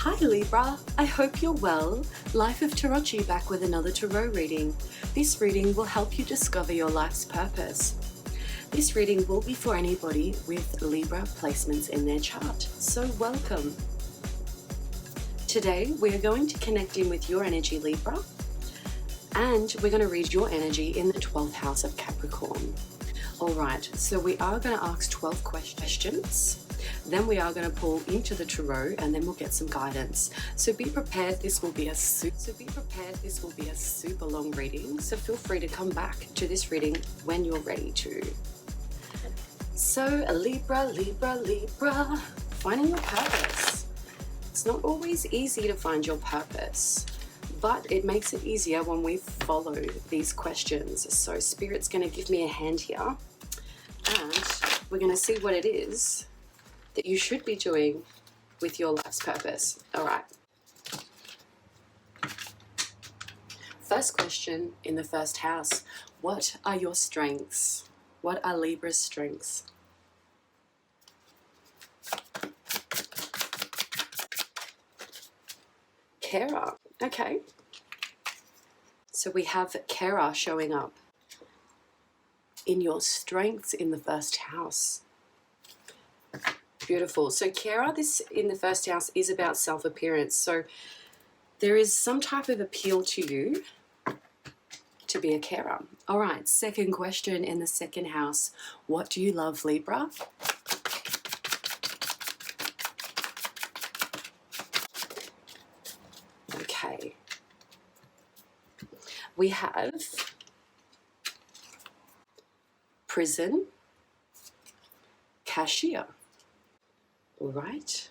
Hi Libra, I hope you're well. Life of Tarocchi back with another tarot reading. This reading will help you discover your life's purpose. This reading will be for anybody with Libra placements in their chart, so welcome. Today we are going to connect in with your energy, Libra, and we're going to read your energy in the 12th house of Capricorn. Alright, so we are going to ask 12 questions. Then we are going to pull into the tarot and then we'll get some guidance. So be prepared, this will be a super long reading. So feel free to come back to this reading when you're ready to. So Libra, finding your purpose. It's not always easy to find your purpose, but it makes it easier when we follow these questions. So Spirit's going to give me a hand here and we're going to see what it is that you should be doing with your life's purpose. All right. First question in the first house. What are your strengths? What are Libra's strengths? Carer. Okay. So we have carer showing up in your strengths in the first house. Beautiful. So carer, this in the first house is about self-appearance. So there is some type of appeal to you to be a carer. All right, second question in the second house. What do you love, Libra? Okay. We have prison, cashier. All right.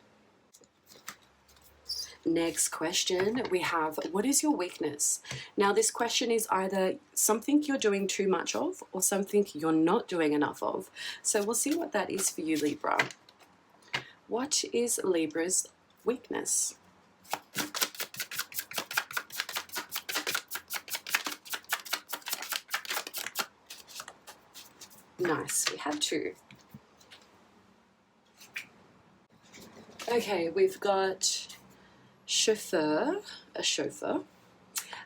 Next question, we have, what is your weakness? Now, this question is either something you're doing too much of or something you're not doing enough of. So we'll see what that is for you, Libra. What is Libra's weakness? Nice, we have two. Okay, we've got chauffeur, a chauffeur,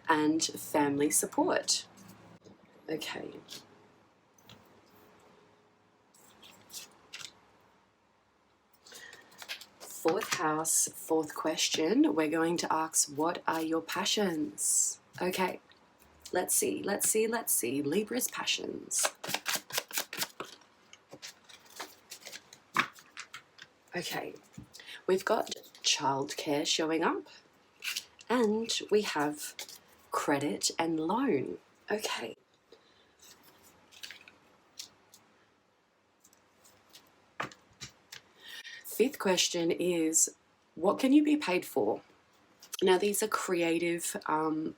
and family support. Okay. Fourth house, fourth question. We're going to ask, what are your passions? Okay, let's see. Libra's passions. Okay. We've got childcare showing up and we have credit and loan. Okay. Fifth question is, what can you be paid for? Now, these are creative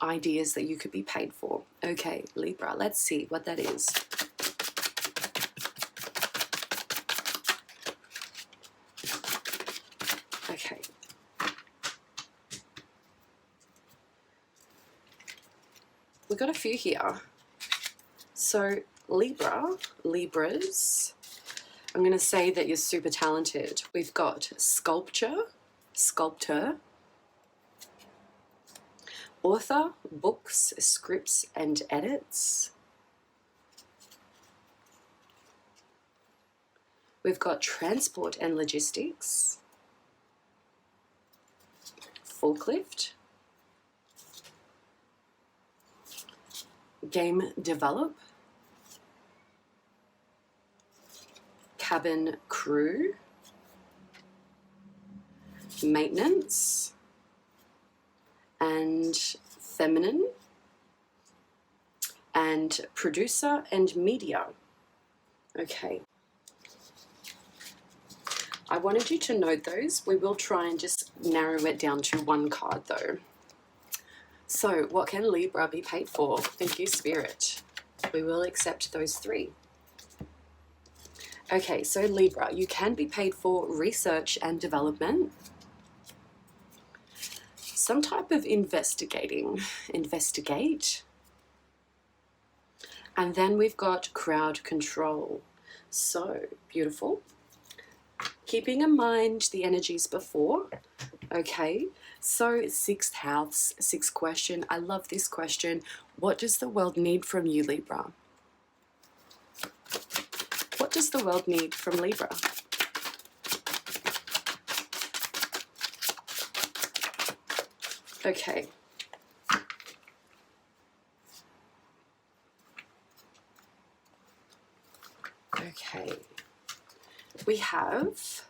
ideas that you could be paid for. Okay, Libra, let's see what that is. Okay. We've got a few here. So Libras, I'm going to say that you're super talented. We've got sculptor, author, books, scripts and edits. We've got transport and logistics. Forklift, game develop, cabin crew, maintenance, and feminine, and producer and media. Okay. I wanted you to note those. We will try and just narrow it down to one card though. So what can Libra be paid for? Thank you, Spirit. We will accept those three. Okay, so Libra, you can be paid for research and development. Some type of investigate. And then we've got crowd control. So beautiful. Keeping in mind the energies before, Okay, so sixth house, sixth question. I love this question. What does the world need from you, Libra? What does the world need from Libra? Okay. Okay. We have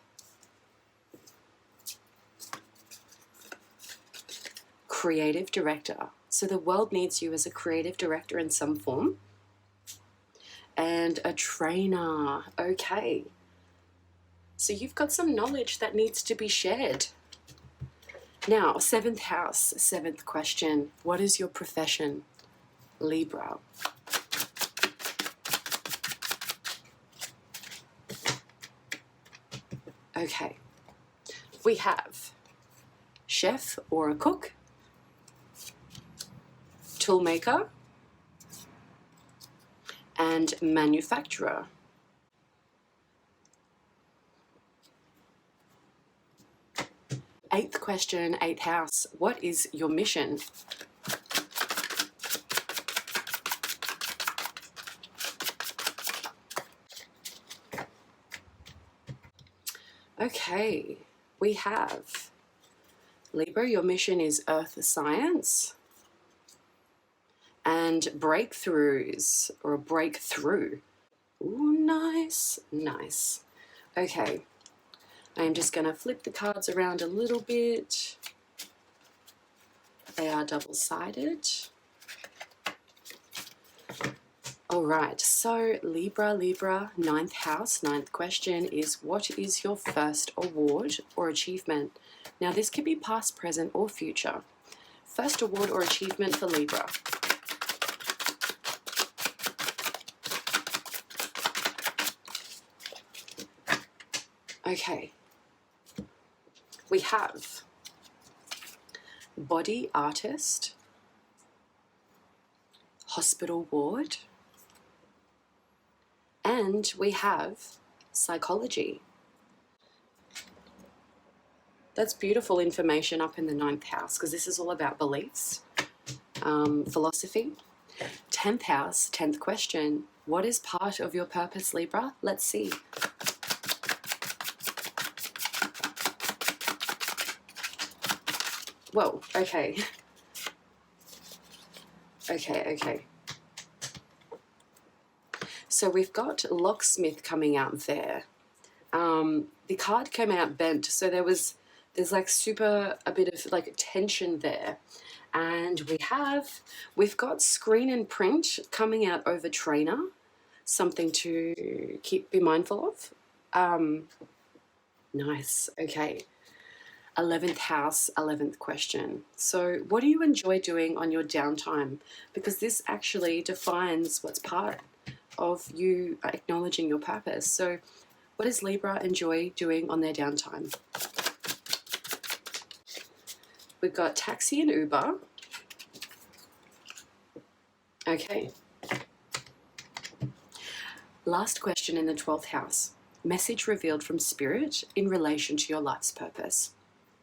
creative director. So the world needs you as a creative director in some form. And a trainer. Okay. So you've got some knowledge that needs to be shared. Now, seventh house, seventh question. What is your profession, Libra? Okay. We have chef or a cook, toolmaker, and manufacturer. Eighth question, eighth house. What is your mission? Okay, we have Libra, your mission is earth science and breakthroughs, or a breakthrough. Ooh, nice, nice. Okay, I'm just going to flip the cards around a little bit. They are double-sided. All right, so Libra, ninth house, ninth question is, what is your first award or achievement? Now, this could be past, present, or future. First award or achievement for Libra. Okay. We have body artist, hospital ward, and we have psychology. That's beautiful information up in the ninth house, because this is all about beliefs, philosophy. 10th house, 10th question. What is part of your purpose, Libra? Let's see. Whoa, okay. Okay. So we've got locksmith coming out there. The card came out bent, so there's like a bit of like tension there. And we've got screen and print coming out over trainer, something to be mindful of. Nice, okay. 11th house, 11th question. So what do you enjoy doing on your downtime? Because this actually defines what's part of you acknowledging your purpose. So what does Libra enjoy doing on their downtime? We've got taxi and Uber. Okay. Last question in the 12th house. Message revealed from Spirit in relation to your life's purpose.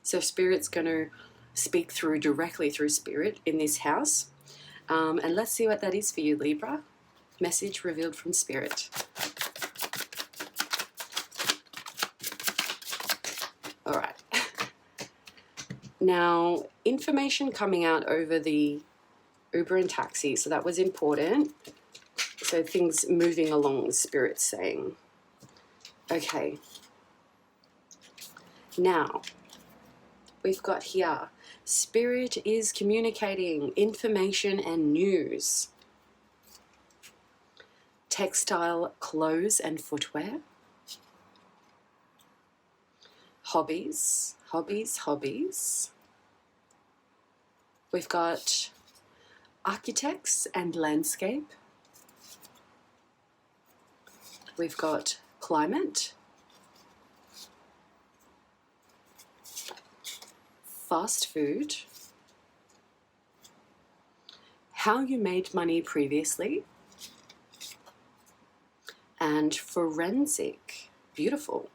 So Spirit's going to speak directly through Spirit in this house. And let's see what that is for you, Libra. Message revealed from Spirit. All right. Now, information coming out over the Uber and taxi. So that was important. So things moving along, Spirit's saying. Okay. Now, we've got here, Spirit is communicating information and news. Textile, clothes and footwear. Hobbies. We've got architects and landscape. We've got climate. Fast food. How you made money previously. And forensic. Beautiful.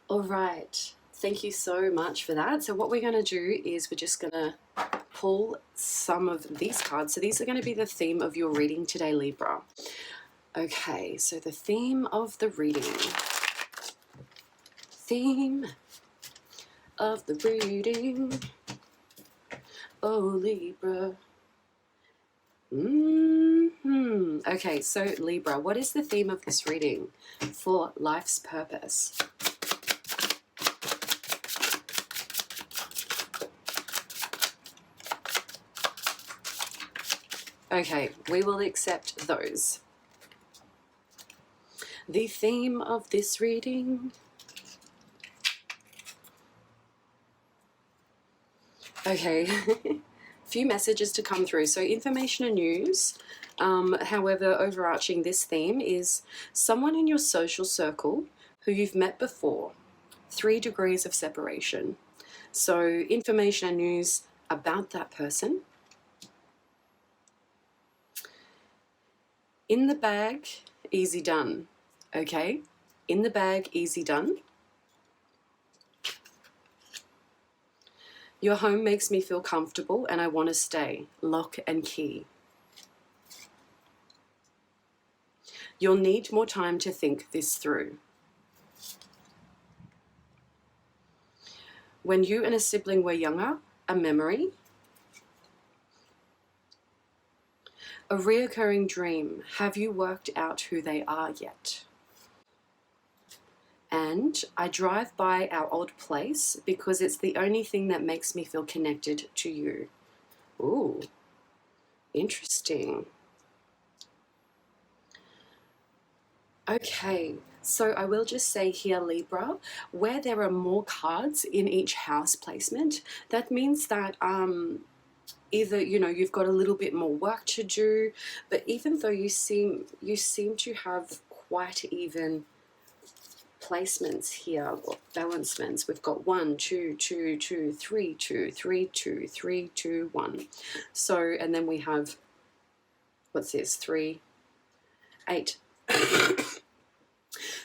All right. Thank you so much for that. So what we're going to do is we're just going to pull some of these cards. So these are going to be the theme of your reading today, Libra. Okay, so the theme of the reading. Theme of the reading. Oh, Libra. Okay, so Libra, what is the theme of this reading for life's purpose? Okay, we will accept those. The theme of this reading. Okay, few messages to come through. So information and news. However, overarching this theme is someone in your social circle who you've met before. 3 degrees of separation. So information and news about that person. In the bag, easy done. Okay, in the bag, easy done. Your home makes me feel comfortable and I want to stay. Lock and key. You'll need more time to think this through. When you and a sibling were younger, a memory. A reoccurring dream. Have you worked out who they are yet? And I drive by our old place because it's the only thing that makes me feel connected to you. Ooh, interesting. Okay, so I will just say here, Libra, where there are more cards in each house placement, that means that either, you know, you've got a little bit more work to do, but even though you seem to have quite even placements here, or balancements, we've got 1 2 2 2 3 2 3 2 3 2 1. So, and then we have, what's this, 3 8.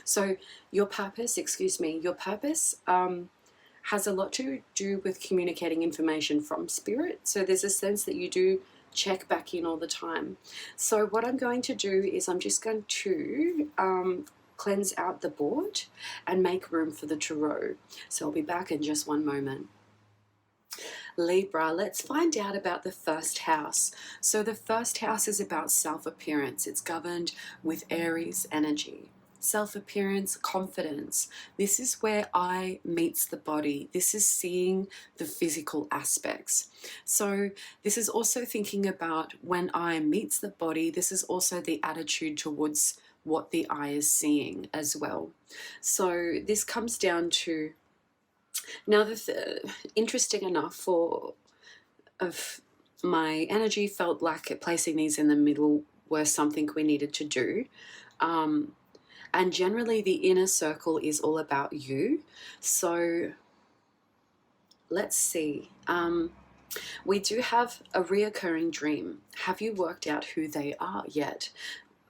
So your purpose, has a lot to do with communicating information from spirit. So there's a sense that you do check back in all the time. So what I'm going to do is I'm just going to cleanse out the board and make room for the tarot. So I'll be back in just one moment. Libra, let's find out about the first house. So the first house is about self-appearance. It's governed with Aries energy. Self-appearance, confidence. This is where I meets the body. This is seeing the physical aspects. So this is also thinking about when I meets the body, this is also the attitude towards what the eye is seeing as well. So this comes down to, now interesting enough, of my energy felt like placing these in the middle was something we needed to do. And generally the inner circle is all about you. So let's see. We do have a reoccurring dream. Have you worked out who they are yet?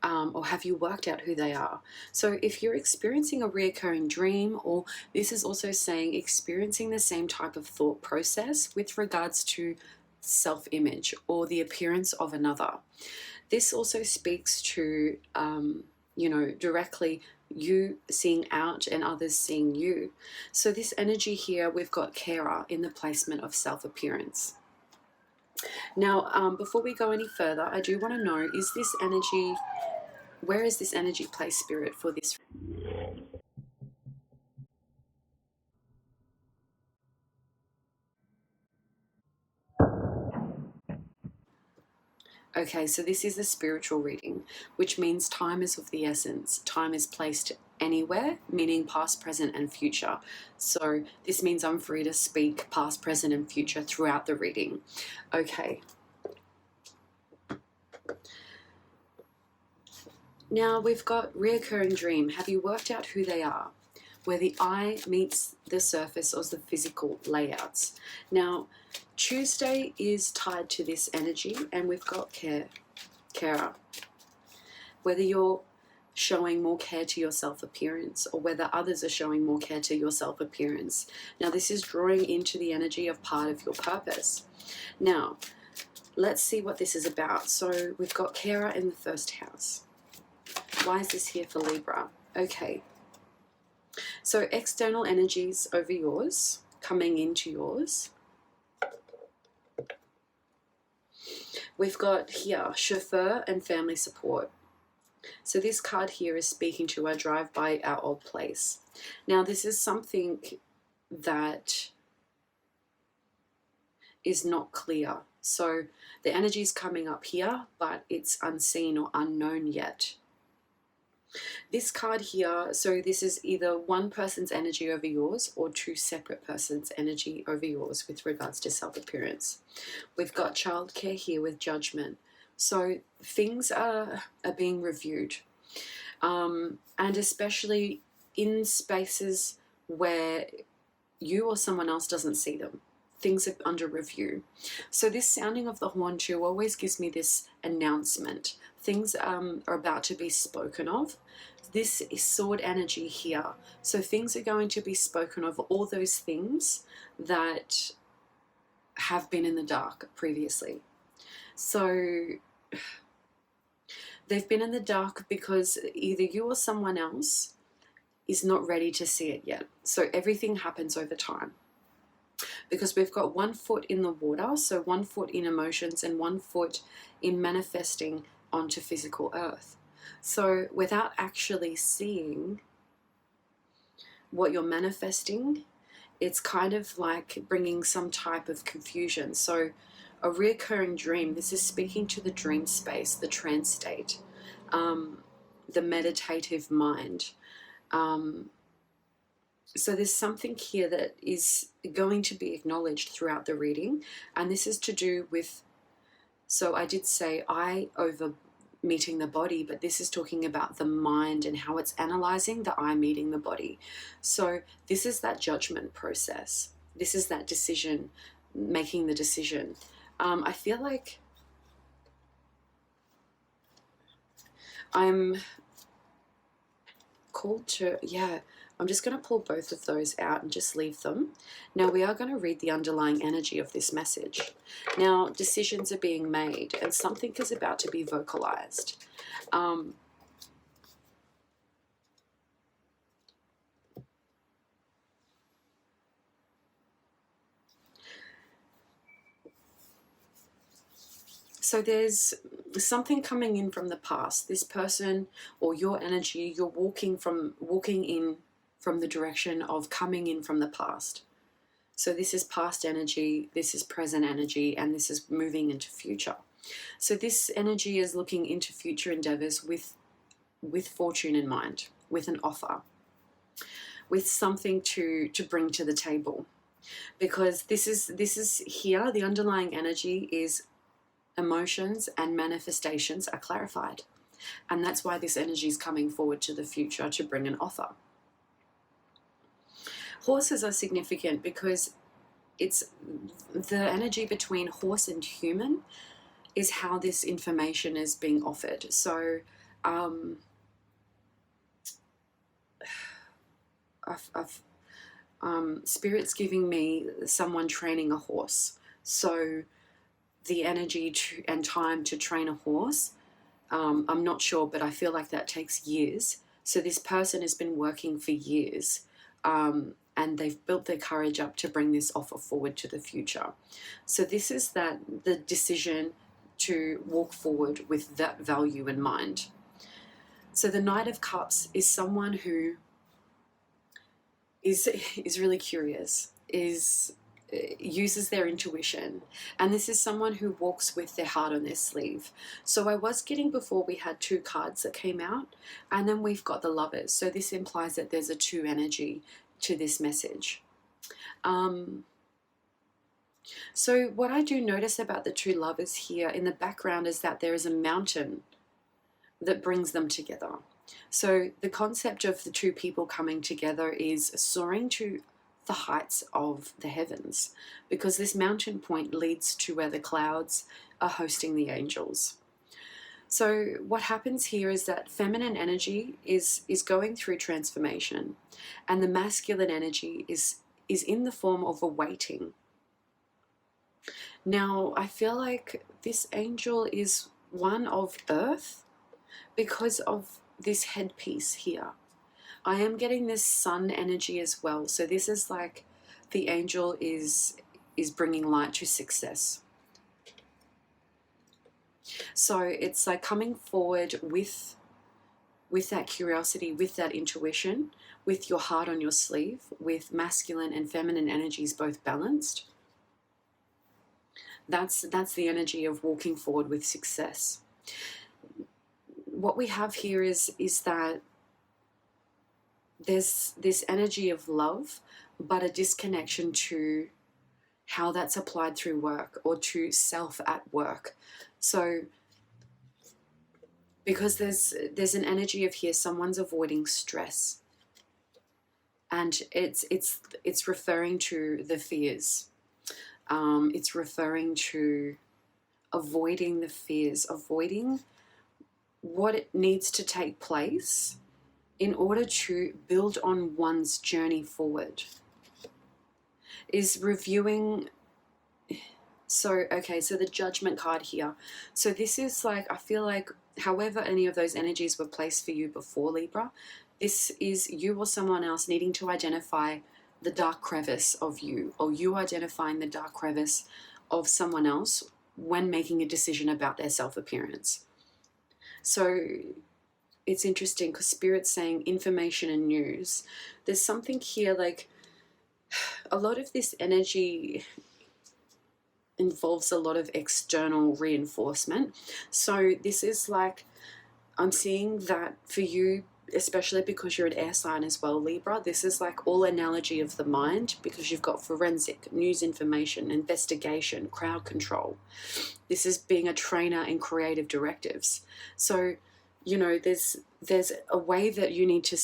Or have you worked out who they are? So if you're experiencing a reoccurring dream, or this is also saying experiencing the same type of thought process with regards to self-image or the appearance of another. This also speaks to, you know, directly you seeing out and others seeing you. So this energy here, we've got carer in the placement of self-appearance. Now, before we go any further, I do want to know, is this energy, where is this energy placed, Spirit, for this? Okay, so this is a spiritual reading, which means time is of the essence. Time is placed anywhere, meaning past, present, and future. So this means I'm free to speak past, present, and future throughout the reading. Okay. Now we've got reoccurring dream. Have you worked out who they are? Where the eye meets the surface or the physical layouts. Now, Tuesday is tied to this energy, and we've got carer. Whether you're showing more care to your self-appearance, or whether others are showing more care to your self-appearance. Now, this is drawing into the energy of part of your purpose. Now, let's see what this is about. So we've got carer in the first house. Why is this here for Libra? Okay. So external energies over yours, coming into yours. We've got here chauffeur and family support. So this card here is speaking to our drive by our old place. Now, this is something that is not clear. So the energy is coming up here, but it's unseen or unknown yet. This card here, so this is either one person's energy over yours or two separate persons' energy over yours with regards to self-appearance. We've got childcare here with judgment. So things are being reviewed, and especially in spaces where you or someone else doesn't see them. Things are under review. So this sounding of the horn too always gives me this announcement. Things are about to be spoken of. This is sword energy here. So things are going to be spoken of, all those things that have been in the dark previously. So they've been in the dark because either you or someone else is not ready to see it yet. So everything happens over time. Because we've got 1 foot in the water, so 1 foot in emotions and 1 foot in manifesting onto physical earth. So without actually seeing what you're manifesting, it's kind of like bringing some type of confusion. So a recurring dream, this is speaking to the dream space, the trance state, the meditative mind. So there's something here that is going to be acknowledged throughout the reading, and this is to do with, so I did say I over meeting the body, but this is talking about the mind and how it's analyzing the I meeting the body. So this is that judgment process. This is that decision, making the decision. I feel like I'm called to, I'm just going to pull both of those out and just leave them. Now we are going to read the underlying energy of this message. Now decisions are being made and something is about to be vocalized. So there's something coming in from the past. This person or your energy, you're walking in from the direction of coming in from the past. So this is past energy, this is present energy, and this is moving into future. So this energy is looking into future endeavors with fortune in mind, with an offer, with something to bring to the table. Because this is here, the underlying energy is emotions and manifestations are clarified. And that's why this energy is coming forward to the future to bring an offer. Horses are significant because it's the energy between horse and human is how this information is being offered. So Spirit's giving me someone training a horse. So the energy and time to train a horse, I'm not sure, but I feel like that takes years. So this person has been working for years, and they've built their courage up to bring this offer forward to the future. So this is the decision to walk forward with that value in mind. So the Knight of Cups is someone who is really curious, uses their intuition, and this is someone who walks with their heart on their sleeve. So I was getting, before we had 2 cards that came out, and then we've got the Lovers. So this implies that there's a 2 energy to this message. So what I do notice about the 2 Lovers here in the background is that there is a mountain that brings them together. So the concept of the 2 people coming together is soaring to the heights of the heavens, because this mountain point leads to where the clouds are hosting the angels. So what happens here is that feminine energy is going through transformation, and the masculine energy is in the form of awaiting. Now, I feel like this angel is one of earth because of this headpiece here. I am getting this sun energy as well. So this is like the angel is bringing light to success. So it's like coming forward with that curiosity, with that intuition, with your heart on your sleeve, with masculine and feminine energies both balanced. That's the energy of walking forward with success. What we have here is that there's this energy of love, but a disconnection to how that's applied through work or to self at work. So because there's an energy of here, someone's avoiding stress, and it's referring to the fears. It's referring to avoiding the fears, avoiding what it needs to take place in order to build on one's journey forward. Is reviewing. So, okay, so the Judgment card here. So this is like, I feel like however any of those energies were placed for you before, Libra, this is you or someone else needing to identify the dark crevice of you, or you identifying the dark crevice of someone else when making a decision about their self-appearance. So it's interesting because Spirit's saying information and news. There's something here like a lot of this energy involves a lot of external reinforcement. So this is like, I'm seeing that for you, especially because you're an air sign as well, Libra, this is like all analogy of the mind, because you've got forensic, news information, investigation, crowd control. This is being a trainer in creative directives. So, you know, there's a way that you need to,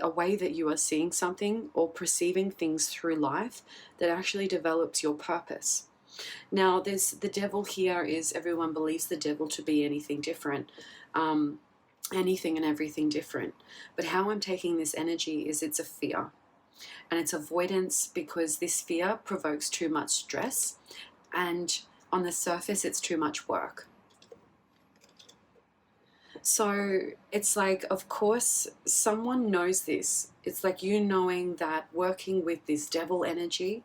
a way that you are seeing something or perceiving things through life that actually develops your purpose. Now, there's the devil here is everyone believes the devil to be anything different, anything and everything different. But how I'm taking this energy is it's a fear, and it's avoidance, because this fear provokes too much stress, and on the surface it's too much work. So it's like, of course, someone knows this. It's like you knowing that working with this devil energy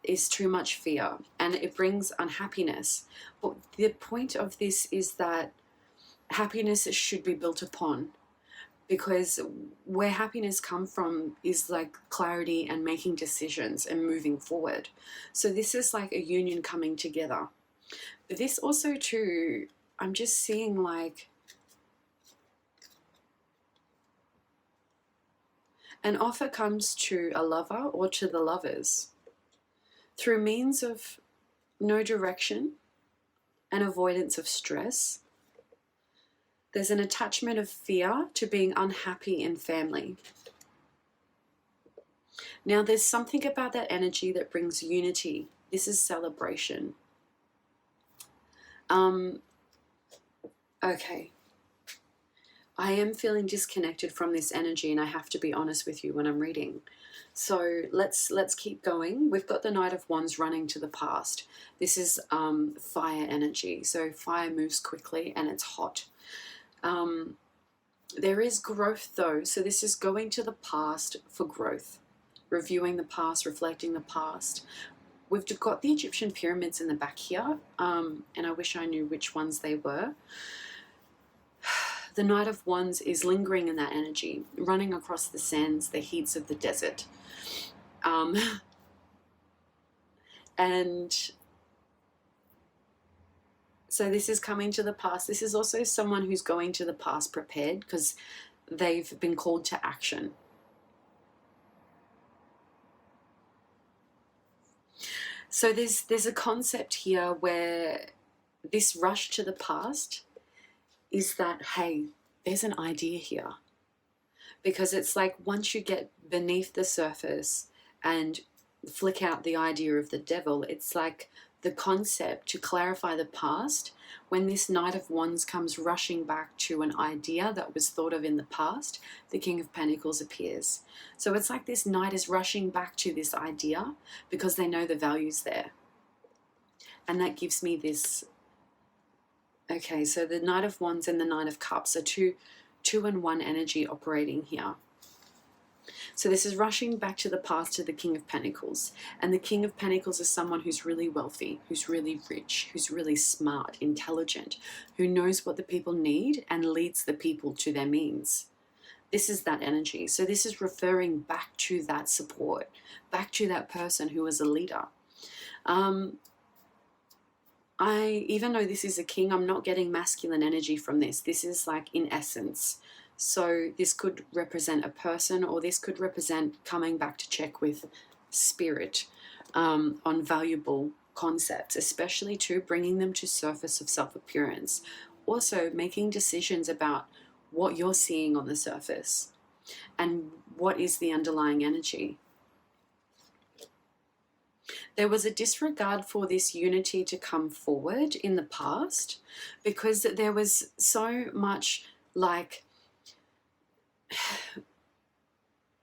is too much fear, and it brings unhappiness. But the point of this is that happiness should be built upon, because where happiness comes from is like clarity and making decisions and moving forward. So this is like a union coming together. But this also too, I'm just seeing like an offer comes to a lover or to the lovers through means of no direction and avoidance of stress. There's an attachment of fear to being unhappy in family. Now, there's something about that energy that brings unity. This is celebration. Okay. I am feeling disconnected from this energy, and I have to be honest with you when I'm reading. So let's keep going. We've got the Knight of Wands running to the past. This is fire energy. So fire moves quickly and it's hot. There is growth though. So this is going to the past for growth. Reviewing the past, reflecting the past. We've got the Egyptian pyramids in the back here. And I wish I knew which ones they were. The Knight of Wands is lingering in that energy, running across the sands, the heats of the desert. And so this is coming to the past. This is also someone who's going to the past prepared because they've been called to action. So there's a concept here where this rush to the past is that, hey, there's an idea here. Because it's like once you get beneath the surface and flick out the idea of the devil. It's like the concept to clarify the past. When this Knight of Wands comes rushing back to an idea that was thought of in the past, the King of Pentacles appears. So it's like this knight is rushing back to this idea because they know the value's there. And that gives me this. Okay, so the Knight of Wands and the Knight of Cups are two and one energy operating here. So this is rushing back to the past to the King of Pentacles. And the King of Pentacles is someone who's really wealthy, who's really rich, who's really smart, intelligent, who knows what the people need and leads the people to their means. This is that energy. So this is referring back to that support, back to that person who is a leader. Even though this is a king, I'm not getting masculine energy from this. This is like in essence. So this could represent a person, or this could represent coming back to check with spirit on valuable concepts, especially to bringing them to surface of self-appearance. Also making decisions about what you're seeing on the surface and what is the underlying energy. There was a disregard for this unity to come forward in the past because there was so much like,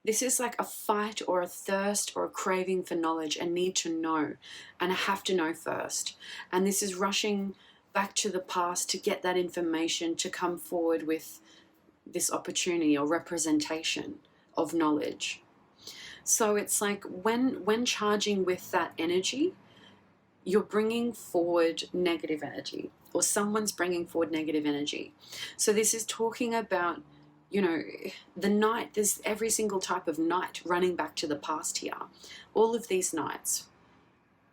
this is like a fight or a thirst or a craving for knowledge, a need to know, and I have to know first. And this is rushing back to the past to get that information to come forward with this opportunity or representation of knowledge. So it's like when charging with that energy, you're bringing forward negative energy, or someone's bringing forward negative energy. So this is talking about, you know, the knight. There's every single type of knight running back to the past here. All of these knights,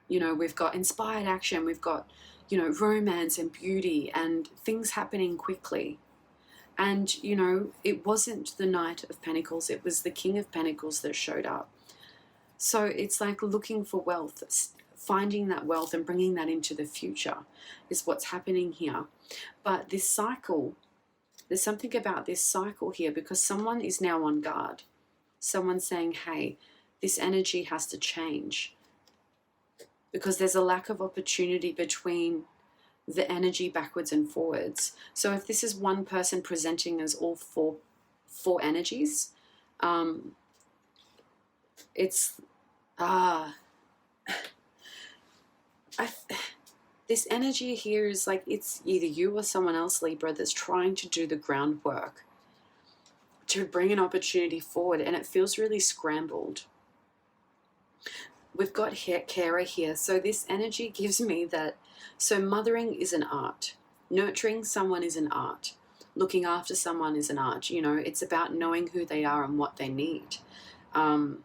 you know, we've got inspired action, we've got, you know, romance and beauty and things happening quickly. And, you know, it wasn't the Knight of Pentacles, it was the King of Pentacles that showed up. So it's like looking for wealth, finding that wealth and bringing that into the future is what's happening here. But this cycle, there's something about this cycle here because someone is now on guard. Someone's saying, hey, this energy has to change because there's a lack of opportunity between the energy backwards and forwards. So if this is one person presenting as all four energies, it's this energy here is like it's either you or someone else, Libra, that's trying to do the groundwork to bring an opportunity forward, and it feels really scrambled. We've got carer here, so this energy gives me that. So mothering is an art. Nurturing someone is an art. Looking after someone is an art. You know, it's about knowing who they are and what they need. And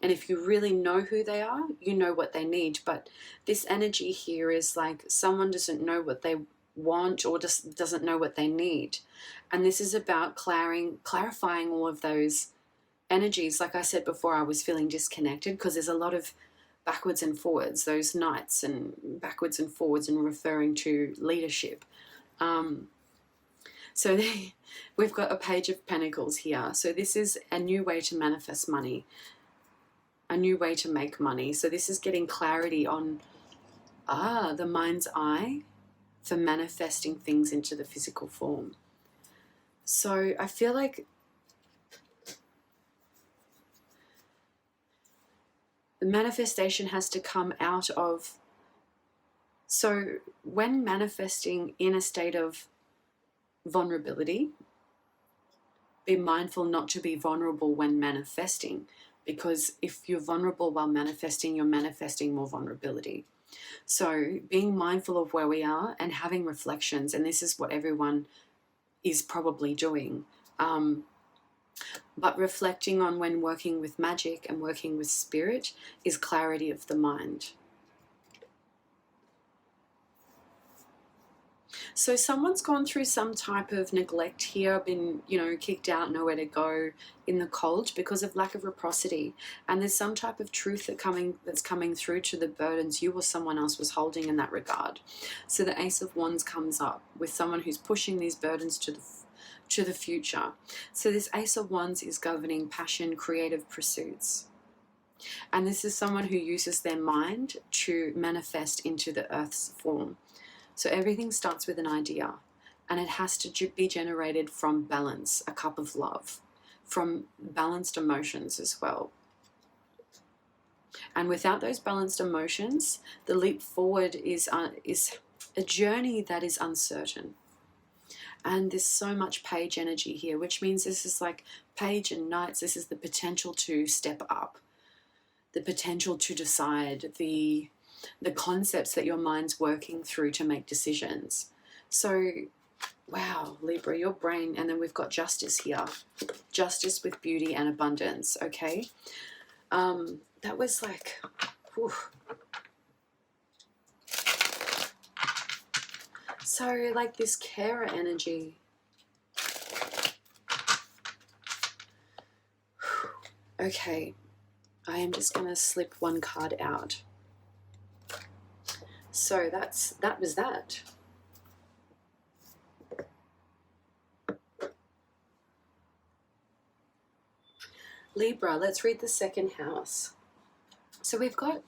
if you really know who they are, you know what they need. But this energy here is like someone doesn't know what they want or just doesn't know what they need. And this is about clarifying all of those energies. Like I said before, I was feeling disconnected because there's a lot of backwards and forwards, those knights and backwards and forwards and referring to leadership. So we've got a Page of Pentacles here. So this is a new way to manifest money, a new way to make money. So this is getting clarity on the mind's eye for manifesting things into the physical form. So I feel like the manifestation has to come out of, so when manifesting in a state of vulnerability, be mindful not to be vulnerable when manifesting, because if you're vulnerable while manifesting, you're manifesting more vulnerability. So being mindful of where we are and having reflections, and this is what everyone is probably doing. But reflecting on when working with magic and working with spirit is clarity of the mind. So someone's gone through some type of neglect here, been, you know, kicked out, nowhere to go in the cold because of lack of reciprocity. And there's some type of truth that's coming through to the burdens you or someone else was holding in that regard. So the Ace of Wands comes up with someone who's pushing these burdens to the future. So this Ace of Wands is governing passion, creative pursuits. And this is someone who uses their mind to manifest into the earth's form. So everything starts with an idea, and it has to be generated from balance, a cup of love, from balanced emotions as well. And without those balanced emotions, the leap forward is a journey that is uncertain. And there's so much page energy here, which means this is like page and knights. This is the potential to step up, the potential to decide, the concepts that your mind's working through to make decisions. So, wow, Libra, your brain, and then we've got justice here. Justice with beauty and abundance, okay? That was like, whew. So like this carer energy. Okay, I am just going to slip one card out. So that was that. Libra, let's read the second house. So we've got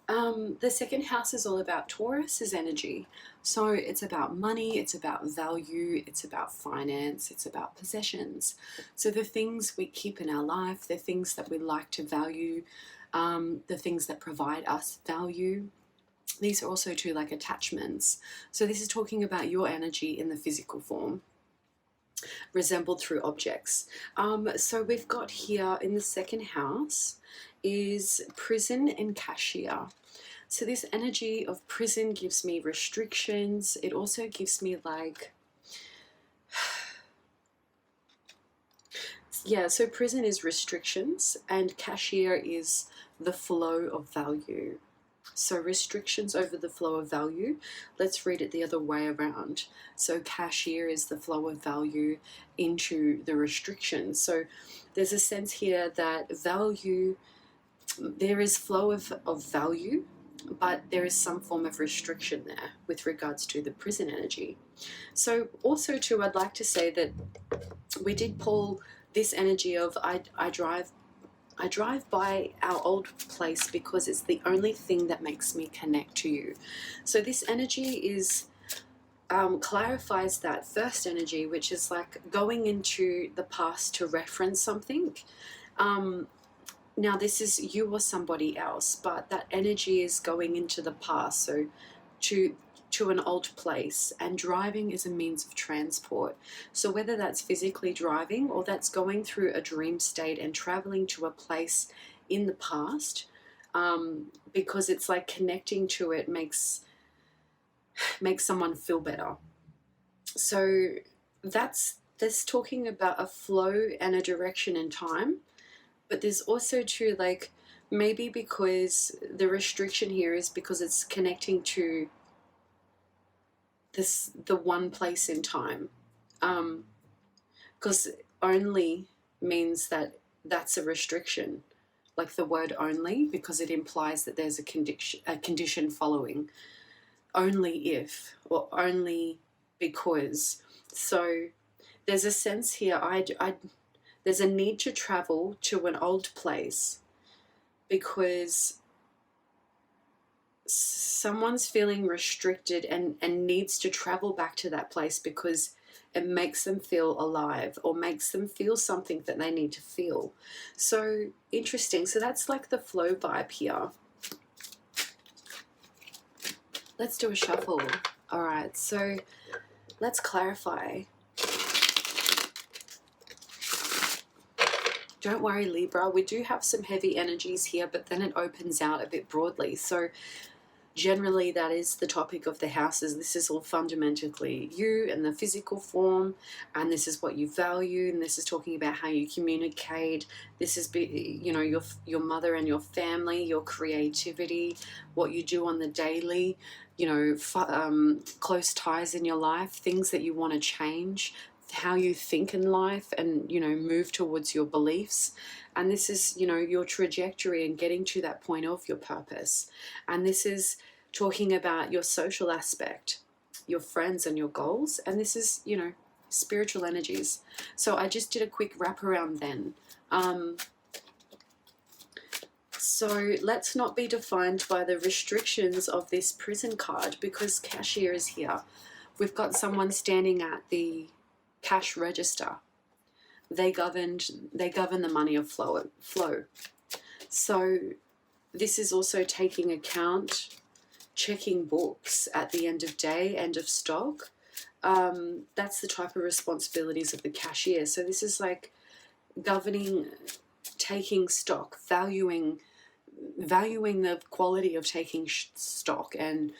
the second house is all about Taurus's energy. So it's about money, it's about value, it's about finance, it's about possessions. So the things we keep in our life, the things that we like to value, the things that provide us value. These are also too like attachments. So this is talking about your energy in the physical form, resembled through objects. So we've got here in the second house is prison and cashier. So this energy of prison gives me restrictions. It also gives me like, yeah, so prison is restrictions and cashier is the flow of value. So restrictions over the flow of value. Let's read it the other way around. So cashier is the flow of value into the restrictions. So there's a sense here that value, there is flow of value, but there is some form of restriction there with regards to the prison energy. So also too, I'd like to say that we did pull this energy of I drive by our old place because it's the only thing that makes me connect to you. So this energy is clarifies that first energy, which is like going into the past to reference something. Now this is you or somebody else, but that energy is going into the past, so to an old place, and driving is a means of transport. So whether that's physically driving or that's going through a dream state and traveling to a place in the past, because it's like connecting to it makes someone feel better. So that's talking about a flow and a direction in time. But there's also too, like, maybe because the restriction here is because it's connecting to the one place in time. Because only means that that's a restriction, like the word only, because it implies that there's a condition following. Only if, or only because. So there's a sense here, there's a need to travel to an old place because someone's feeling restricted and needs to travel back to that place because it makes them feel alive or makes them feel something that they need to feel. So interesting. So that's like the flow vibe here. Let's do a shuffle. All right, so let's clarify. Don't worry, Libra, we do have some heavy energies here, but then it opens out a bit broadly. So generally that is the topic of the houses. This is all fundamentally you and the physical form, and this is what you value, and this is talking about how you communicate. This is, you know, your mother and your family, your creativity, what you do on the daily, you know, close ties in your life, things that you want to change, how you think in life and, you know, move towards your beliefs. And this is, you know, your trajectory and getting to that point of your purpose. And this is talking about your social aspect, your friends and your goals. And this is, you know, spiritual energies. So I just did a quick wrap around then. So let's not be defined by the restrictions of this prison card, because cashier is here. We've got someone standing at the cash register. They govern the money of flow. So this is also taking account, checking books at the end of day, end of stock. That's the type of responsibilities of the cashier. So this is like governing, taking stock, valuing the quality of taking stock, and,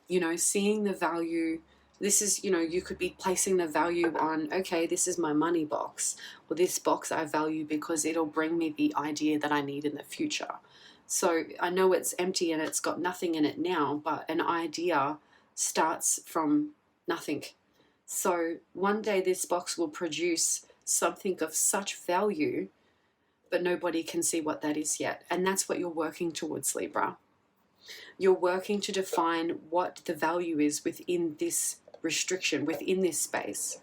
you know, seeing the value. This is, you know, you could be placing the value on, okay, this is my money box, or this box I value because it'll bring me the idea that I need in the future. So I know it's empty and it's got nothing in it now, but an idea starts from nothing. So one day this box will produce something of such value, but nobody can see what that is yet. And that's what you're working towards, Libra. You're working to define what the value is within this restriction, within this space.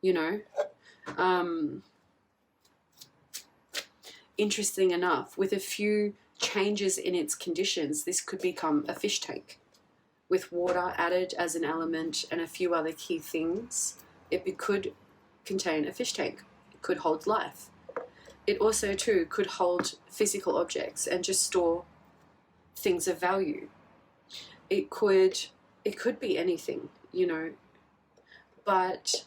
You know, interesting enough, with a few changes in its conditions, this could become a fish tank with water added as an element and a few other key things. It could contain a fish tank. It could hold life. It also too could hold physical objects and just store things of value. It could be anything, you know, but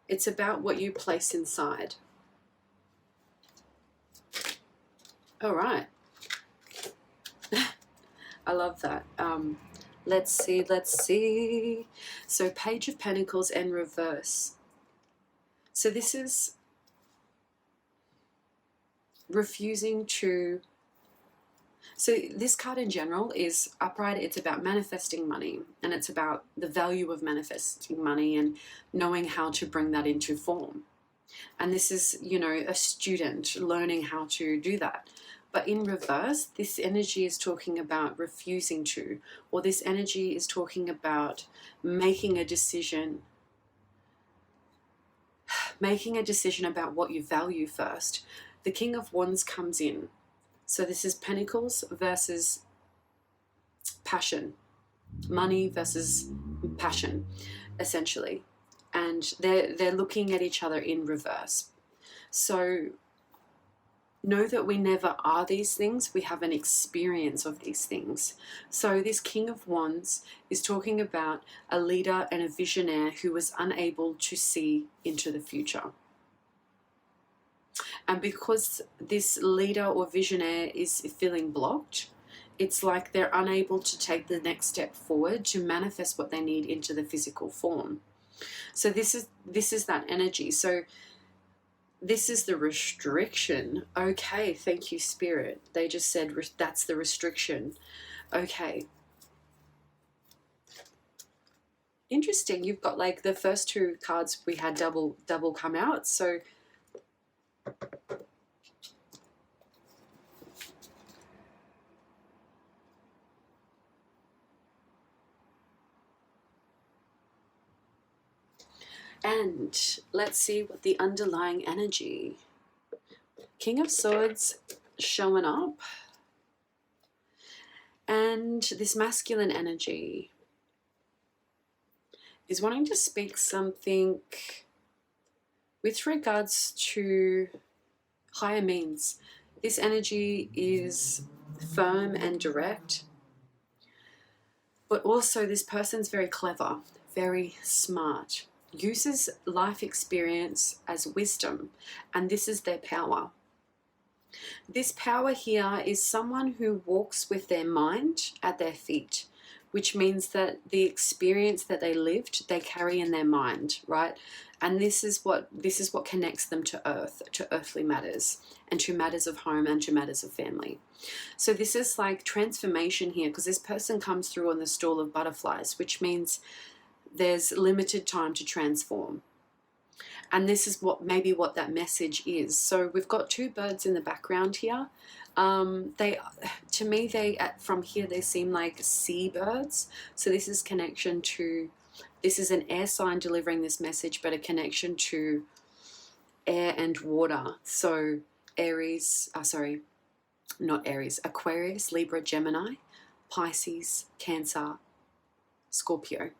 it's about what you place inside. All right. I love that. Let's see. So Page of Pentacles and reverse. So this is refusing to... So this card in general is upright. It's about manifesting money, and it's about the value of manifesting money and knowing how to bring that into form. And this is, you know, a student learning how to do that. But in reverse, this energy is talking about refusing to, or this energy is talking about making a decision about what you value first. The King of Wands comes in. So this is Pentacles versus passion. Money versus passion, essentially. And they're looking at each other in reverse. So know that we never are these things. We have an experience of these things. So this King of Wands is talking about a leader and a visionary who was unable to see into the future. And because this leader or visionary is feeling blocked, it's like they're unable to take the next step forward to manifest what they need into the physical form. So this is that energy. So this is the restriction. Okay, thank you, Spirit. They just said that's the restriction. Okay. Interesting. You've got like the first two cards we had double come out. So and let's see what the underlying energy. King of Swords showing up. And this masculine energy is wanting to speak something with regards to higher means. This energy is firm and direct, but also this person's very clever, very smart, uses life experience as wisdom, and this is their power. This power here is someone who walks with their mind at their feet, which means that the experience that they lived, they carry in their mind, right? And this is what connects them to earth, to earthly matters, and to matters of home, and to matters of family. So this is like transformation here, because this person comes through on the stall of butterflies, which means there's limited time to transform. And this is maybe what that message is. So we've got two birds in the background here. From here, they seem like seabirds. So this is connection to, this is an air sign delivering this message, but a connection to air and water. So Aries, not Aries, Aquarius, Libra, Gemini, Pisces, Cancer, Scorpio.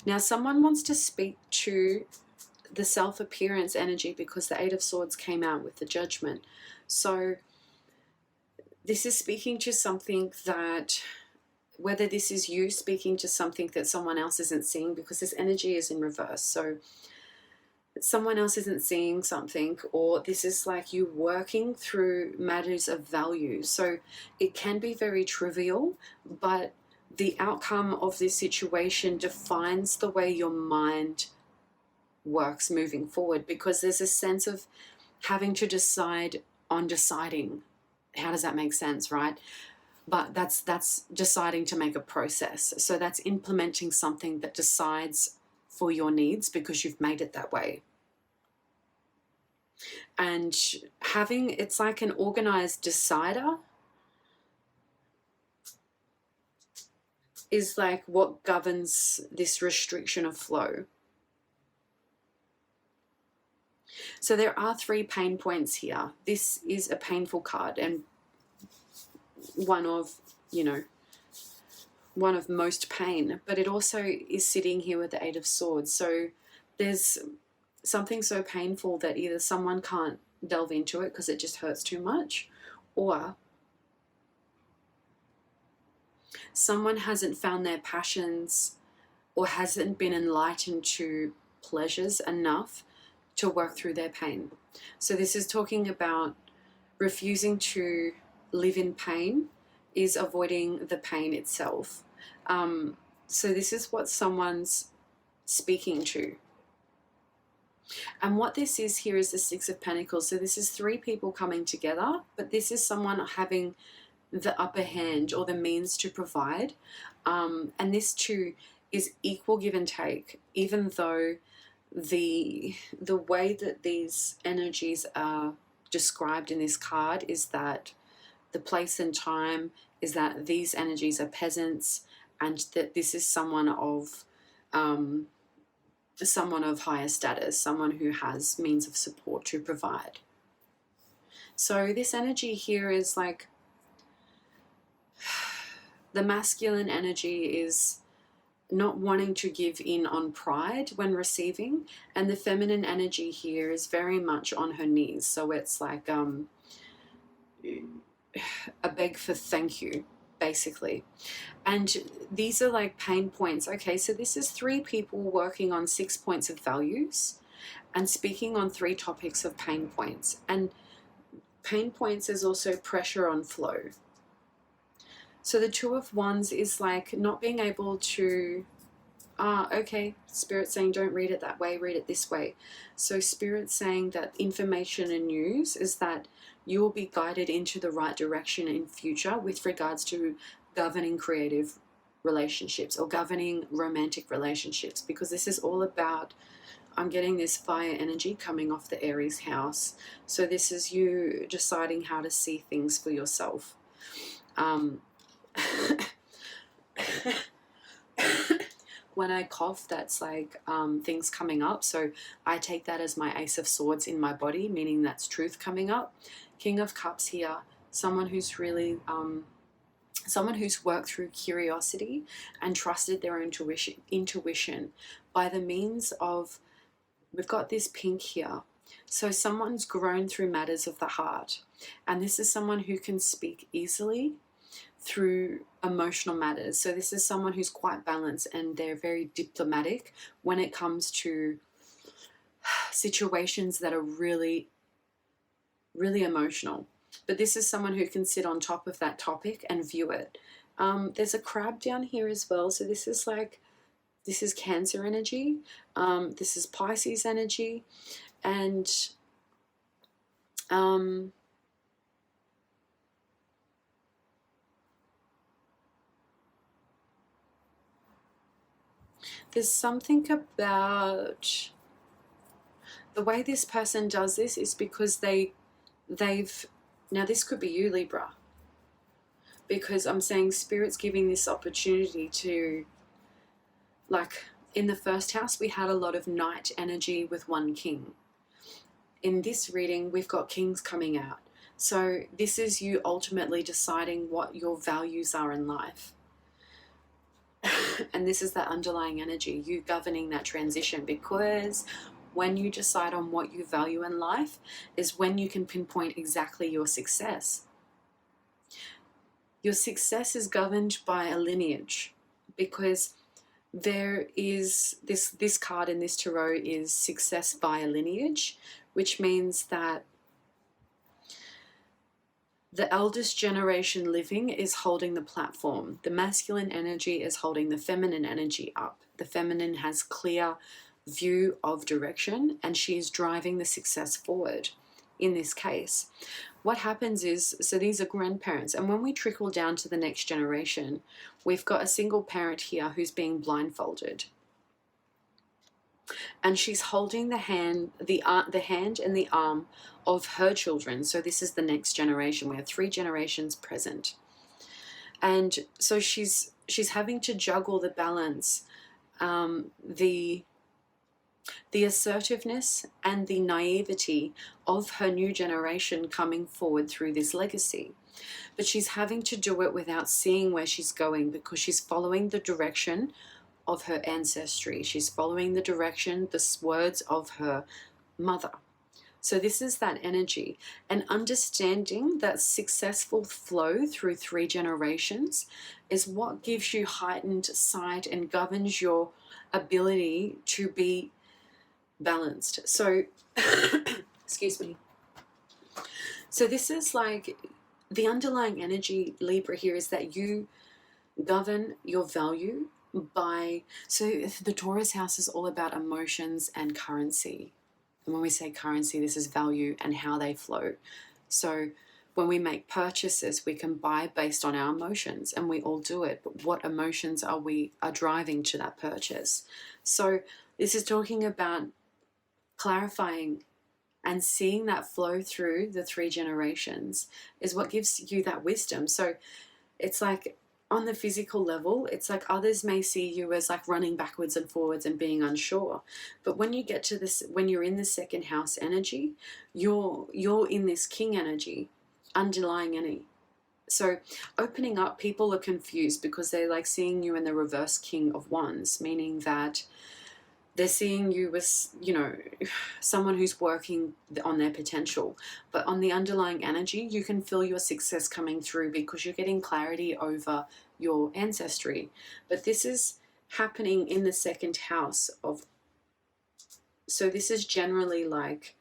Now someone wants to speak to the self-appearance energy because the Eight of Swords came out with the Judgment. So this is speaking to something that, whether this is you speaking to something that someone else isn't seeing, because this energy is in reverse. So someone else isn't seeing something, or this is like you working through matters of value. So it can be very trivial, but the outcome of this situation defines the way your mind works moving forward, because there's a sense of having to decide on deciding. How does that make sense, right? But that's deciding to make a process. So that's implementing something that decides for your needs because you've made it that way. And it's like an organized decider is like what governs this restriction of flow. So there are 3 pain points here. This is a painful card, and one of most pain, but it also is sitting here with the Eight of Swords. So there's something so painful that either someone can't delve into it because it just hurts too much, or someone hasn't found their passions or hasn't been enlightened to pleasures enough to work through their pain. So this is talking about refusing to live in pain is avoiding the pain itself. So this is what someone's speaking to. And what this is here is the Six of Pentacles. So this is 3 people coming together, but this is someone having the upper hand or the means to provide. And this too is equal give and take, even though the way that these energies are described in this card is that the place and time is that these energies are peasants, and that this is someone of higher status, someone who has means of support to provide. So this energy here is like the masculine energy is not wanting to give in on pride when receiving, and the feminine energy here is very much on her knees. So it's like a beg for thank you, basically. And these are like pain points. Okay, so this is 3 people working on 6 points of values and speaking on 3 topics of pain points. And pain points is also pressure on flow. So the Two of Wands is like not being able to, okay, Spirit's saying don't read it that way, read it this way. So Spirit's saying that information and news is that you will be guided into the right direction in future with regards to governing creative relationships or governing romantic relationships, because this is all about, I'm getting this fire energy coming off the Aries house. So this is you deciding how to see things for yourself. When I cough, that's like things coming up. So I take that as my Ace of Swords in my body, meaning that's truth coming up. King of Cups here, someone who's really, someone who's worked through curiosity and trusted their intuition by the means of, we've got this pink here. So someone's grown through matters of the heart. And this is someone who can speak easily through emotional matters. So this is someone who's quite balanced, and they're very diplomatic when it comes to situations that are really, really emotional. But this is someone who can sit on top of that topic and view it. There's a crab down here as well. So this is like, this is Cancer energy. This is Pisces energy. And there's something about the way this person does this is because they've, now this could be you, Libra, because I'm saying Spirit's giving this opportunity to, like, In the first house, we had a lot of knight energy with one king. In this reading, we've got kings coming out. So this is you ultimately deciding what your values are in life. And this is that underlying energy, you governing that transition, because when you decide on what you value in life is when you can pinpoint exactly your success. Your success is governed by a lineage, because there is this card in this tarot is success by a lineage, which means that the eldest generation living is holding the platform. The masculine energy is holding the feminine energy up. The feminine has clear view of direction, and she is driving the success forward. In this case, what happens is, so these are grandparents, and when we trickle down to the next generation, we've got a single parent here who's being blindfolded, and she's holding the hand and the arm of her children. So this is the next generation. We have 3 generations present, and so she's having to juggle the balance, the assertiveness and the naivety of her new generation coming forward through this legacy. But she's having to do it without seeing where she's going, because she's following the direction of her ancestry. She's following the direction, the words of her mother. So this is that energy, and understanding that successful flow through 3 generations is what gives you heightened sight and governs your ability to be balanced. So excuse me. So this is like the underlying energy, Libra, here is that you govern your value by, so the Taurus house is all about emotions and currency. And when we say currency, this is value and how they flow. So when we make purchases, we can buy based on our emotions, and we all do it. But what emotions are driving to that purchase? So this is talking about clarifying and seeing that flow through the 3 generations is what gives you that wisdom. So it's like on the physical level, it's like others may see you as like running backwards and forwards and being unsure. But when you get to this, when you're in the second house energy, you're in this king energy, underlying energy. So opening up, people are confused because they're like seeing you in the reverse king of wands, meaning that they're seeing you as, you know, someone who's working on their potential. But on the underlying energy, you can feel your success coming through because you're getting clarity over your ancestry. But this is happening in the second house of, so this is generally like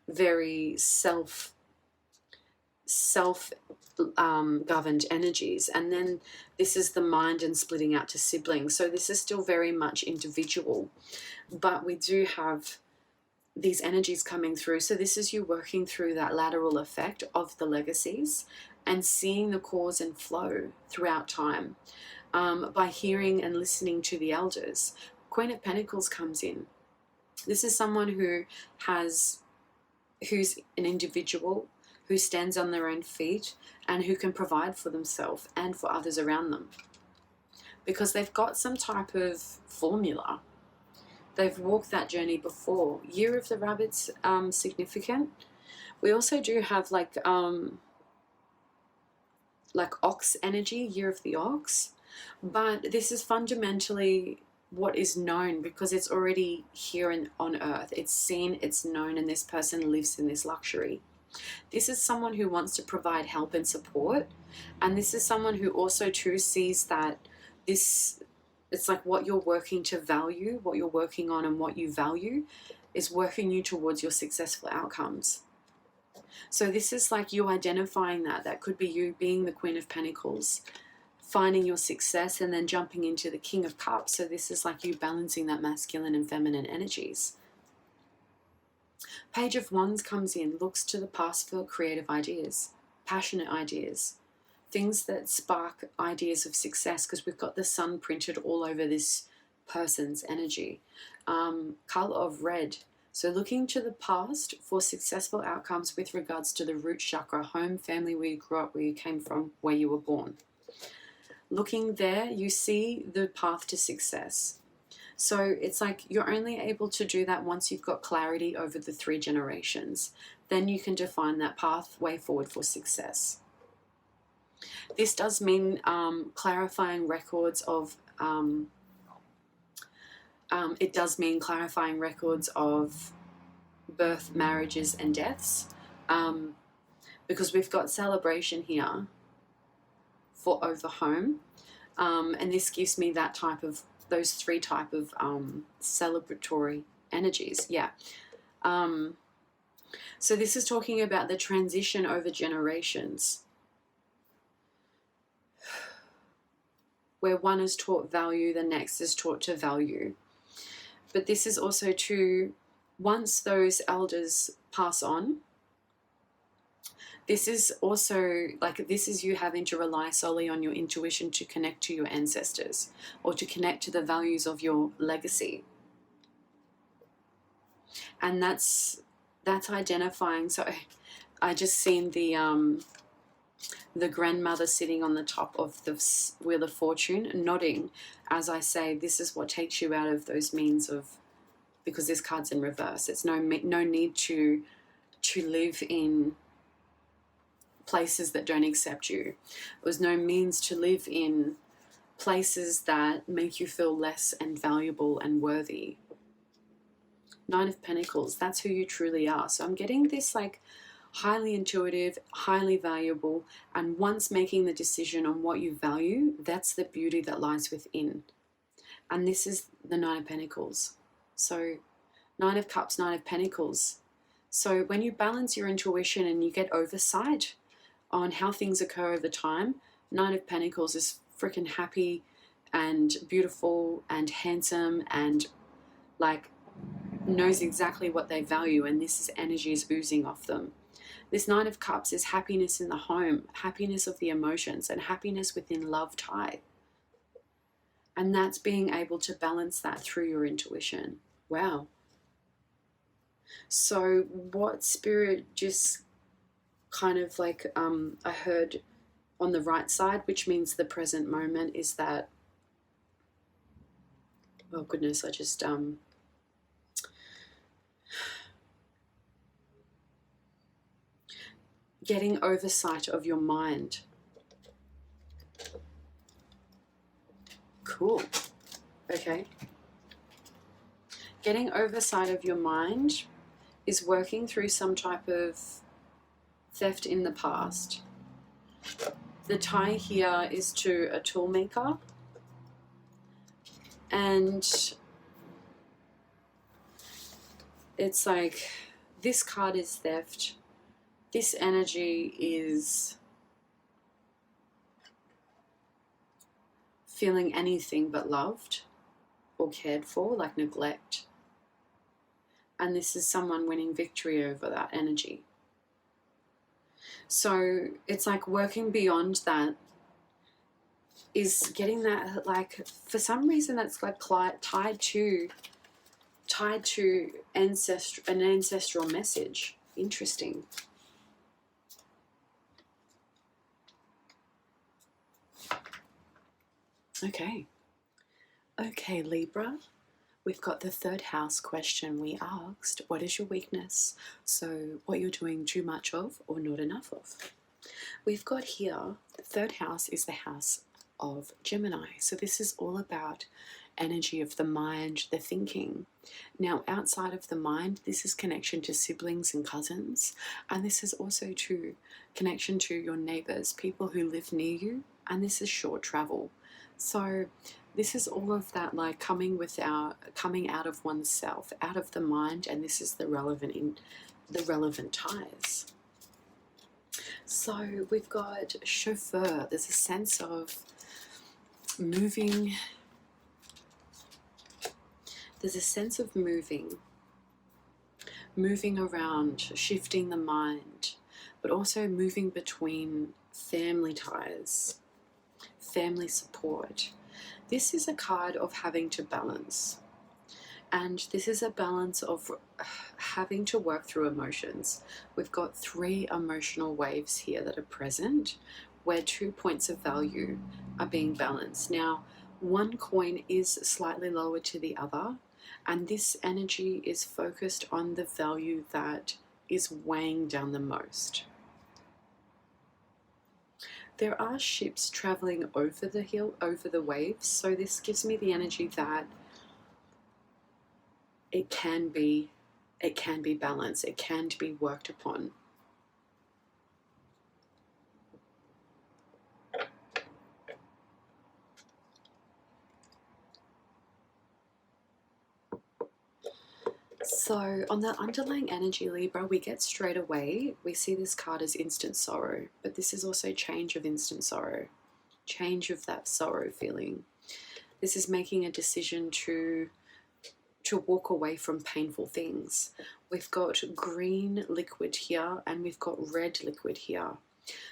very self-governed energies. And then this is the mind and splitting out to siblings. So this is still very much individual, but we do have these energies coming through. So this is you working through that lateral effect of the legacies and seeing the cause and flow throughout time, by hearing and listening to the elders. Queen of Pentacles comes in. This is someone who's an individual, who stands on their own feet and who can provide for themselves and for others around them, because they've got some type of formula. They've walked that journey before. Year of the Rabbit's significant. We also do have like ox energy, year of the ox, but this is fundamentally what is known because it's already here on earth. It's seen, it's known, and this person lives in this luxury. This is someone who wants to provide help and support, and this is someone who also too sees that this, it's like what you're working to value, what you're working on and what you value is working you towards your successful outcomes. So this is like you identifying that could be you being the Queen of Pentacles, finding your success and then jumping into the King of Cups. So this is like you balancing that masculine and feminine energies. Page of Wands comes in, looks to the past for creative ideas, passionate ideas, things that spark ideas of success, because we've got the sun printed all over this person's energy. Color of red. So looking to the past for successful outcomes with regards to the root chakra, home, family, where you grew up, where you came from, where you were born. Looking there, you see the path to success. So it's like you're only able to do that once you've got clarity over the 3 generations. Then you can define that pathway forward for success. This does mean clarifying records of it does mean clarifying records of birth, marriages, and deaths, because we've got celebration here for over home, and this gives me that type of, those 3 type of celebratory energies. Yeah. So this is talking about the transition over generations, where one is taught value, the next is taught to value. But this is also to, once those elders pass on, this is also like, this is you having to rely solely on your intuition to connect to your ancestors, or to connect to the values of your legacy. And that's identifying. So I just seen the grandmother sitting on the top of the Wheel of Fortune, nodding as I say, this is what takes you out of those means of, because this card's in reverse. It's no need to live in places that don't accept you. It was no means to live in places that make you feel less and valuable and worthy. 9 of Pentacles, that's who you truly are. So I'm getting this like highly intuitive, highly valuable, and once making the decision on what you value, that's the beauty that lies within. And this is the 9 of Pentacles. So 9 of Cups, 9 of Pentacles. So when you balance your intuition and you get oversight on how things occur over time, 9 of Pentacles is freaking happy and beautiful and handsome and like knows exactly what they value, and this is energy is oozing off them. This 9 of Cups is happiness in the home, happiness of the emotions, and happiness within love tie. And that's being able to balance that through your intuition. Wow. So what Spirit just kind of like, I heard on the right side, which means the present moment, is that, oh goodness, I just, getting oversight of your mind. Cool. Okay. Getting oversight of your mind is working through some type of theft in the past. The tie here is to a tool maker, and it's like this card is theft. This energy is feeling anything but loved or cared for, like neglect. And this is someone winning victory over that energy. So it's like working beyond that is getting that, like, for some reason that's like tied to an ancestral message. Interesting. Okay, Libra, we've got the 3rd house question we asked. What is your weakness? So what you're doing too much of or not enough of. We've got here, the 3rd house is the house of Gemini. So this is all about energy of the mind, the thinking. Now, outside of the mind, this is connection to siblings and cousins. And this is also to connection to your neighbors, people who live near you. And this is short travel. So this is all of that, like coming out of oneself, out of the mind, and this is the relevant ties. So we've got chauffeur. There's a sense of moving. There's a sense of moving around, shifting the mind, but also moving between family ties, family support. This is a card of having to balance. And this is a balance of having to work through emotions. We've got 3 emotional waves here that are present, where 2 points of value are being balanced. Now, one coin is slightly lower to the other, and this energy is focused on the value that is weighing down the most. There are ships traveling over the hill, over the waves, so this gives me the energy that it can be balanced, it can be worked upon. So on the underlying energy, Libra, we get straight away, we see this card as instant sorrow, but this is also change of instant sorrow, change of that sorrow feeling. This is making a decision to walk away from painful things. We've got green liquid here and we've got red liquid here.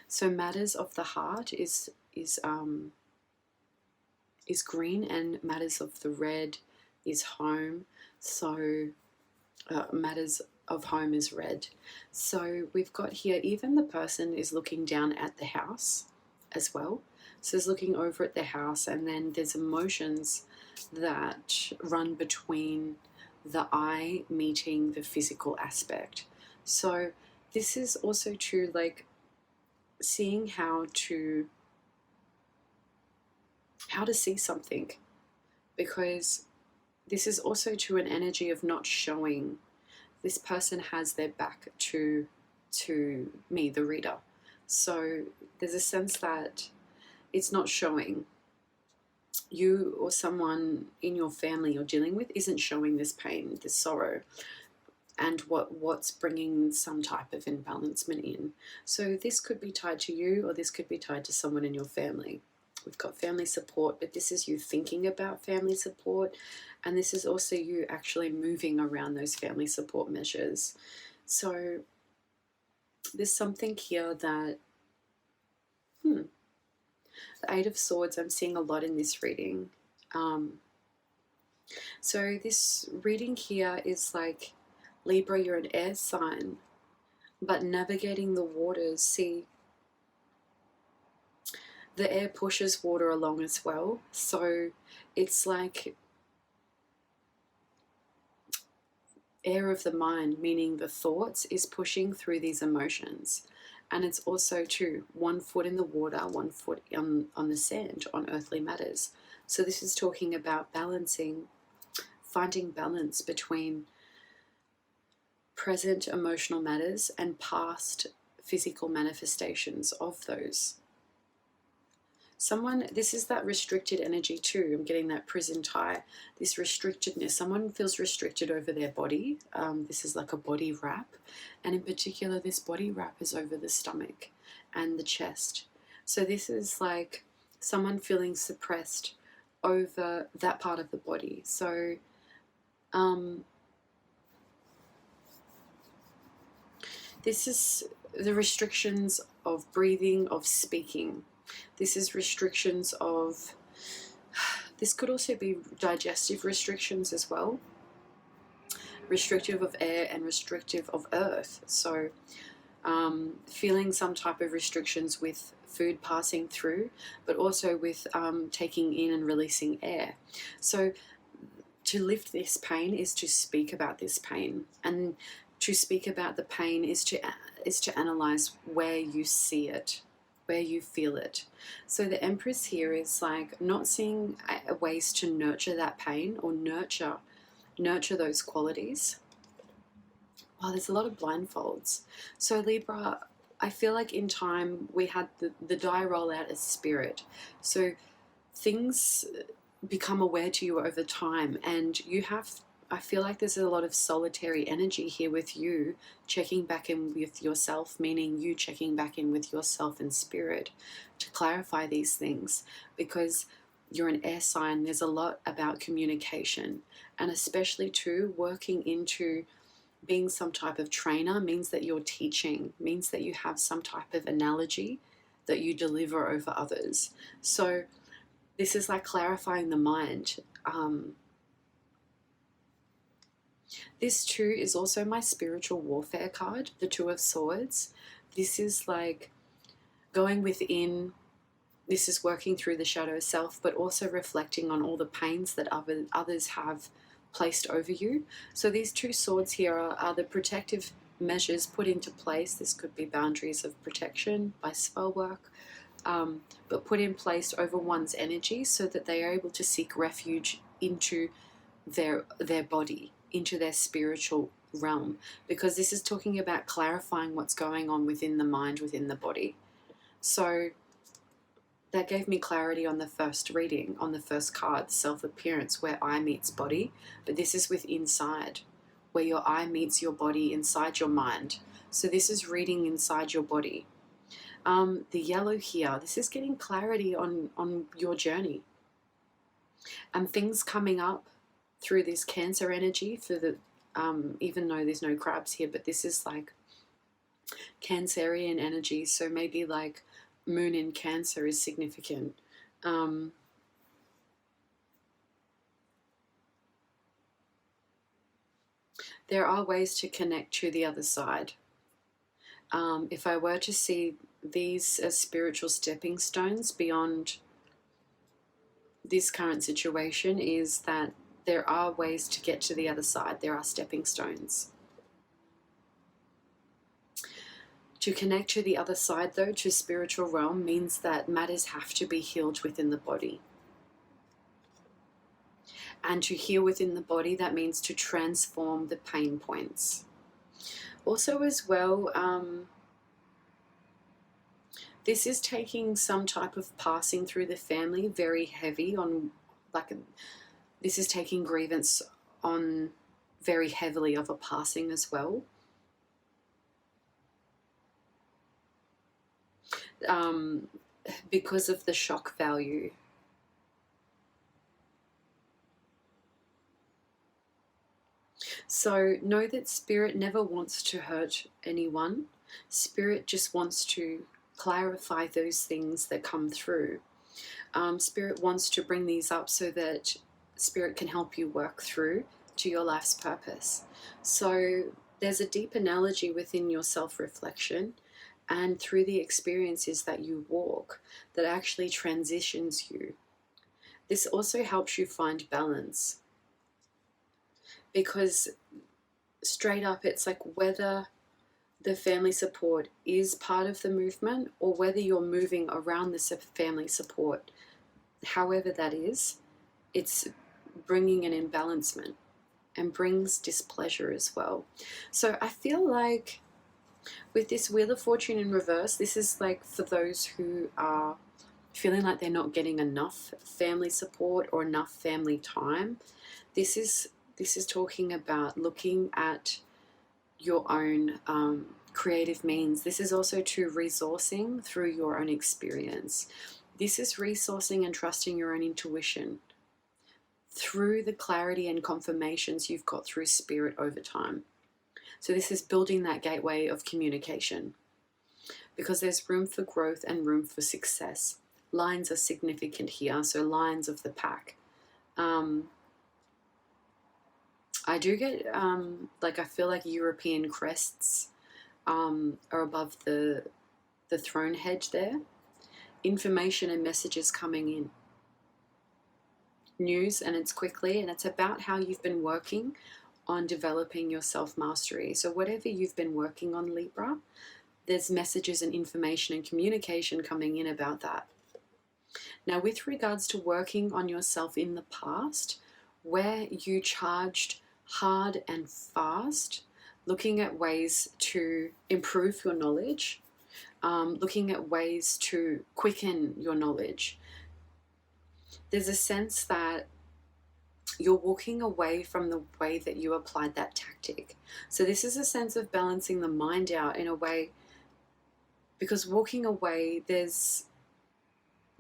So matters of the heart is green, and matters of the red is home. So matters of home is red. So we've got here, even the person is looking down at the house as well. So it's looking over at the house, and then there's emotions that run between the eye meeting the physical aspect. So this is also to like seeing how to see something, because this is also to an energy of not showing. This person has their back to me, the reader. So there's a sense that it's not showing. You or someone in your family you're dealing with isn't showing this pain, this sorrow, and what's bringing some type of imbalancement in. So this could be tied to you, or this could be tied to someone in your family. We've got family support, but this is you thinking about family support, and this is also you actually moving around those family support measures. So there's something here that, the Eight of Swords, I'm seeing a lot in this reading. So this reading here is like, Libra, you're an air sign, but navigating the waters, see, the air pushes water along as well. So it's like air of the mind, meaning the thoughts, is pushing through these emotions. And it's also too, 1 foot in the water, 1 foot on the sand, on earthly matters. So this is talking about balancing, finding balance between present emotional matters and past physical manifestations of those. Someone, this is that restricted energy too. I'm getting that prison tie, this restrictedness. Someone feels restricted over their body. This is like a body wrap. And in particular, this body wrap is over the stomach and the chest. So this is like someone feeling suppressed over that part of the body. So this is the restrictions of breathing, of speaking. This is restrictions of, this could also be digestive restrictions as well. Restrictive of air and restrictive of earth. So feeling some type of restrictions with food passing through, but also with taking in and releasing air. So to lift this pain is to speak about this pain, and to speak about the pain is to analyze where you see it, where you feel it. So the Empress here is like not seeing ways to nurture that pain, or nurture those qualities. Wow, there's a lot of blindfolds. So Libra, I feel like in time we had the die roll out as spirit. So things become aware to you over time, and you have, I feel like there's a lot of solitary energy here with you checking back in with yourself, meaning you checking back in with yourself and spirit to clarify these things, because you're an air sign. There's a lot about communication, and especially too working into being some type of trainer means that you're teaching, means that you have some type of analogy that you deliver over others. So this is like clarifying the mind. This too is also my spiritual warfare card, the Two of Swords. This is like going within, This is working through the shadow self, but also reflecting on all the pains that others have placed over you. So these two swords here are the protective measures put into place. This could be boundaries of protection by spell work, but put in place over one's energy so that they are able to seek refuge into their body, into their spiritual realm, because this is talking about clarifying what's going on within the mind, within the body. So that gave me clarity on the first reading, on the first card, self-appearance, where eye meets body. But this is with inside, where your eye meets your body inside your mind. So this is reading inside your body. The yellow here, this is getting clarity on your journey. And things coming up through this Cancer energy for the, even though there's no crabs here, but this is like Cancerian energy. So maybe like Moon in Cancer is significant. There are ways to connect to the other side. If I were to see these as spiritual stepping stones beyond this current situation, is that there are ways to get to the other side. There are stepping stones. To connect to the other side, though, to spiritual realm, means that matters have to be healed within the body. And to heal within the body, that means to transform the pain points. Also as well, this is taking some type of passing through the family, very heavy on, like, this is taking grievance on very heavily of a passing as well. Because of the shock value. So know that Spirit never wants to hurt anyone. Spirit just wants to clarify those things that come through. Spirit wants to bring these up so that Spirit can help you work through to your life's purpose. So there's a deep analogy within your self-reflection and through the experiences that you walk that actually transitions you. This also helps you find balance, because straight up it's like whether the family support is part of the movement or whether you're moving around the family support, however that is, it's bringing an imbalancement and brings displeasure as well. So I feel like with this Wheel of Fortune in reverse, this is like for those who are feeling like they're not getting enough family support or enough family time. This is talking about looking at your own creative means. This is also to resourcing through your own experience. This is resourcing and trusting your own intuition through the clarity and confirmations you've got through Spirit over time. So this is building that gateway of communication, because there's room for growth and room for success. Lines are significant here, so lines of the pack. I do get, like, I feel like European crests are above the throne hedge there. Information and messages coming in. News, and it's quickly, and it's about how you've been working on developing your self-mastery. So whatever you've been working on, Libra, there's messages and information and communication coming in about that. Now, with regards to working on yourself in the past, where you charged hard and fast, looking at ways to improve your knowledge, looking at ways to quicken your knowledge, there's a sense that you're walking away from the way that you applied that tactic. So this is a sense of balancing the mind out in a way, because walking away, there's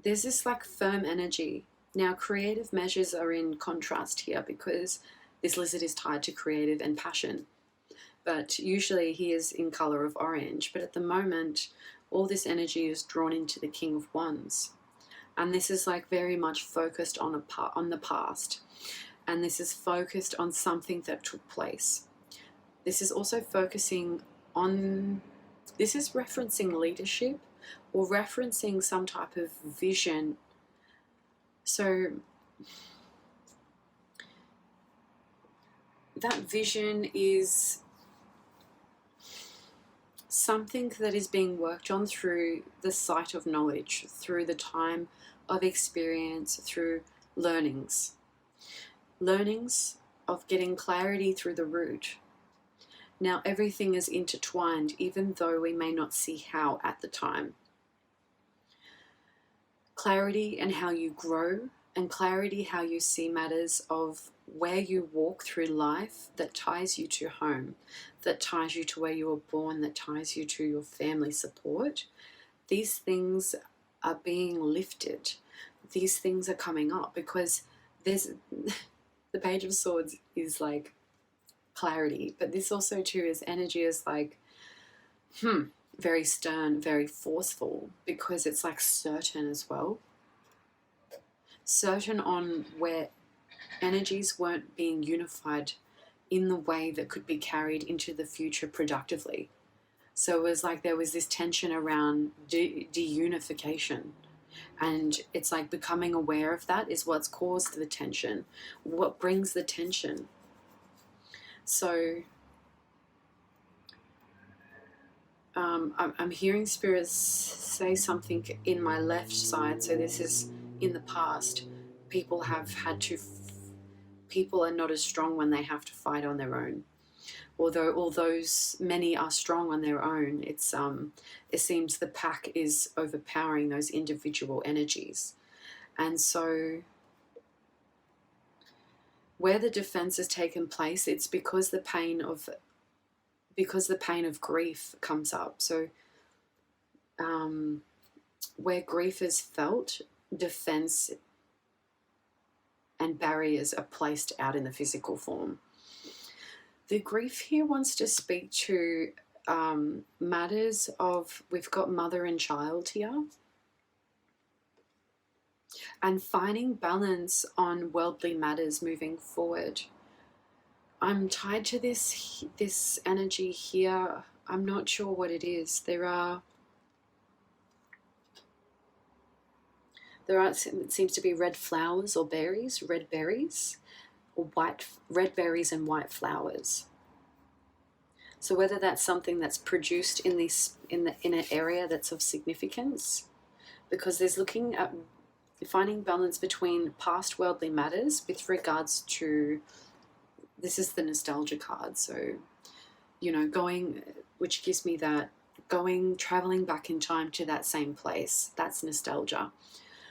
this like firm energy. Now, creative measures are in contrast here because this lizard is tied to creative and passion. But usually he is in color of orange. But at the moment, all this energy is drawn into the King of Wands. And this is like very much focused on the past. And this is focused on something that took place. This is also focusing on This is referencing leadership or referencing some type of vision. So that vision is something that is being worked on through the sight of knowledge, through the time of experience, through learnings of getting clarity through the root. Now everything is intertwined, even though we may not see how at the time. Clarity and how you grow, and clarity how you see matters of where you walk through life that ties you to home, that ties you to where you were born, that ties you to your family support. These things are being lifted. These things are coming up because there's the Page of Swords is like clarity, but this also too is energy is like very stern, very forceful, because it's like certain as well. Certain on where energies weren't being unified in the way that could be carried into the future productively. So it was like there was this tension around deunification. And it's like becoming aware of that is what's caused the tension. What brings the tension? So I'm hearing spirits say something in my left side. So this is in the past. People are not as strong when they have to fight on their own. Although many are strong on their own, it seems the pack is overpowering those individual energies. And so where the defense has taken place, it's because the pain of grief comes up. So where grief is felt, defense and barriers are placed out in the physical form. The grief here wants to speak to matters of, we've got mother and child here, and finding balance on worldly matters moving forward. I'm tied to this energy here. I'm not sure what it is. It seems to be red flowers or berries, red berries, or red berries and white flowers. So whether that's something that's produced in an area that's of significance, because there's looking at finding balance between past worldly matters with regards to, this is the nostalgia card. So, which gives me that traveling back in time to that same place. That's nostalgia.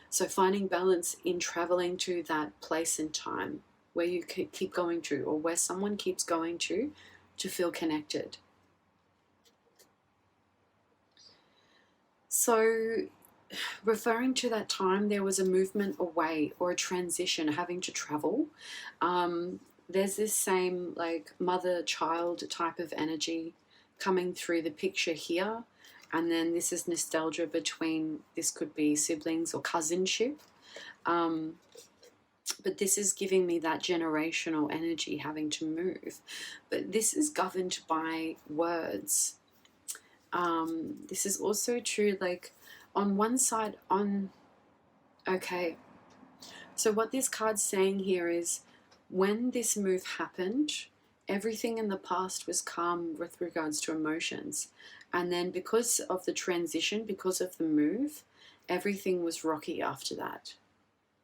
So finding balance in traveling to that place and time where you keep going to, or where someone keeps going to feel connected. So referring to that time, there was a movement away or a transition, having to travel. There's this same like mother-child type of energy coming through the picture here. And then this is nostalgia between, this could be siblings or cousinship. But this is giving me that generational energy having to move. But this is governed by words. This is also true, like on one side, okay. So what this card's saying here is, when this move happened, everything in the past was calm with regards to emotions. And then because of the transition, because of the move, everything was rocky after that,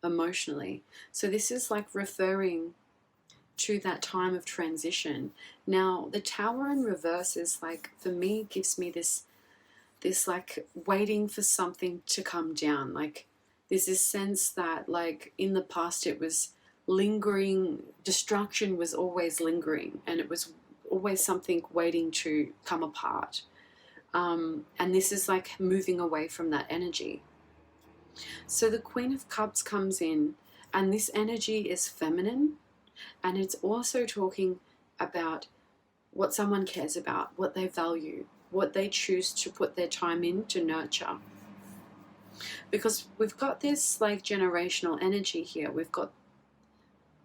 emotionally. So this is like referring to that time of transition. Now, the Tower in reverse is like, for me, gives me this like waiting for something to come down. Like there's this sense that like in the past it was lingering, destruction was always lingering, and it was always something waiting to come apart. And this is like moving away from that energy. So the Queen of Cups comes in, and this energy is feminine, and it's also talking about what someone cares about, what they value, what they choose to put their time in to nurture. Because we've got this like generational energy here. We've got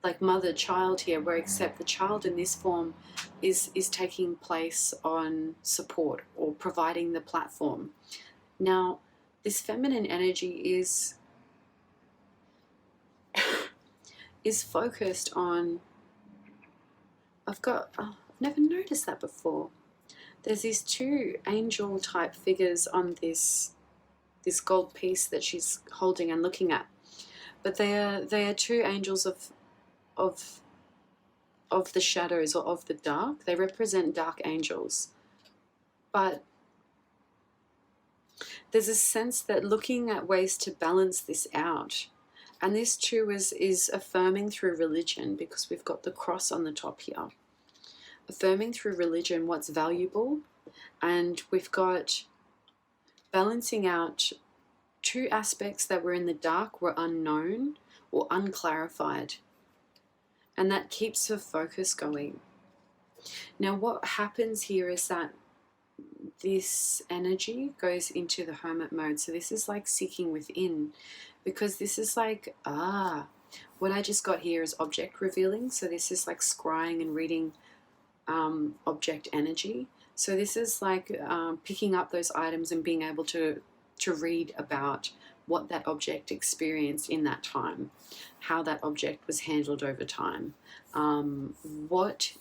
like mother-child here, where except the child in this form is taking place on support or providing the platform. Now, this feminine energy is focused on, I've never noticed that before. There's these two angel type figures on this gold piece that she's holding and looking at, but they are two angels of the shadows or of the dark. They represent dark angels, but there's a sense that looking at ways to balance this out, and this too is affirming through religion, because we've got the cross on the top here, affirming through religion what's valuable, and we've got balancing out two aspects that were in the dark, were unknown or unclarified, and that keeps her focus going. Now what happens here is that this energy goes into the hermit mode. So this is like seeking within, because this is like, what I just got here is object revealing. So this is like scrying and reading object energy. So this is like picking up those items and being able to read about what that object experienced in that time, how that object was handled over time, what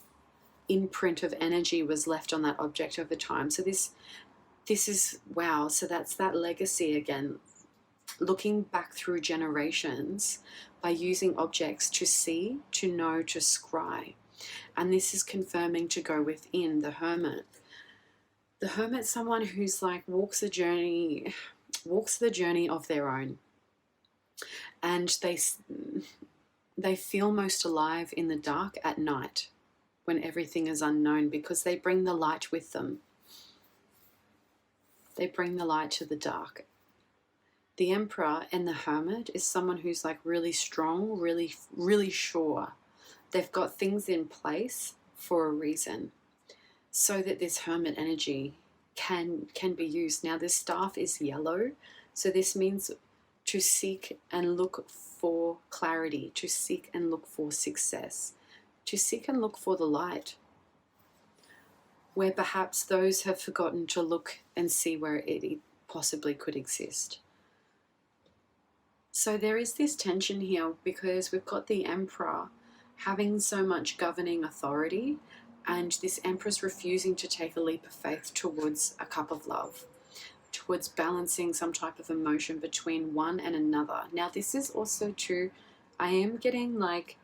imprint of energy was left on that object over time. So this is, wow, so that's that legacy again, looking back through generations by using objects to see, to know, to scry. And this is confirming to go within the hermit. The hermit's someone who's like walks the journey of their own, and they feel most alive in the dark at night when everything is unknown, because they bring the light with them. They bring the light to the dark. The Emperor and the Hermit is someone who's like really strong, really, really sure. They've got things in place for a reason, so that this Hermit energy can be used. Now this staff is yellow, so this means to seek and look for clarity, to seek and look for success, to seek and look for the light, where perhaps those have forgotten to look and see where it possibly could exist. So there is this tension here, because we've got the Emperor having so much governing authority, and this Empress refusing to take a leap of faith towards a cup of love, towards balancing some type of emotion between one and another. Now this is also too, I am getting like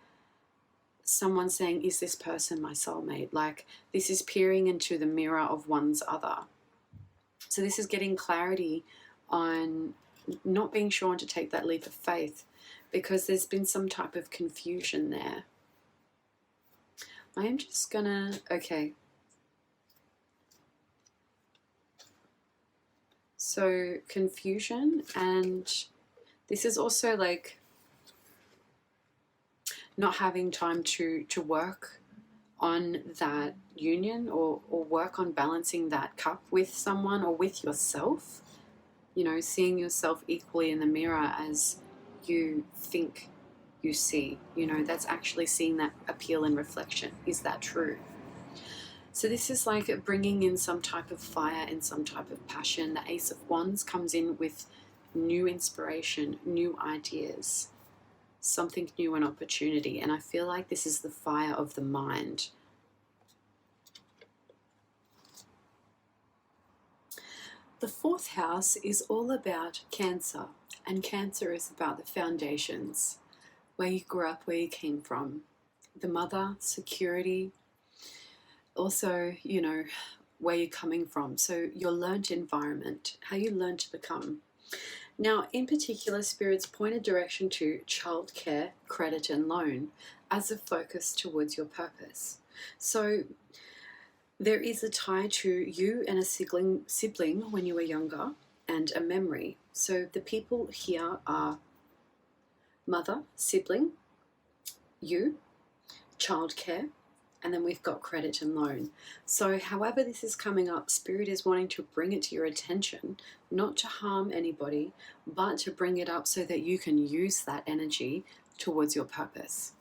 someone saying, is this person my soulmate? Like this is peering into the mirror of one's other. So this is getting clarity on not being sure to take that leap of faith, because there's been some type of confusion there. I am just gonna, okay. So confusion, and this is also like not having time to work on that union, or work on balancing that cup with someone or with yourself. You know, seeing yourself equally in the mirror as you think you see. You know, that's actually seeing that appeal and reflection. Is that true? So this is like bringing in some type of fire and some type of passion. The Ace of Wands comes in with new inspiration, new ideas, something new, an opportunity. And I feel like this is the fire of the mind. The fourth house is all about Cancer, and Cancer is about the foundations, where you grew up, where you came from, the mother, security, also, you know, where you're coming from. So your learnt environment, how you learn to become. Now, in particular, spirits point a direction to childcare, credit and loan as a focus towards your purpose. So there is a tie to you and a sibling when you were younger, and a memory. So the people here are mother, sibling, you, childcare, and then we've got credit and loan. So however this is coming up, Spirit is wanting to bring it to your attention, not to harm anybody, but to bring it up so that you can use that energy towards your purpose.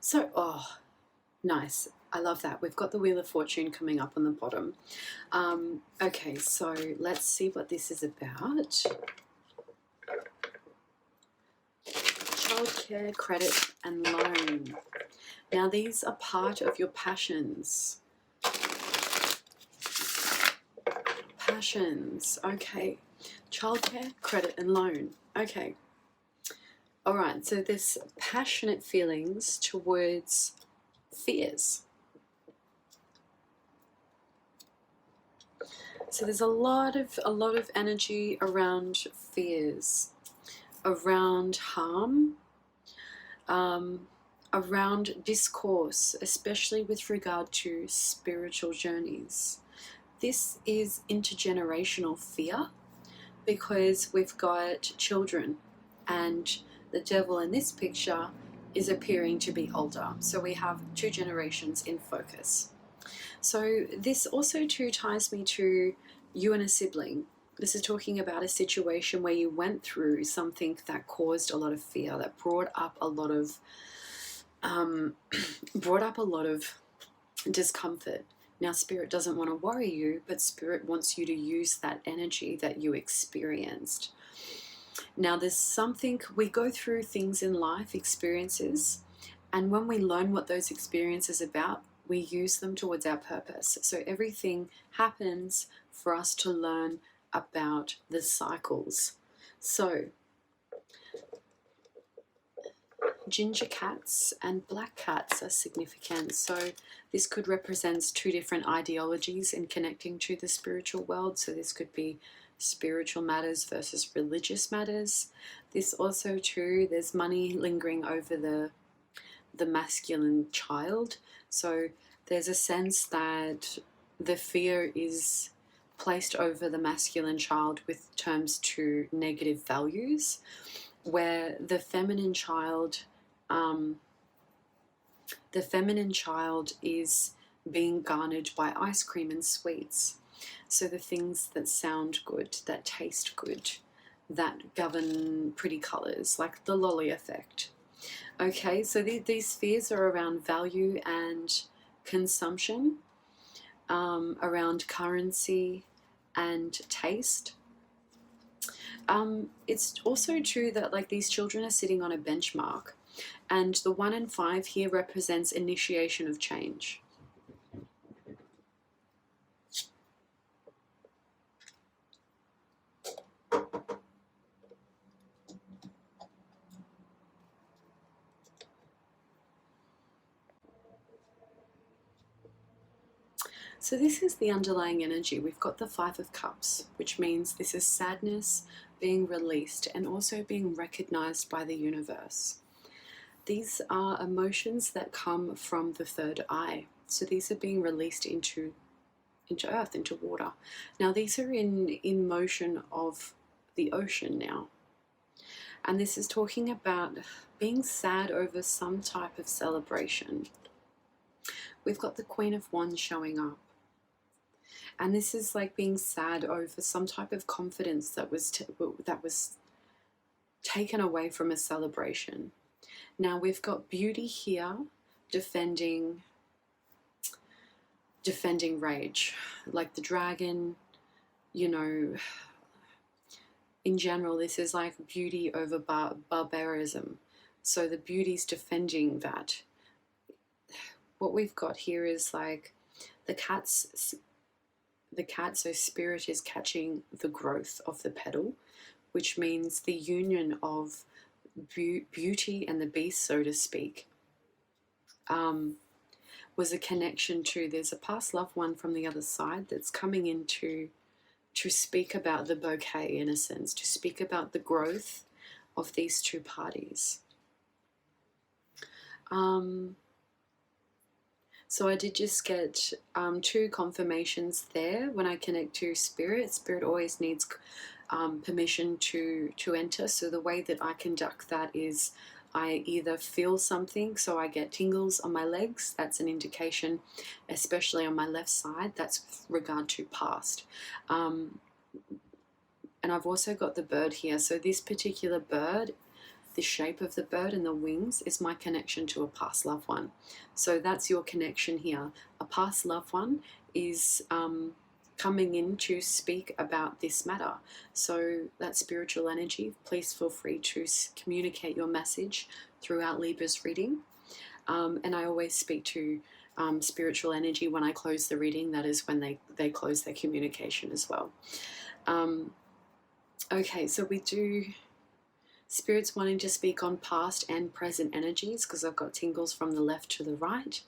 So, oh, nice. I love that. We've got the Wheel of Fortune coming up on the bottom. Okay, so let's see what this is about. Childcare, credit, and loan. Now, these are part of your passions. Passions. Okay. Childcare, credit, and loan. Okay. All right. So there's passionate feelings towards fears. So there's a lot of energy around fears, around harm, around discourse, especially with regard to spiritual journeys. This is intergenerational fear because we've got children, and the devil in this picture is appearing to be older. So we have 2 generations in focus. So this also too ties me to you and a sibling. This is talking about a situation where you went through something that caused a lot of fear, that brought up a lot of discomfort. Now, Spirit doesn't want to worry you, but Spirit wants you to use that energy that you experienced. Now, there's something, we go through things in life, experiences, and when we learn what those experiences are about, we use them towards our purpose. So everything happens for us to learn about the cycles. So ginger cats and black cats are significant. So this could represent 2 different ideologies in connecting to the spiritual world. So this could be spiritual matters versus religious matters. This also too, there's money lingering over the masculine child. So there's a sense that the fear is placed over the masculine child with terms to negative values, where the feminine child is being garnered by ice cream and sweets. So the things that sound good, that taste good, that govern pretty colors, like the lolly effect. Okay, so these fears are around value and consumption, around currency and taste. It's also true that like these children are sitting on a benchmark, and the 1 and 5 here represents initiation of change. So this is the underlying energy. We've got the 5 of Cups, which means this is sadness being released and also being recognized by the universe. These are emotions that come from the 3rd eye. So these are being released into earth, into water. Now these are in motion of the ocean now. And this is talking about being sad over some type of celebration. We've got the Queen of Wands showing up. And this is like being sad over some type of confidence that was taken away from a celebration. Now we've got beauty here defending rage, like the dragon, you know. In general, this is like beauty over barbarism. So the beauty's defending that. What we've got here is like the cat, so Spirit is catching the growth of the petal, which means the union of beauty and the beast, so to speak, was a connection to, there's a past loved one from the other side that's coming in to speak about the bouquet, in a sense, to speak about the growth of these 2 parties. So I did just get 2 confirmations there. When I connect to Spirit, Spirit always needs permission to enter. So the way that I conduct that is I either feel something, so I get tingles on my legs. That's an indication, especially on my left side. That's with regard to past. And I've also got the bird here. So this particular bird the shape of the bird and the wings is my connection to a past loved one. So that's your connection here. A past loved one is coming in to speak about this matter. So that spiritual energy, please feel free to communicate your message throughout Libra's reading. And I always speak to spiritual energy when I close the reading. That is when they close their communication as well. Okay, so we do spirits wanting to speak on past and present energies, because I've got tingles from the left to the right.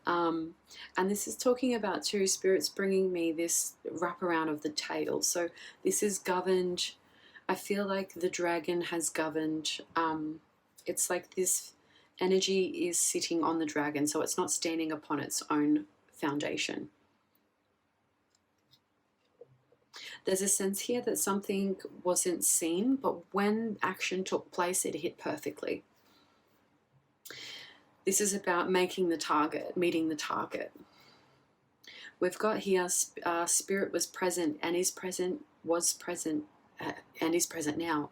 And this is talking about two spirits bringing me this wraparound of the tail. So this is governed, I feel like the dragon has governed, it's like this energy is sitting on the dragon, so it's not standing upon its own foundation. There's a sense here that something wasn't seen, but when action took place, it hit perfectly. This is about making the target, meeting the target. We've got here, spirit was present and is present, was present, and is present now.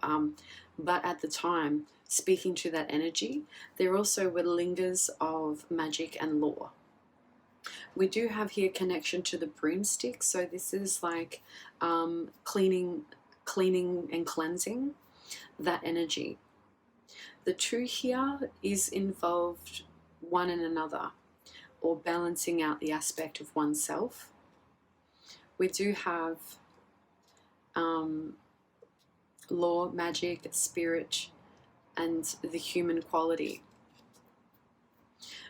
But at the time, speaking to that energy, there also were lingers of magic and lore. We do have here connection to the broomstick, so this is like cleaning and cleansing that energy. The two here is involved one in another, or balancing out the aspect of oneself. We do have law, magic, spirit, and the human quality.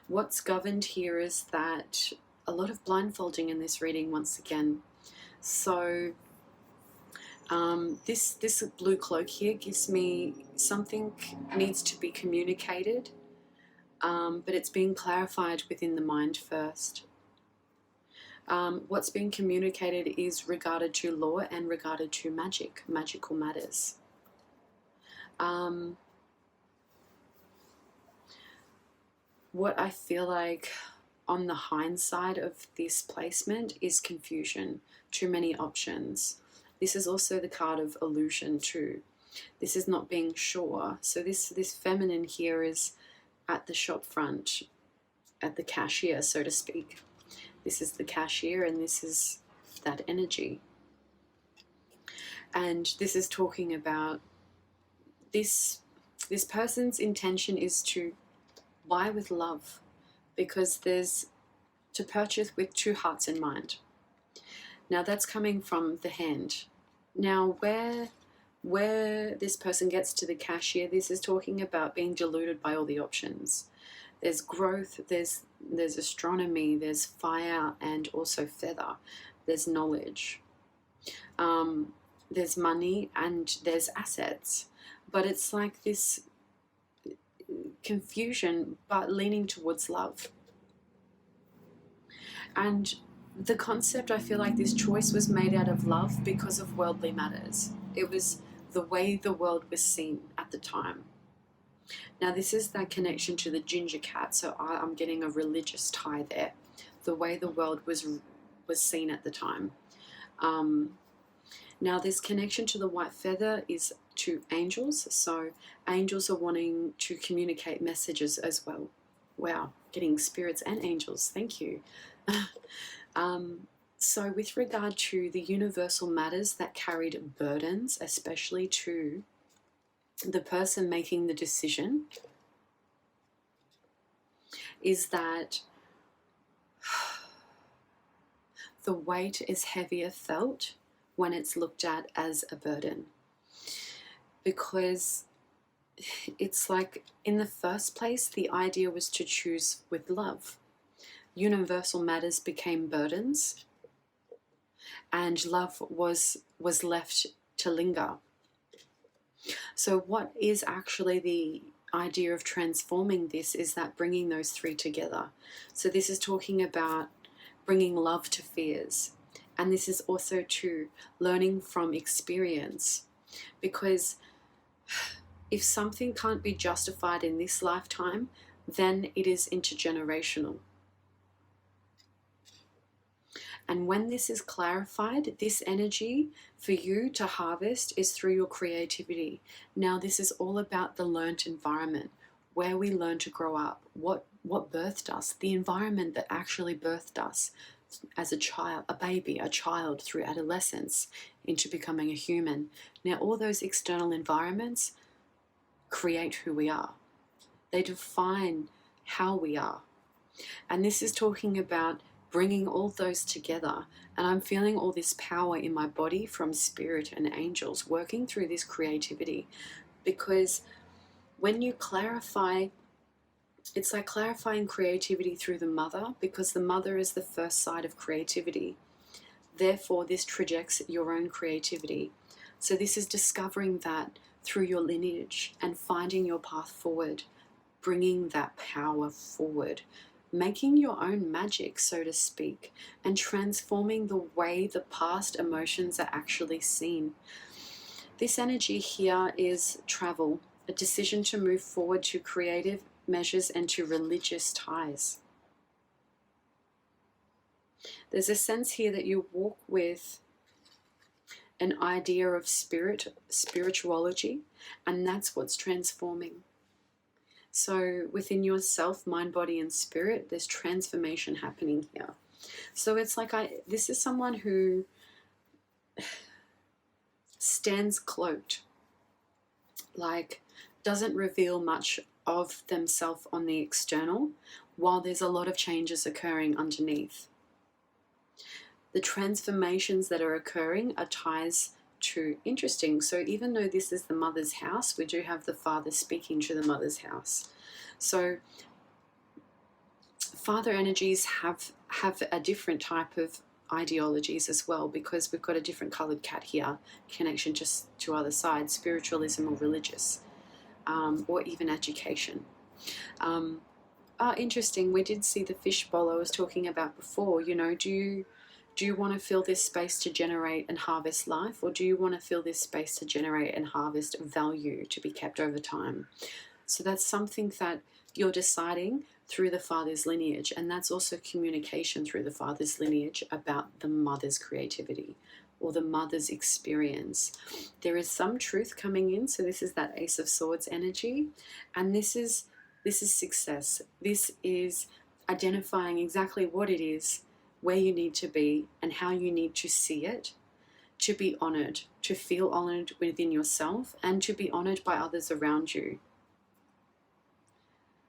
What's governed here is that a lot of blindfolding in this reading once again. So this blue cloak here gives me something needs to be communicated, but it's being clarified within the mind first. What's being communicated is regarded to law and regarded to magical matters. What I feel like on the hindsight of this placement is confusion, too many options. This is also the card of illusion too. This is not being sure. So this feminine here is at the shop front, at the cashier, so to speak. This is the cashier and this is that energy. And this is talking about this person's intention is to buy with love, because there's to purchase with two hearts in mind. Now that's coming from the hand. Now where this person gets to the cashier, this is talking about being deluded by all the options. There's growth, there's astronomy, there's fire, and also feather. There's knowledge. There's money and there's assets. But it's like this confusion, but leaning towards love. And the concept, I feel like this choice was made out of love because of worldly matters. It was the way the world was seen at the time. Now this is that connection to the ginger cat, so I'm getting a religious tie there. The way the world was seen at the time. Now this connection to the white feather is to angels, so angels are wanting to communicate messages as well. Wow, getting spirits and angels, thank you. So with regard to the universal matters that carried burdens, especially to the person making the decision, is that the weight is heavier felt when it's looked at as a burden. Because it's like, in the first place, the idea was to choose with love. Universal matters became burdens, and love was left to linger. So what is actually the idea of transforming this is that bringing those three together. So this is talking about bringing love to fears. And this is also to learning from experience. Because if something can't be justified in this lifetime, then it is intergenerational. And when this is clarified, this energy for you to harvest is through your creativity. Now, this is all about the learnt environment, where we learn to grow up, what birthed us, the environment that actually birthed us as a child, a baby, a child, through adolescence into becoming a human. Now, all those external environments create who we are. They define how we are. And this is talking about bringing all those together. And I'm feeling all this power in my body from spirit and angels working through this creativity. Because when you clarify, it's like clarifying creativity through the mother, because the mother is the first side of creativity. Therefore, this projects your own creativity. So this is discovering that through your lineage and finding your path forward, bringing that power forward, making your own magic, so to speak, and transforming the way the past emotions are actually seen. This energy here is travel, a decision to move forward to creative measures and to religious ties. There's a sense here that you walk with an idea of spirituality, and that's what's transforming. So within yourself, mind, body, and spirit, there's transformation happening here. So it's like this is someone who stands cloaked, like doesn't reveal much of themselves on the external, while there's a lot of changes occurring underneath. The transformations that are occurring are ties to, interesting, so even though this is the mother's house, we do have the father speaking to the mother's house. So father energies have a different type of ideologies as well, because we've got a different colored cat here, connection just to other sides, spiritualism or religious, or even education. Interesting, we did see the fishbowl I was talking about before. You know, do you want to fill this space to generate and harvest life, or do you want to fill this space to generate and harvest value to be kept over time? So that's something that you're deciding through the father's lineage, and that's also communication through the father's lineage about the mother's creativity or the mother's experience. There is some truth coming in, so this is that Ace of Swords energy, and this is success. This is identifying exactly what it is, where you need to be, and how you need to see it, to be honored, to feel honored within yourself, and to be honored by others around you.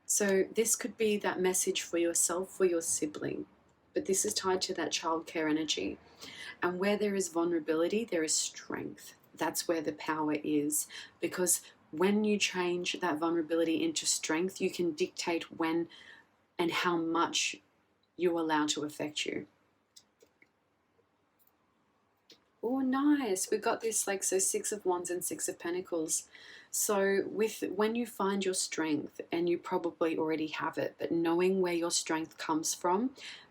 So this could be that message for yourself, for your sibling, but this is tied to that childcare energy. And where there is vulnerability, there is strength. That's where the power is, because when you change that vulnerability into strength, you can dictate when and how much you allow to affect you. Oh, nice. We got this, like, so 6 of Wands and 6 of Pentacles. So when you find your strength, and you probably already have it, but knowing where your strength comes from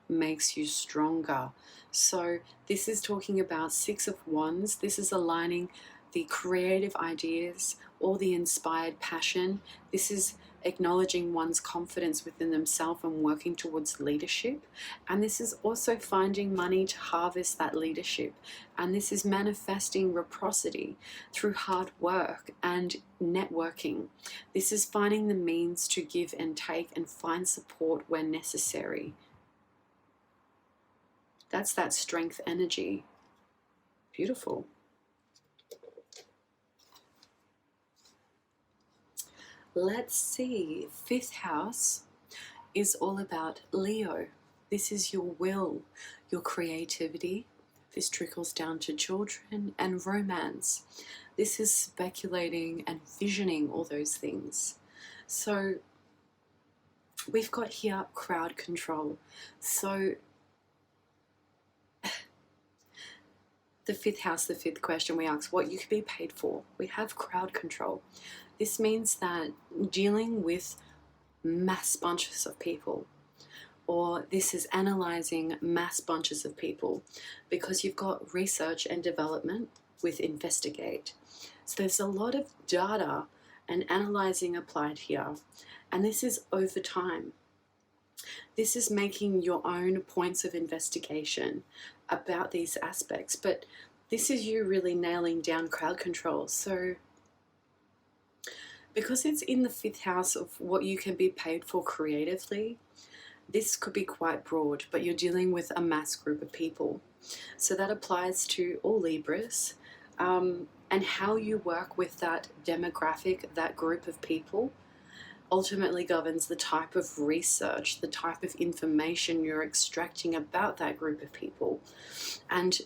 makes you stronger. So this is talking about 6 of Wands. This is aligning the creative ideas, all the inspired passion. This is acknowledging one's confidence within themselves and working towards leadership. And this is also finding money to harvest that leadership. And this is manifesting reciprocity through hard work and networking. This is finding the means to give and take and find support where necessary. That's that strength energy. Beautiful. Let's see, 5th house is all about Leo. This is your will, your creativity. This trickles down to children and romance. This is speculating and visioning all those things. So we've got here crowd control. So the 5th house, the 5th question we ask, what you could be paid for. We have crowd control. This means that dealing with mass bunches of people, or this is analyzing mass bunches of people, because you've got research and development with investigate. So there's a lot of data and analyzing applied here, and this is over time. This is making your own points of investigation about these aspects, but this is you really nailing down crowd control. So because it's in the 5th house of what you can be paid for creatively, this could be quite broad, but you're dealing with a mass group of people. So that applies to all Libras, and how you work with that demographic, that group of people, ultimately governs the type of research, the type of information you're extracting about that group of people. And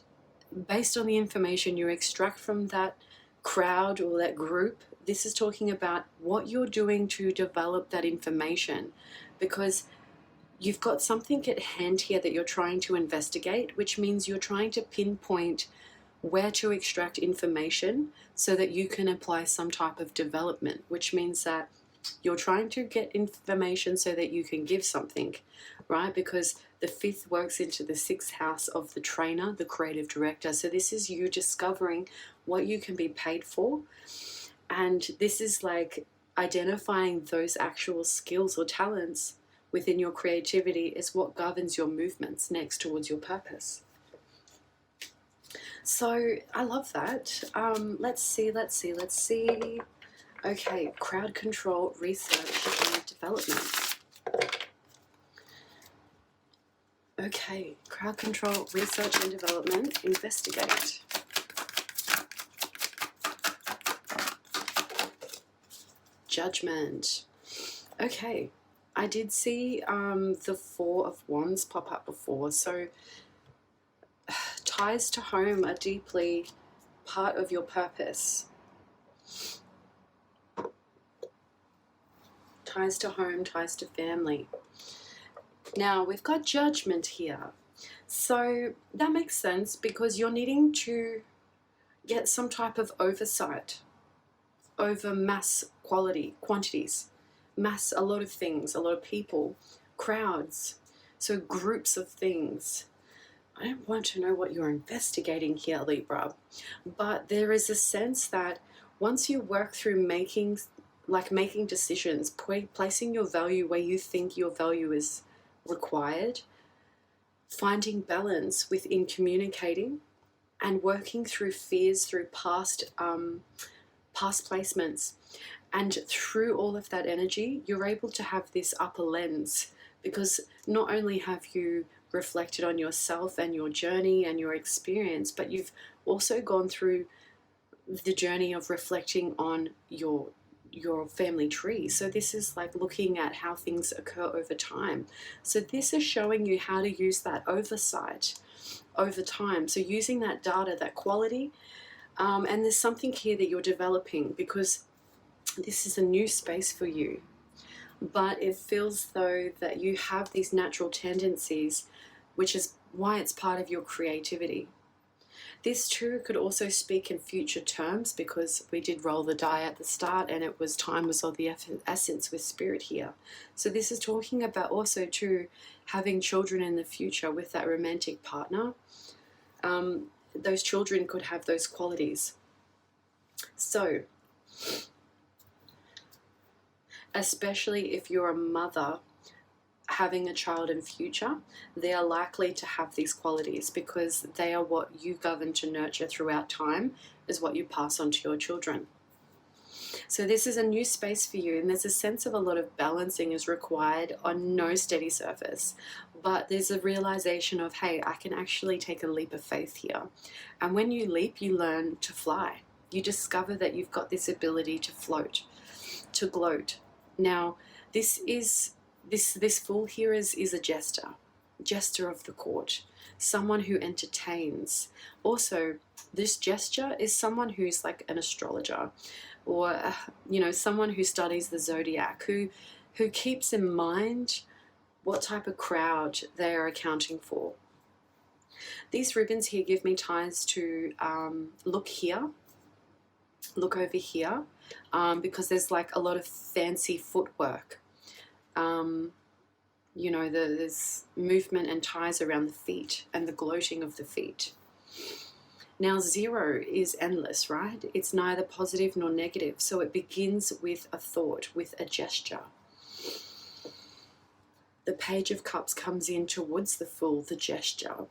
based on the information you extract from that crowd or that group, this is talking about what you're doing to develop that information, because you've got something at hand here that you're trying to investigate, which means you're trying to pinpoint where to extract information so that you can apply some type of development, which means that you're trying to get information so that you can give something, right? Because the 5th works into the 6th house of the trainer, the creative director. So this is you discovering what you can be paid for. And this is like identifying those actual skills or talents within your creativity is what governs your movements next towards your purpose. So I love that. Let's see. Okay, crowd control, research, and development. Okay, crowd control, research, and development, investigate. Judgment. Okay, I did see the 4 of Wands pop up before, so ties to home are deeply part of your purpose. Ties to home, ties to family. Now, we've got judgment here. So that makes sense because you're needing to get some type of oversight over mass quantities, a lot of things, a lot of people, crowds, so groups of things. I don't want to know what you're investigating here, Libra, but there is a sense that once you work through making decisions, placing your value where you think your value is required, finding balance within communicating and working through fears, through past placements, and through all of that energy, you're able to have this upper lens, because not only have you reflected on yourself and your journey and your experience, but you've also gone through the journey of reflecting on your family tree. So this is like looking at how things occur over time. So this is showing you how to use that oversight over time. So using that data, that quality, and there's something here that you're developing because this is a new space for you. But it feels though that you have these natural tendencies, which is why it's part of your creativity. This too could also speak in future terms, because we did roll the die at the start and it was time was of the essence with spirit here. So this is talking about also too having children in the future with that romantic partner. Those children could have those qualities. So especially if you're a mother having a child in future, they are likely to have these qualities because they are what you govern to nurture throughout time, is what you pass on to your children. So this is a new space for you, and there's a sense of a lot of balancing is required on no steady surface, but there's a realization of, hey, I can actually take a leap of faith here. And when you leap, you learn to fly. You discover that you've got this ability to float, to gloat. Now, this fool here is a jester of the court, someone who entertains. Also, this gesture is someone who's like an astrologer, or someone who studies the zodiac, who keeps in mind what type of crowd they are accounting for. These ribbons here give me ties to look here, look over here, because there's like a lot of fancy footwork. There's movement and ties around the feet and the gloating of the feet. Now 0 is endless, right? It's neither positive nor negative. So it begins with a thought, with a gesture. The Page of Cups comes in towards the Fool, the gesture.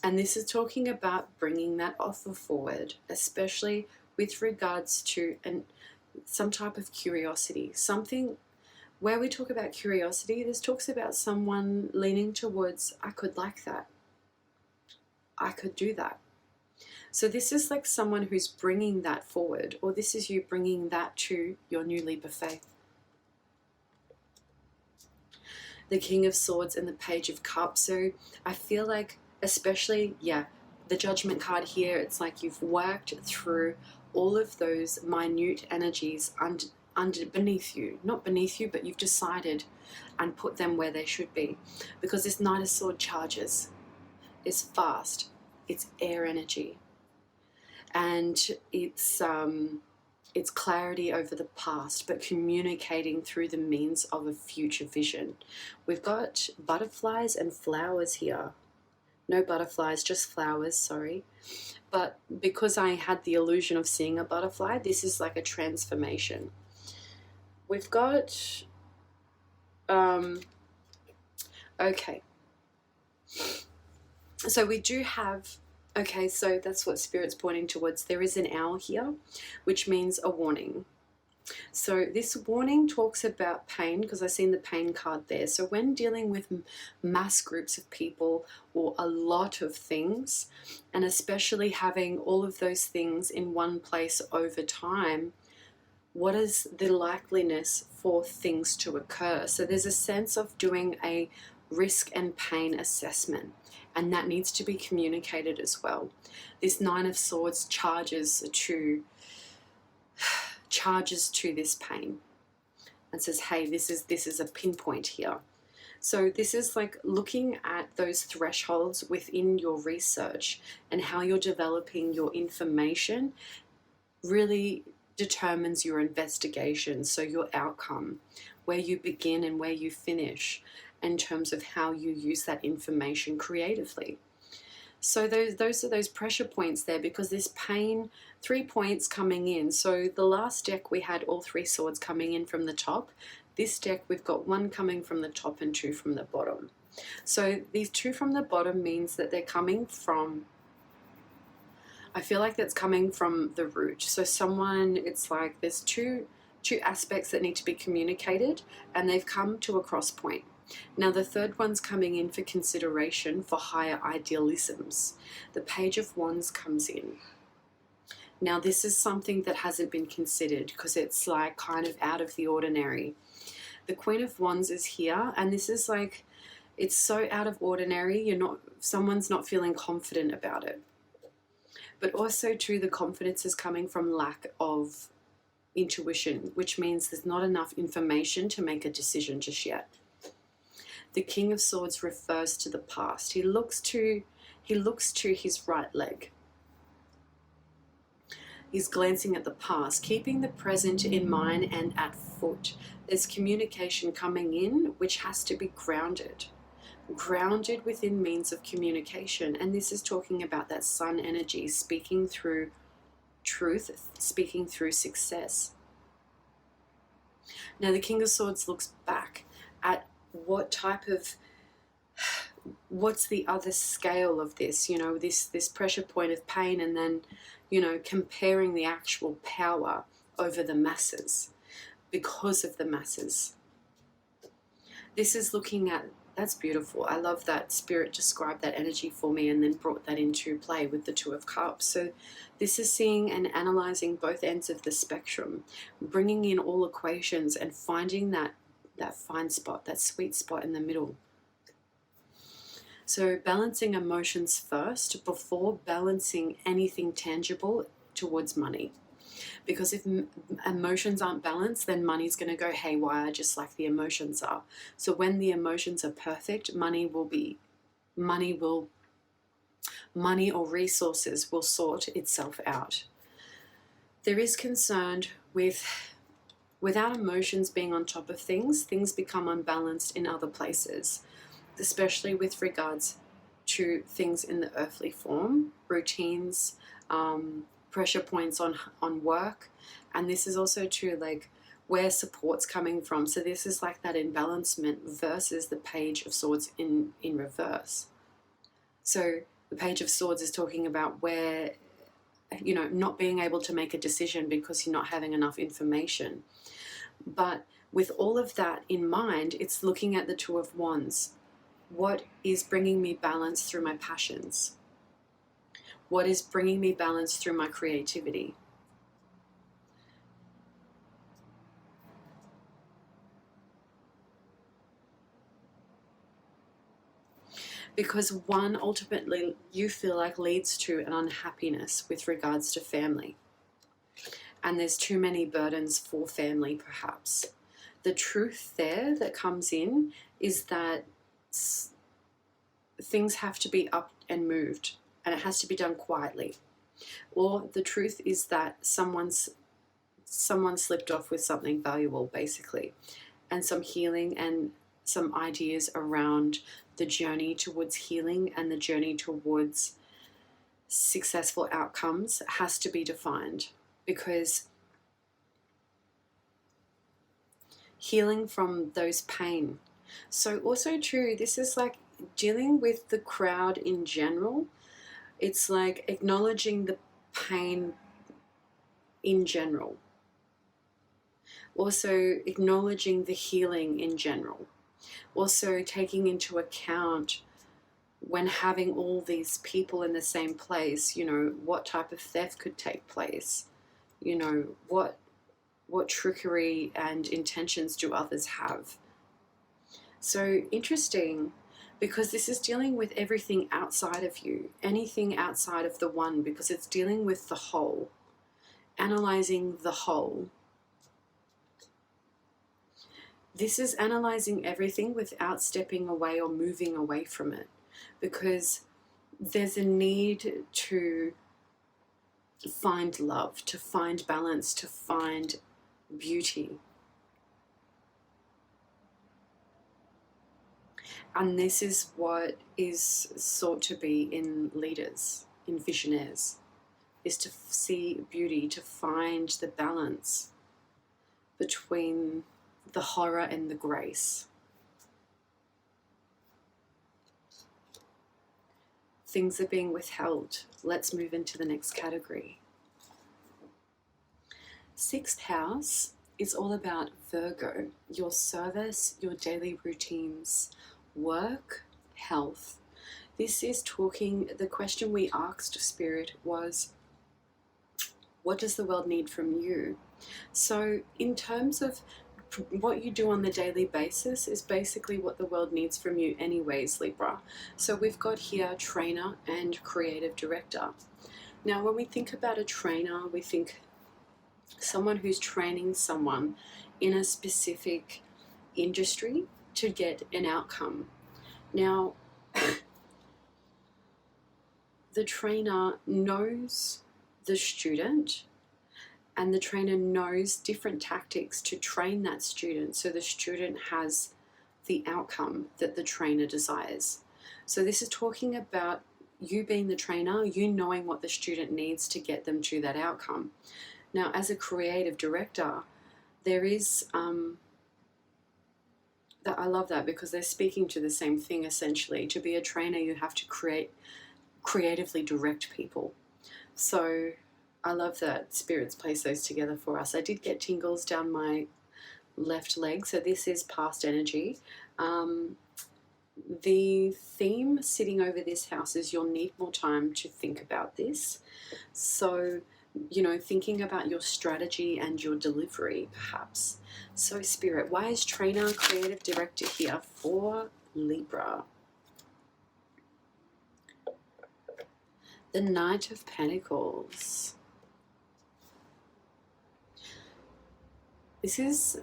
And this is talking about bringing that offer forward, especially with regards to some type of curiosity. Something where we talk about curiosity, this talks about someone leaning towards, I could like that. I could do that. So this is like someone who's bringing that forward, or this is you bringing that to your new leap of faith. The King of Swords and the Page of Cups. So I feel like, especially, the Judgment card here, it's like you've worked through all of those minute energies under beneath you. Not beneath you, but you've decided and put them where they should be. Because this Knight of Swords charges. It's fast. It's air energy. And it's clarity over the past, but communicating through the means of a future vision. We've got butterflies and flowers here. No butterflies, just flowers, sorry. But because I had the illusion of seeing a butterfly, this is like a transformation. We've got, okay. So we do have, okay, so that's what Spirit's pointing towards. There is an owl here, which means a warning. So this warning talks about pain, because I've seen the pain card there. So when dealing with mass groups of people or a lot of things, and especially having all of those things in one place over time, what is the likeliness for things to occur? So there's a sense of doing a risk and pain assessment, and that needs to be communicated as well. This Nine of Swords charges to this pain and says, hey, this is a pinpoint here. So this is like looking at those thresholds within your research and how you're developing your information really determines your investigation, so your outcome, where you begin and where you finish, in terms of how you use that information creatively. So those are those pressure points there, because this pain, 3 points coming in. So the last deck we had all 3 swords coming in from the top. This deck we've got 1 coming from the top and 2 from the bottom. So these 2 from the bottom means that they're coming from, I feel like that's coming from the root. So someone, it's like there's two aspects that need to be communicated, and they've come to a cross point. Now the third one's coming in for consideration for higher idealisms. The Page of Wands comes in. Now this is something that hasn't been considered, because it's like kind of out of the ordinary. The Queen of Wands is here, and this is like, it's so out of ordinary, someone's not feeling confident about it. But also too, the confidence is coming from lack of intuition, which means there's not enough information to make a decision just yet. The King of Swords refers to the past. He looks to his right leg. He's glancing at the past, keeping the present in mind and at foot. There's communication coming in which has to be grounded within means of communication. And this is talking about that sun energy, speaking through truth, speaking through success. Now the King of Swords looks back at what's the other scale of this, this pressure point of pain, and then, comparing the actual power over the masses, because of the masses. This is looking at, that's beautiful. I love that Spirit described that energy for me and then brought that into play with the Two of Cups. So this is seeing and analyzing both ends of the spectrum, bringing in all equations and finding that fine spot, that sweet spot in the middle. So balancing emotions first before balancing anything tangible towards money. Because if emotions aren't balanced, then money's going to go haywire, just like the emotions are. So when the emotions are perfect, money or resources will sort itself out. There is concern without emotions being on top of things become unbalanced in other places, especially with regards to things in the earthly form, routines, pressure points on work. And this is also too, like, where support's coming from. So this is like that imbalancement versus the Page of Swords in reverse. So the Page of Swords is talking about where, you know, not being able to make a decision because you're not having enough information. But with all of that in mind, it's looking at the Two of Wands. What is bringing me balance through my passions? What is bringing me balance through my creativity? Because one, ultimately, you feel like leads to an unhappiness with regards to family. And there's too many burdens for family, perhaps. The truth there that comes in is that things have to be up and moved, and it has to be done quietly. Or the truth is that someone slipped off with something valuable, basically, and some healing and some ideas around the journey towards healing and the journey towards successful outcomes has to be defined, because healing from those pain. So also true, this is like dealing with the crowd in general. It's like acknowledging the pain in general. Also acknowledging the healing in general. Also taking into account, when having all these people in the same place, you know, what type of theft could take place, you know, what trickery and intentions do others have. So interesting, because this is dealing with everything outside of you, anything outside of the one, because it's dealing with the whole, analyzing the whole. This is analyzing everything without stepping away or moving away from it, because there's a need to find love, to find balance, to find beauty. And this is what is sought to be in leaders, in visionaries, is to see beauty, to find the balance between the horror and the grace. Things are being withheld. Let's move into the next category. Sixth house is all about Virgo, your service, your daily routines, work, health. This is talking, the question we asked Spirit was, what does the world need from you? So in terms of what you do on the daily basis is basically what the world needs from you anyways, Libra. So we've got here trainer and creative director. Now when we think about a trainer, we think someone who's training someone in a specific industry to get an outcome. Now the trainer knows the student, and the trainer knows different tactics to train that student so the student has the outcome that the trainer desires. So this is talking about you being the trainer, you knowing what the student needs to get them to that outcome. Now, as a creative director, there is, I love that, because they're speaking to the same thing essentially. To be a trainer, you have to creatively direct people. So I love that Spirit's placed those together for us. I did get tingles down my left leg, so this is past energy. The theme sitting over this house is you'll need more time to think about this. So, you know, thinking about your strategy and your delivery, perhaps. So Spirit, why is trainer, creative director here for Libra? The Knight of Pentacles. This is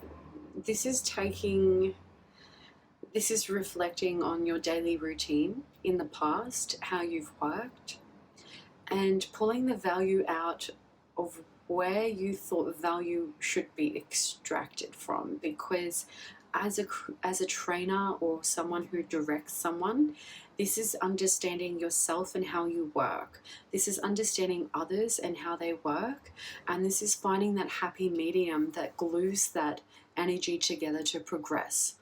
reflecting on your daily routine in the past, how you've worked, and pulling the value out of where you thought value should be extracted from, because as a trainer or someone who directs someone, this is understanding yourself and how you work. This is understanding others and how they work. And this is finding that happy medium that glues that energy together to progress.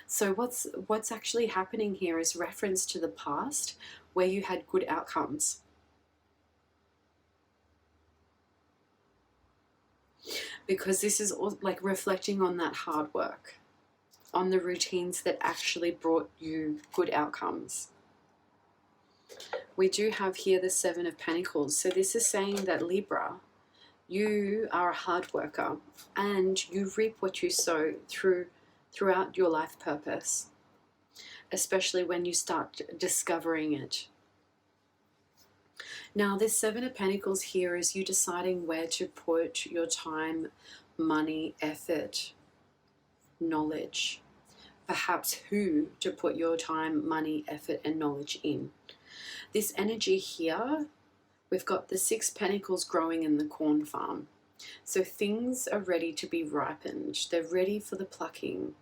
So what's actually happening here is reference to the past where you had good outcomes. Because this is all like reflecting on that hard work, on the routines that actually brought you good outcomes. We do have here the Seven of Pentacles. So this is saying that Libra, you are a hard worker and you reap what you sow throughout your life purpose, especially when you start discovering it. Now, this Seven of Pentacles here is you deciding where to put your time, money, effort, knowledge, perhaps who to put your time, money, effort, and knowledge in. This energy here, we've got the Six Pentacles growing in the corn farm. So things are ready to be ripened. They're ready for the plucking,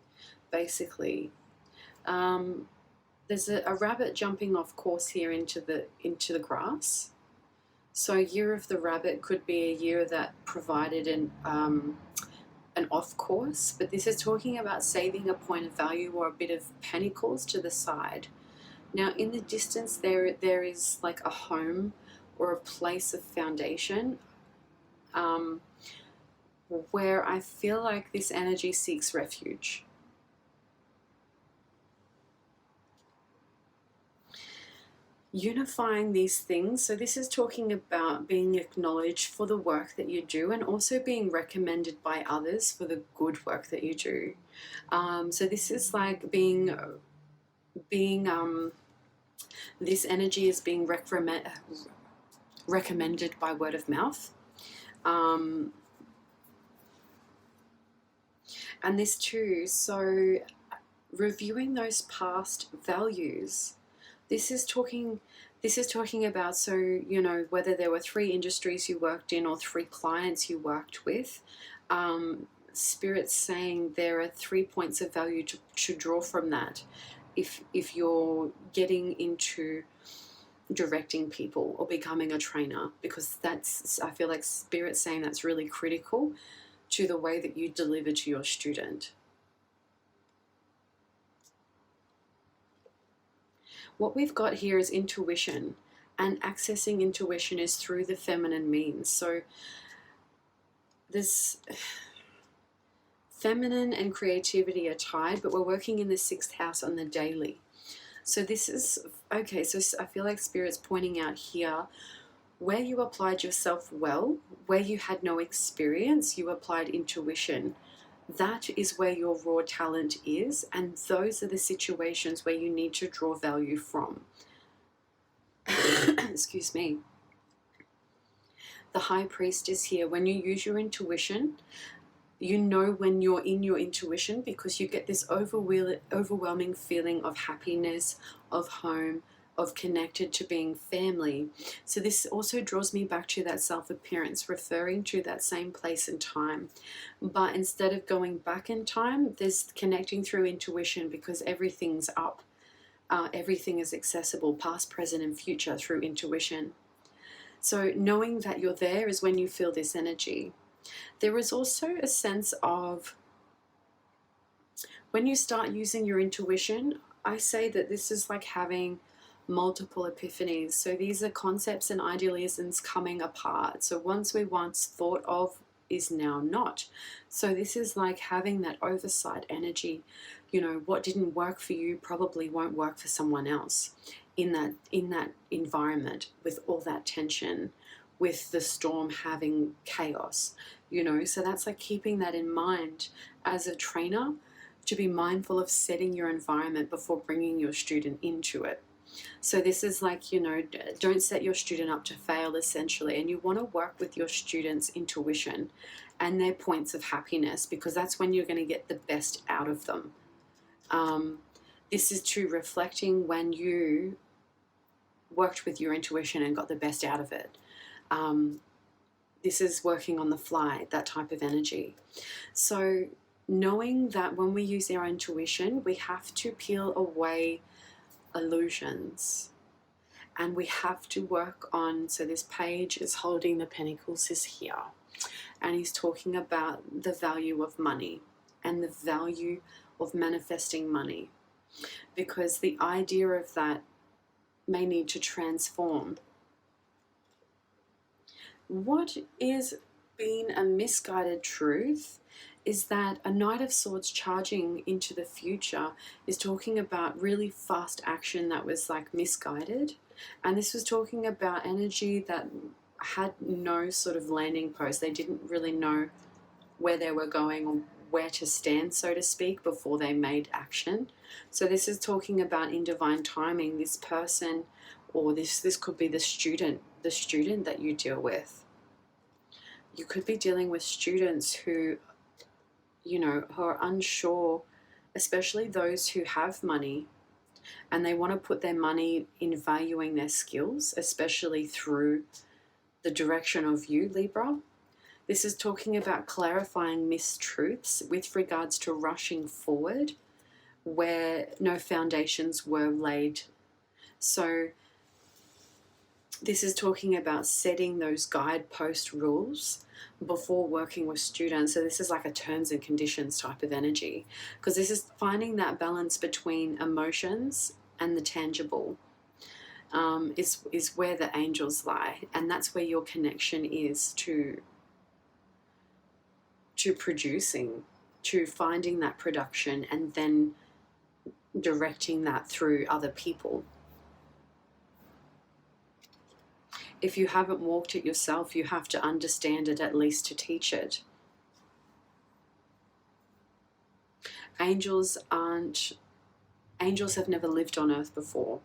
basically. There's a rabbit jumping off course here into the grass. So year of the rabbit could be a year that provided an off course, but this is talking about saving a point of value or a bit of pentacles to the side. Now in the distance there is like a home or a place of foundation where I feel like this energy seeks refuge. Unifying these things. So this is talking about being acknowledged for the work that you do and also being recommended by others for the good work that you do. So this is like being this energy is being recommended by word of mouth. And this too, so reviewing those past values. This is talking about, so, you know, whether there were 3 industries you worked in or 3 clients you worked with, Spirit's saying there are 3 points of value to draw from that if you're getting into directing people or becoming a trainer, because that's, I feel like Spirit's saying that's really critical to the way that you deliver to your student. What we've got here is intuition, and accessing intuition is through the feminine means. So this feminine and creativity are tied, but we're working in the 6th house on the daily. So this is, okay, so I feel like Spirit's pointing out here where you applied yourself well, where you had no experience, you applied intuition. That is where your raw talent is, and those are the situations where you need to draw value from. Excuse me. The High Priest is here. When you use your intuition, you know when you're in your intuition because you get this overwhelming feeling of happiness, of home, of connected to being family. So this also draws me back to that self-appearance, referring to that same place and time. But instead of going back in time, there's connecting through intuition because everything's up. Everything is accessible, past, present, and future through intuition. So knowing that you're there is when you feel this energy. There is also a sense of when you start using your intuition, I say that this is like having multiple epiphanies. So these are concepts and idealisms coming apart. So once we once thought of is now not. So this is like having that oversight energy. You know, what didn't work for you probably won't work for someone else in that environment with all that tension, with the storm having chaos, you know. So that's like keeping that in mind as a trainer, to be mindful of setting your environment before bringing your student into it. So this is like, you know, don't set your student up to fail essentially, and you want to work with your students' intuition and their points of happiness, because that's when you're going to get the best out of them. This is true reflecting when you worked with your intuition and got the best out of it. This is working on the fly, that type of energy. So knowing that when we use our intuition, we have to peel away illusions. And we have to work on, so this page is holding the pentacles is here. And he's talking about the value of money and the value of manifesting money. Because the idea of that may need to transform. What is being a misguided truth is that a Knight of Swords charging into the future is talking about really fast action that was like misguided. And this was talking about energy that had no sort of landing post. They didn't really know where they were going or where to stand, so to speak, before they made action. So this is talking about in divine timing, this person, or this could be the student that you deal with. You could be dealing with students who, you know, who are unsure, especially those who have money and they want to put their money in valuing their skills, especially through the direction of you, Libra. This is talking about clarifying mistruths with regards to rushing forward where no foundations were laid. So this is talking about setting those guidepost rules before working with students. So this is like a terms and conditions type of energy, because this is finding that balance between emotions and the tangible. Is where the angels lie, and that's where your connection is to producing, to finding that production and then directing that through other people. If you haven't walked it yourself, you have to understand it at least to teach it. Angels have never lived on earth before,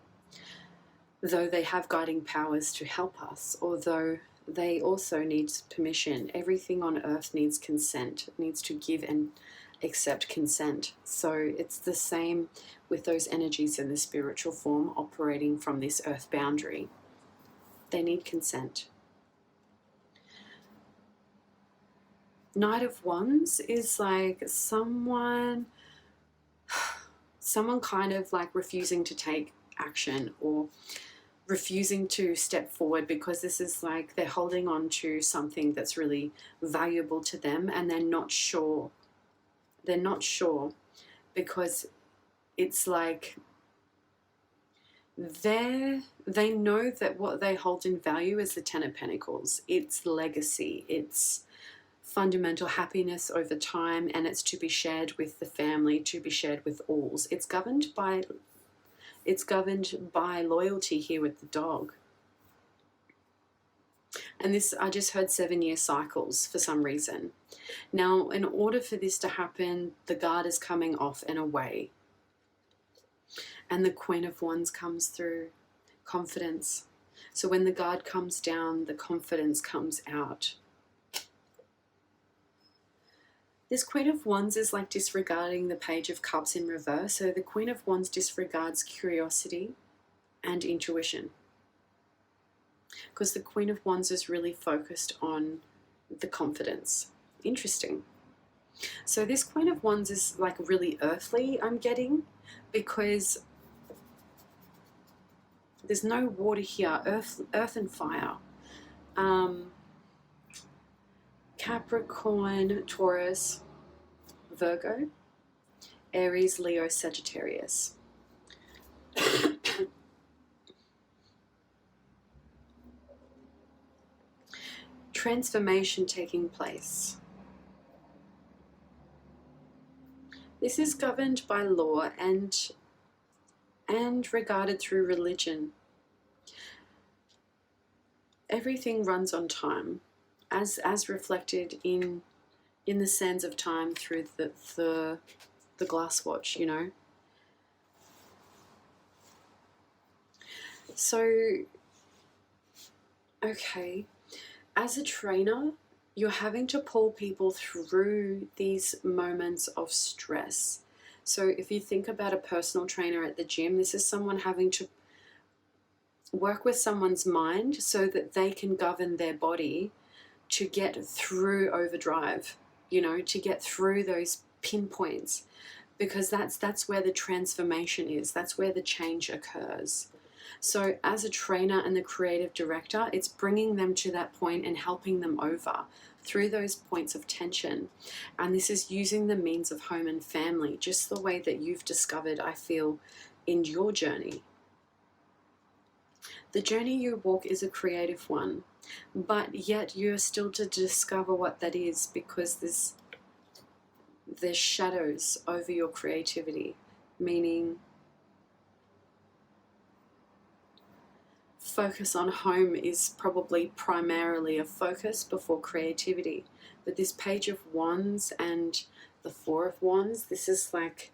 though they have guiding powers to help us, although they also need permission. Everything on earth needs consent. It needs to give and accept consent. So it's the same with those energies in the spiritual form operating from this earth boundary. They need consent. Knight of Wands is like someone kind of like refusing to take action or refusing to step forward, because this is like they're holding on to something that's really valuable to them and they're not sure. They're not sure because it's like they know that what they hold in value is the Ten of Pentacles. It's legacy, it's fundamental happiness over time, and it's to be shared with the family, to be shared with alls. It's governed by loyalty here with the dog. And this, I just heard 7-year cycles for some reason. Now, in order for this to happen, the guard is coming off and away. And the Queen of Wands comes through, confidence. So when the guard comes down, the confidence comes out. This Queen of Wands is like disregarding the Page of Cups in reverse. So the Queen of Wands disregards curiosity and intuition, because the Queen of Wands is really focused on the confidence. Interesting. So this Queen of Wands is like really earthly, I'm getting, because there's no water here. Earth and fire. Capricorn, Taurus, Virgo, Aries, Leo, Sagittarius. Transformation taking place. This is governed by law and regarded through religion. Everything runs on time, as reflected in the sands of time through the glass watch, you know. So, okay, as a trainer, you're having to pull people through these moments of stress. So if you think about a personal trainer at the gym, this is someone having to work with someone's mind so that they can govern their body to get through overdrive, you know, to get through those pinpoints, because that's where the transformation is. That's where the change occurs. So as a trainer and the creative director, it's bringing them to that point and helping them over through those points of tension. And this is using the means of home and family, just the way that you've discovered, I feel, in your journey. The journey you walk is a creative one, but yet you're still to discover what that is, because there's shadows over your creativity, meaning focus on home is probably primarily a focus before creativity. But this Page of Wands and the Four of Wands, this is like,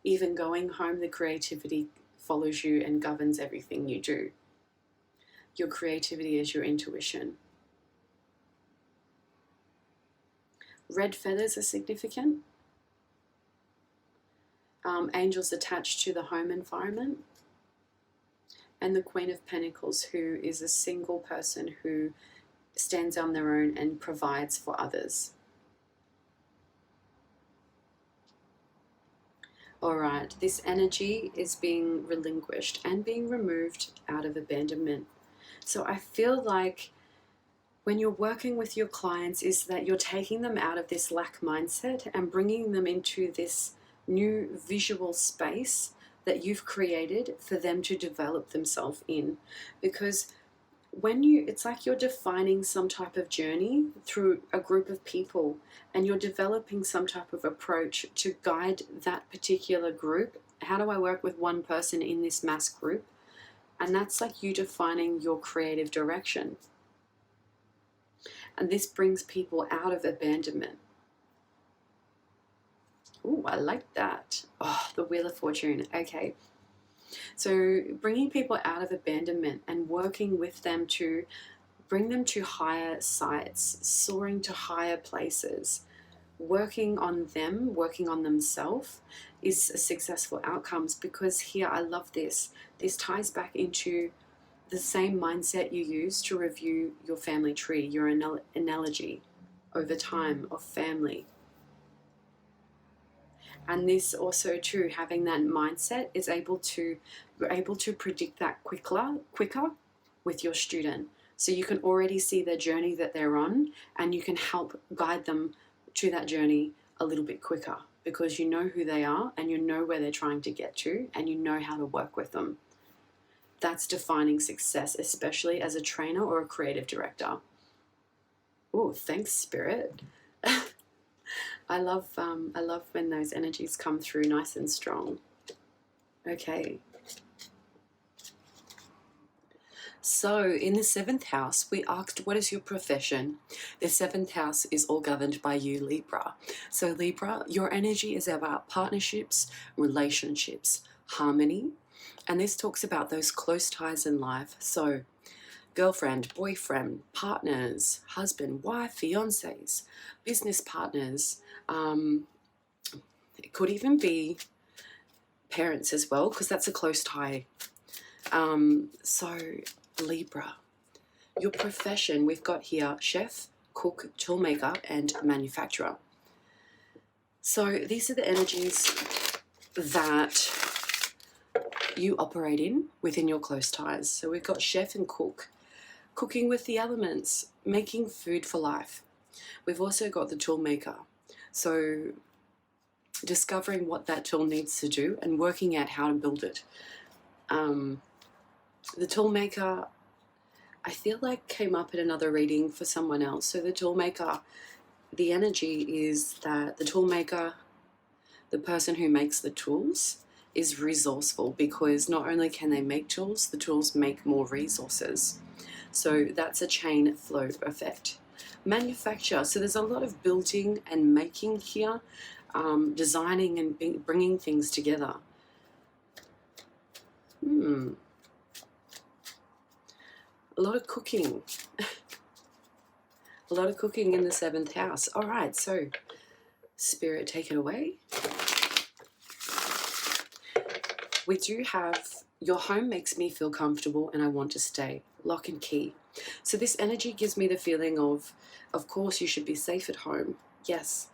even going home, the creativity follows you and governs everything you do. Your creativity is your intuition. Red feathers are significant. Angels attached to the home environment. And the Queen of Pentacles, who is a single person who stands on their own and provides for others. All right, this energy is being relinquished and being removed out of abandonment. So I feel like when you're working with your clients is that you're taking them out of this lack mindset and bringing them into this new visual space that you've created for them to develop themselves in. Because it's like you're defining some type of journey through a group of people, and you're developing some type of approach to guide that particular group. How do I work with one person in this mass group? And that's like you defining your creative direction. And this brings people out of abandonment. Oh, I like that. Oh, the Wheel of Fortune. Okay. So bringing people out of abandonment and working with them to bring them to higher sights, soaring to higher places, working on them, working on themselves is a successful outcomes. Because here, I love this. This ties back into the same mindset you use to review your family tree, your analogy over time of family. And this also too, having that mindset is you're able to predict that quicker with your student. So you can already see the journey that they're on, and you can help guide them to that journey a little bit quicker, because you know who they are and you know where they're trying to get to, and you know how to work with them. That's defining success, especially as a trainer or a creative director. Oh, thanks, Spirit. I love when those energies come through nice and strong. Okay. So in the 7th house, we asked, what is your profession? The 7th house is all governed by you, Libra. So Libra, your energy is about partnerships, relationships, harmony. And this talks about those close ties in life. So girlfriend, boyfriend, partners, husband, wife, fiancés, business partners. It could even be parents as well, because that's a close tie. So Libra, your profession, we've got here chef, cook, toolmaker, and manufacturer. So these are the energies that you operate in within your close ties. So we've got chef and cook, cooking with the elements, making food for life. We've also got the toolmaker. So discovering what that tool needs to do and working out how to build it. The toolmaker, I feel like came up in another reading for someone else. So the toolmaker, the energy is that the toolmaker, the person who makes the tools, is resourceful, because not only can they make tools, the tools make more resources. So that's a chain flow effect. Manufacture, so there's a lot of building and making here, designing and bringing things together. A lot of cooking. A lot of cooking in the 7th house. All right, so Spirit, take it away. We do have, your home makes me feel comfortable and I want to stay. Lock and key. So this energy gives me the feeling of course, you should be safe at home. Yes,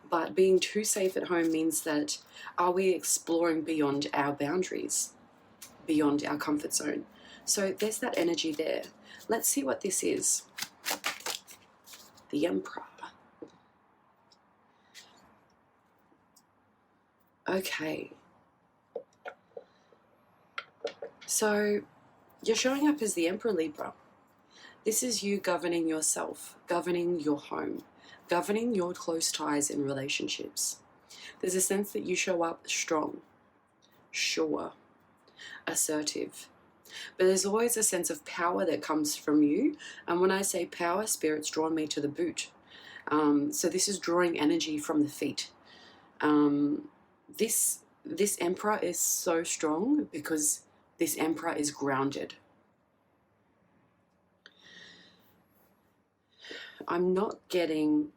but being too safe at home means that, are we exploring beyond our boundaries, beyond our comfort zone? So there's that energy there. Let's see what this is. The Emperor. Okay. So you're showing up as the Emperor, Libra. This is you governing yourself, governing your home, governing your close ties in relationships. There's a sense that you show up strong, sure, assertive. But there's always a sense of power that comes from you. And when I say power, Spirit's drawn me to the boot. So this is drawing energy from the feet. This Emperor is so strong because this Emperor is grounded. I'm getting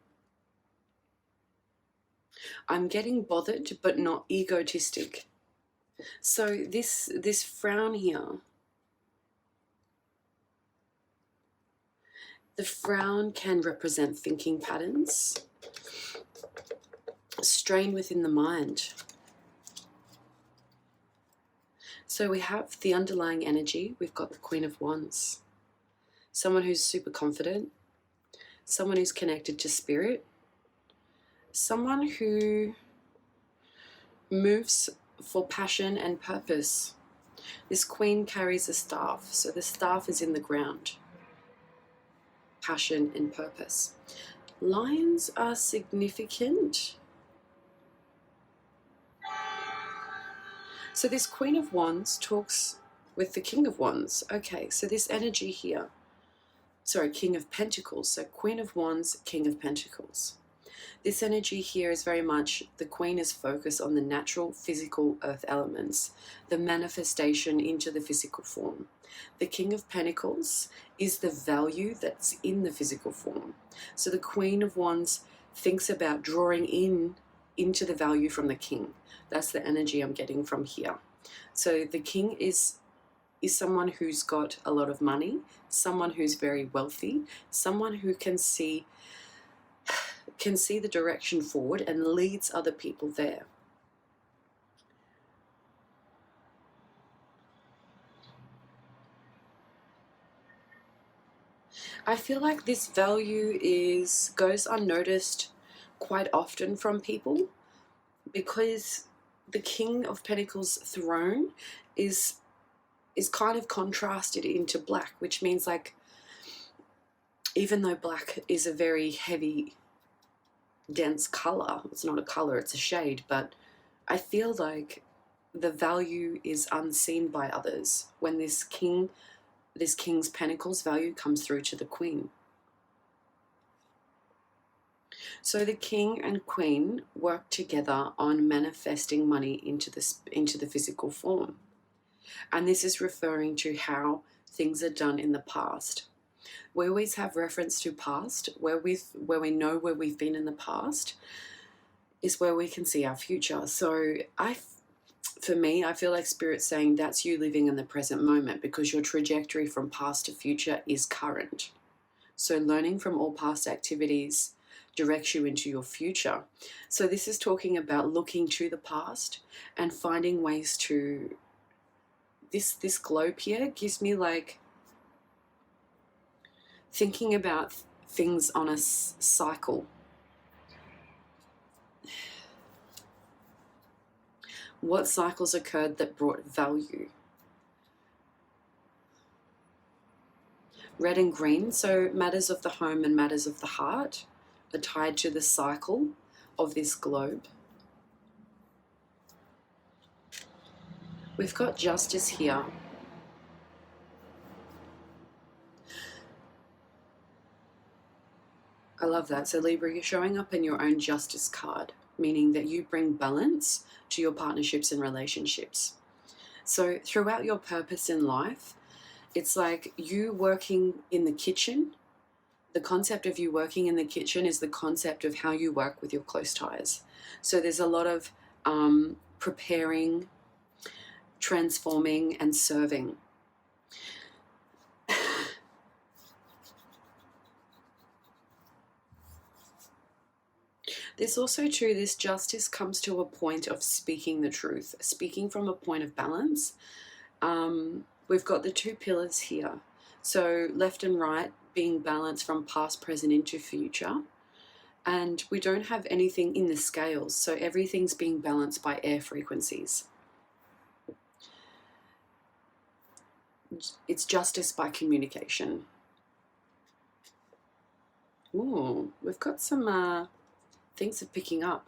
bothered, but not egotistic. So this frown here, the frown can represent thinking patterns, strain within the mind. So we have the underlying energy. We've got the Queen of Wands, someone who's super confident, someone who's connected to spirit, someone who moves for passion and purpose. This Queen carries a staff, so the staff is in the ground. Passion and purpose. Lions are significant. So this Queen of Wands talks with the King of Wands. Okay, so this energy here, sorry, King of Pentacles. So Queen of Wands, King of Pentacles. This energy here is very much, the Queen is focused on the natural physical earth elements, the manifestation into the physical form. The King of Pentacles is the value that's in the physical form. So the Queen of Wands thinks about drawing into the value from the King. That's the energy I'm getting from here. So the King is someone who's got a lot of money, someone who's very wealthy, someone who can see the direction forward and leads other people there. I feel like this value goes unnoticed quite often from people, because the King of Pentacles throne is kind of contrasted into black, which means, like, even though black is a very heavy, dense color, it's not a color, it's a shade, but I feel like the value is unseen by others when this King's Pentacles value comes through to the Queen. So the King and Queen work together on manifesting money into the physical form. And this is referring to how things are done in the past. We always have reference to past, where we know where we've been in the past is where we can see our future. So for me, I feel like Spirit's saying that's you living in the present moment, because your trajectory from past to future is current. So learning from all past activities directs you into your future. So this is talking about looking to the past and finding ways to... This globe here gives me, like, thinking about things on a cycle. What cycles occurred that brought value? Red and green, so matters of the home and matters of the heart are tied to the cycle of this globe. We've got justice here. I love that. So Libra, you're showing up in your own justice card, meaning that you bring balance to your partnerships and relationships. So throughout your purpose in life, it's like you working in the kitchen. The concept of you working in the kitchen is the concept of how you work with your close ties. So there's a lot of preparing, transforming, and serving. This also too, this justice comes to a point of speaking the truth, speaking from a point of balance. We've got the two pillars here. So left and right being balanced from past, present into future. And we don't have anything in the scales, so everything's being balanced by air frequencies. It's justice by communication. Ooh, we've got some things are picking up.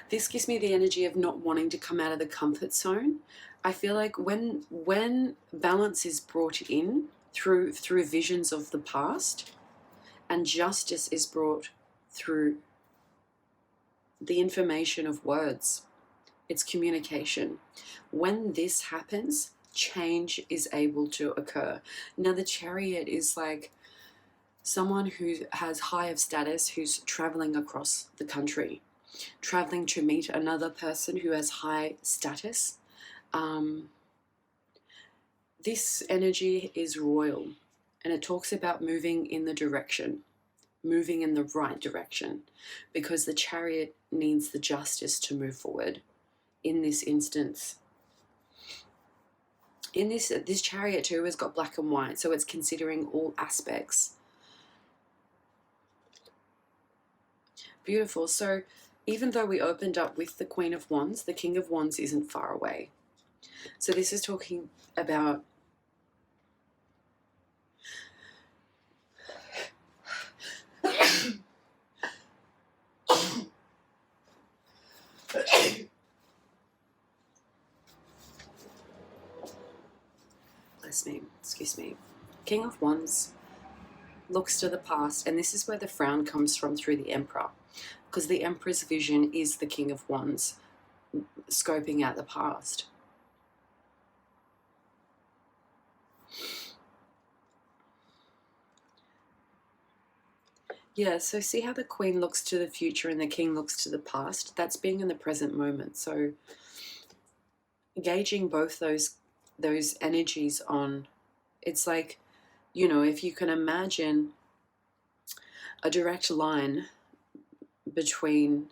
This gives me the energy of not wanting to come out of the comfort zone. I feel like when balance is brought in through visions of the past, and justice is brought through the information of words, it's communication. When this happens, change is able to occur. Now the Chariot is like someone who has high of status, who's traveling across the country, traveling to meet another person who has high status. This energy is royal, and it talks about moving in the direction, moving in the right direction, because the Chariot needs the justice to move forward in this instance. In this Chariot too has got black and white, so it's considering all aspects. Beautiful. So even though we opened up with the Queen of Wands, the King of Wands isn't far away. So this is talking about excuse me. King of Wands looks to the past, and this is where the frown comes from through the Emperor, because the Emperor's vision is the King of Wands scoping out the past. Yeah, so see how the Queen looks to the future and the King looks to the past? That's being in the present moment. So gauging both those energies on, it's like, you know, if you can imagine a direct line between,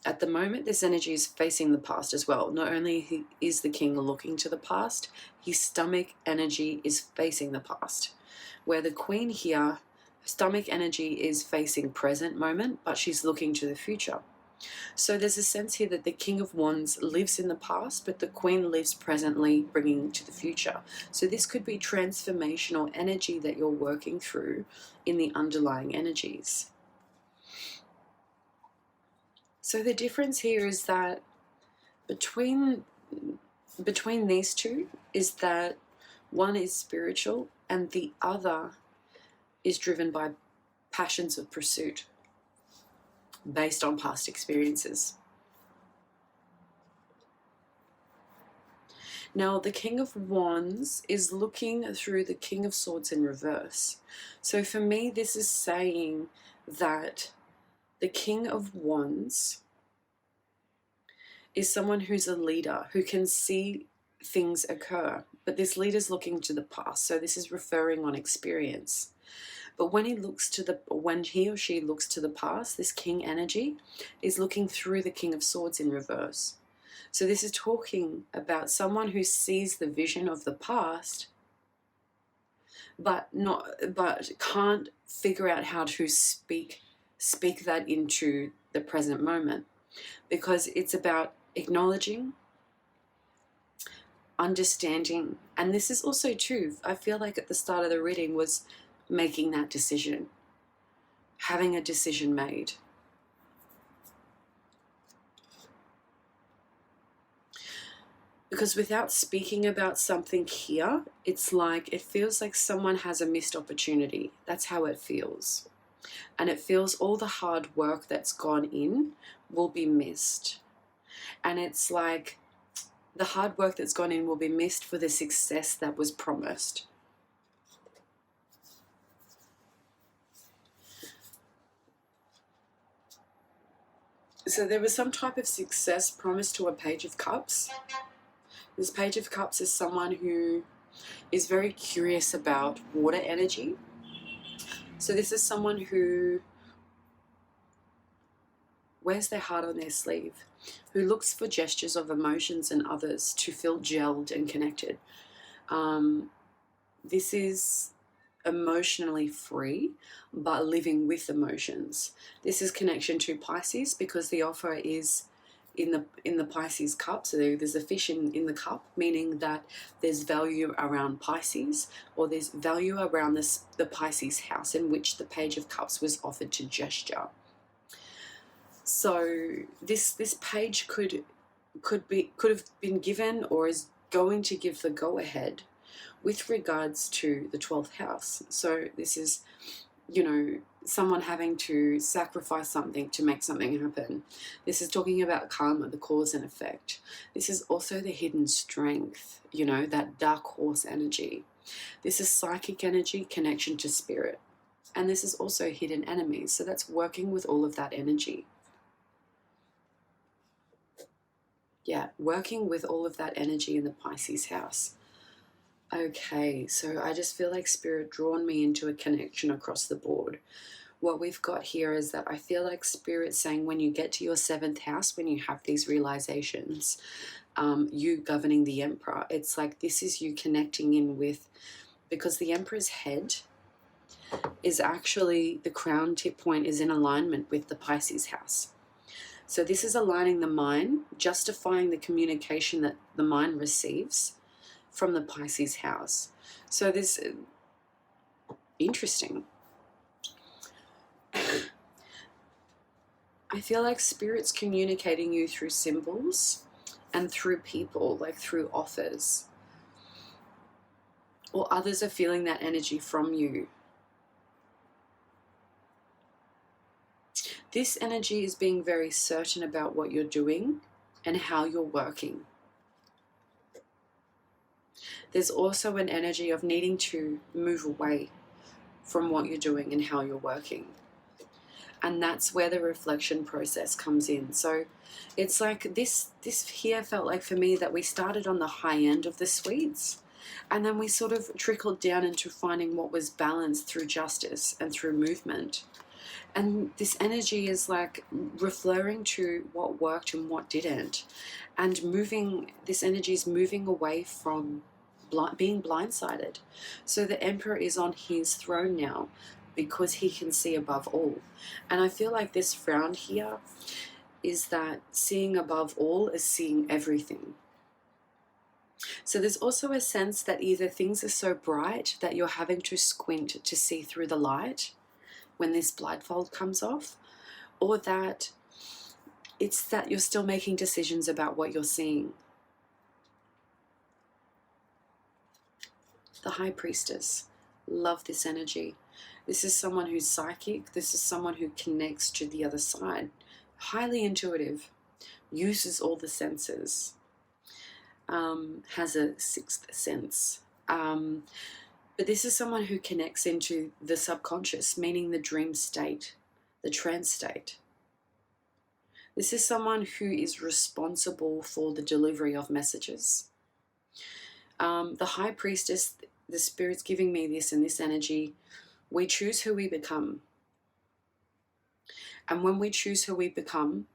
at the moment this energy is facing the past as well. Not only is the King looking to the past, his stomach energy is facing the past, where the Queen here, stomach energy is facing present moment, but she's looking to the future. So there's a sense here that the King of Wands lives in the past, but the Queen lives presently, bringing to the future. So this could be transformational energy that you're working through in the underlying energies. So the difference here is that between these two is that one is spiritual and the other is driven by passions of pursuit based on past experiences. Now, the King of Wands is looking through the King of Swords in reverse. So for me, this is saying that the King of Wands is someone who's a leader, who can see things occur, but this leader's looking to the past. So this is referring on experience. But when he or she looks to the past, this King energy is looking through the King of Swords in reverse. So this is talking about someone who sees the vision of the past, but can't figure out how to speak that into the present moment, because it's about acknowledging, understanding, and this is also too, I feel like at the start of the reading was making that decision, having a decision made. Because without speaking about something here, it's like, it feels like someone has a missed opportunity. That's how it feels. And it feels all the hard work that's gone in will be missed. And it's like the hard work that's gone in will be missed for the success that was promised. So there was some type of success promised to a Page of Cups. This Page of Cups is someone who is very curious about water energy, So this is someone who wears their heart on their sleeve, who looks for gestures of emotions in others to feel gelled and connected. This is emotionally free, but living with emotions. This is connection to Pisces, because the offer is in the Pisces cup. So there's a fish in the cup, meaning that there's value around Pisces, or there's value around the Pisces house in which the Page of Cups was offered to gesture. So this page could have been given, or is going to give the go-ahead with regards to the 12th house. So this is, you know, someone having to sacrifice something to make something happen. This is talking about karma, the cause and effect. This is also the hidden strength, you know, that dark horse energy. This is psychic energy, connection to spirit. And this is also hidden enemies. So that's working with all of that energy. Yeah, working with all of that energy in the Pisces house. Okay, so I just feel like Spirit drawn me into a connection across the board. What we've got here is that I feel like Spirit saying when you get to your 7th house, when you have these realizations, you governing the Emperor, it's like this is you connecting in with, because the Emperor's head is actually, the crown tip point is in alignment with the Pisces house. So this is aligning the mind, justifying the communication that the mind receives from the Pisces house. So this, interesting. I feel like Spirit's communicating you through symbols and through people, like through offers. Or others are feeling that energy from you. This energy is being very certain about what you're doing and how you're working. There's also an energy of needing to move away from what you're doing and how you're working. And that's where the reflection process comes in. So it's like this here felt like for me that we started on the high end of the sweets, and then we sort of trickled down into finding what was balanced through justice and through movement. And this energy is like referring to what worked and what didn't. And moving, this energy is moving away from being blindsided. So the Emperor is on his throne now because he can see above all. And I feel like this frown here is that seeing above all is seeing everything. So there's also a sense that either things are so bright that you're having to squint to see through the light when this blindfold comes off, or that it's that you're still making decisions about what you're seeing. The High Priestess, love this energy. This is someone who's psychic. This is someone who connects to the other side. Highly intuitive, uses all the senses, has a 6th sense. But this is someone who connects into the subconscious, meaning the dream state, the trance state. This is someone who is responsible for the delivery of messages. The High Priestess, the Spirit's giving me this and this energy. We choose who we become. And when we choose who we become,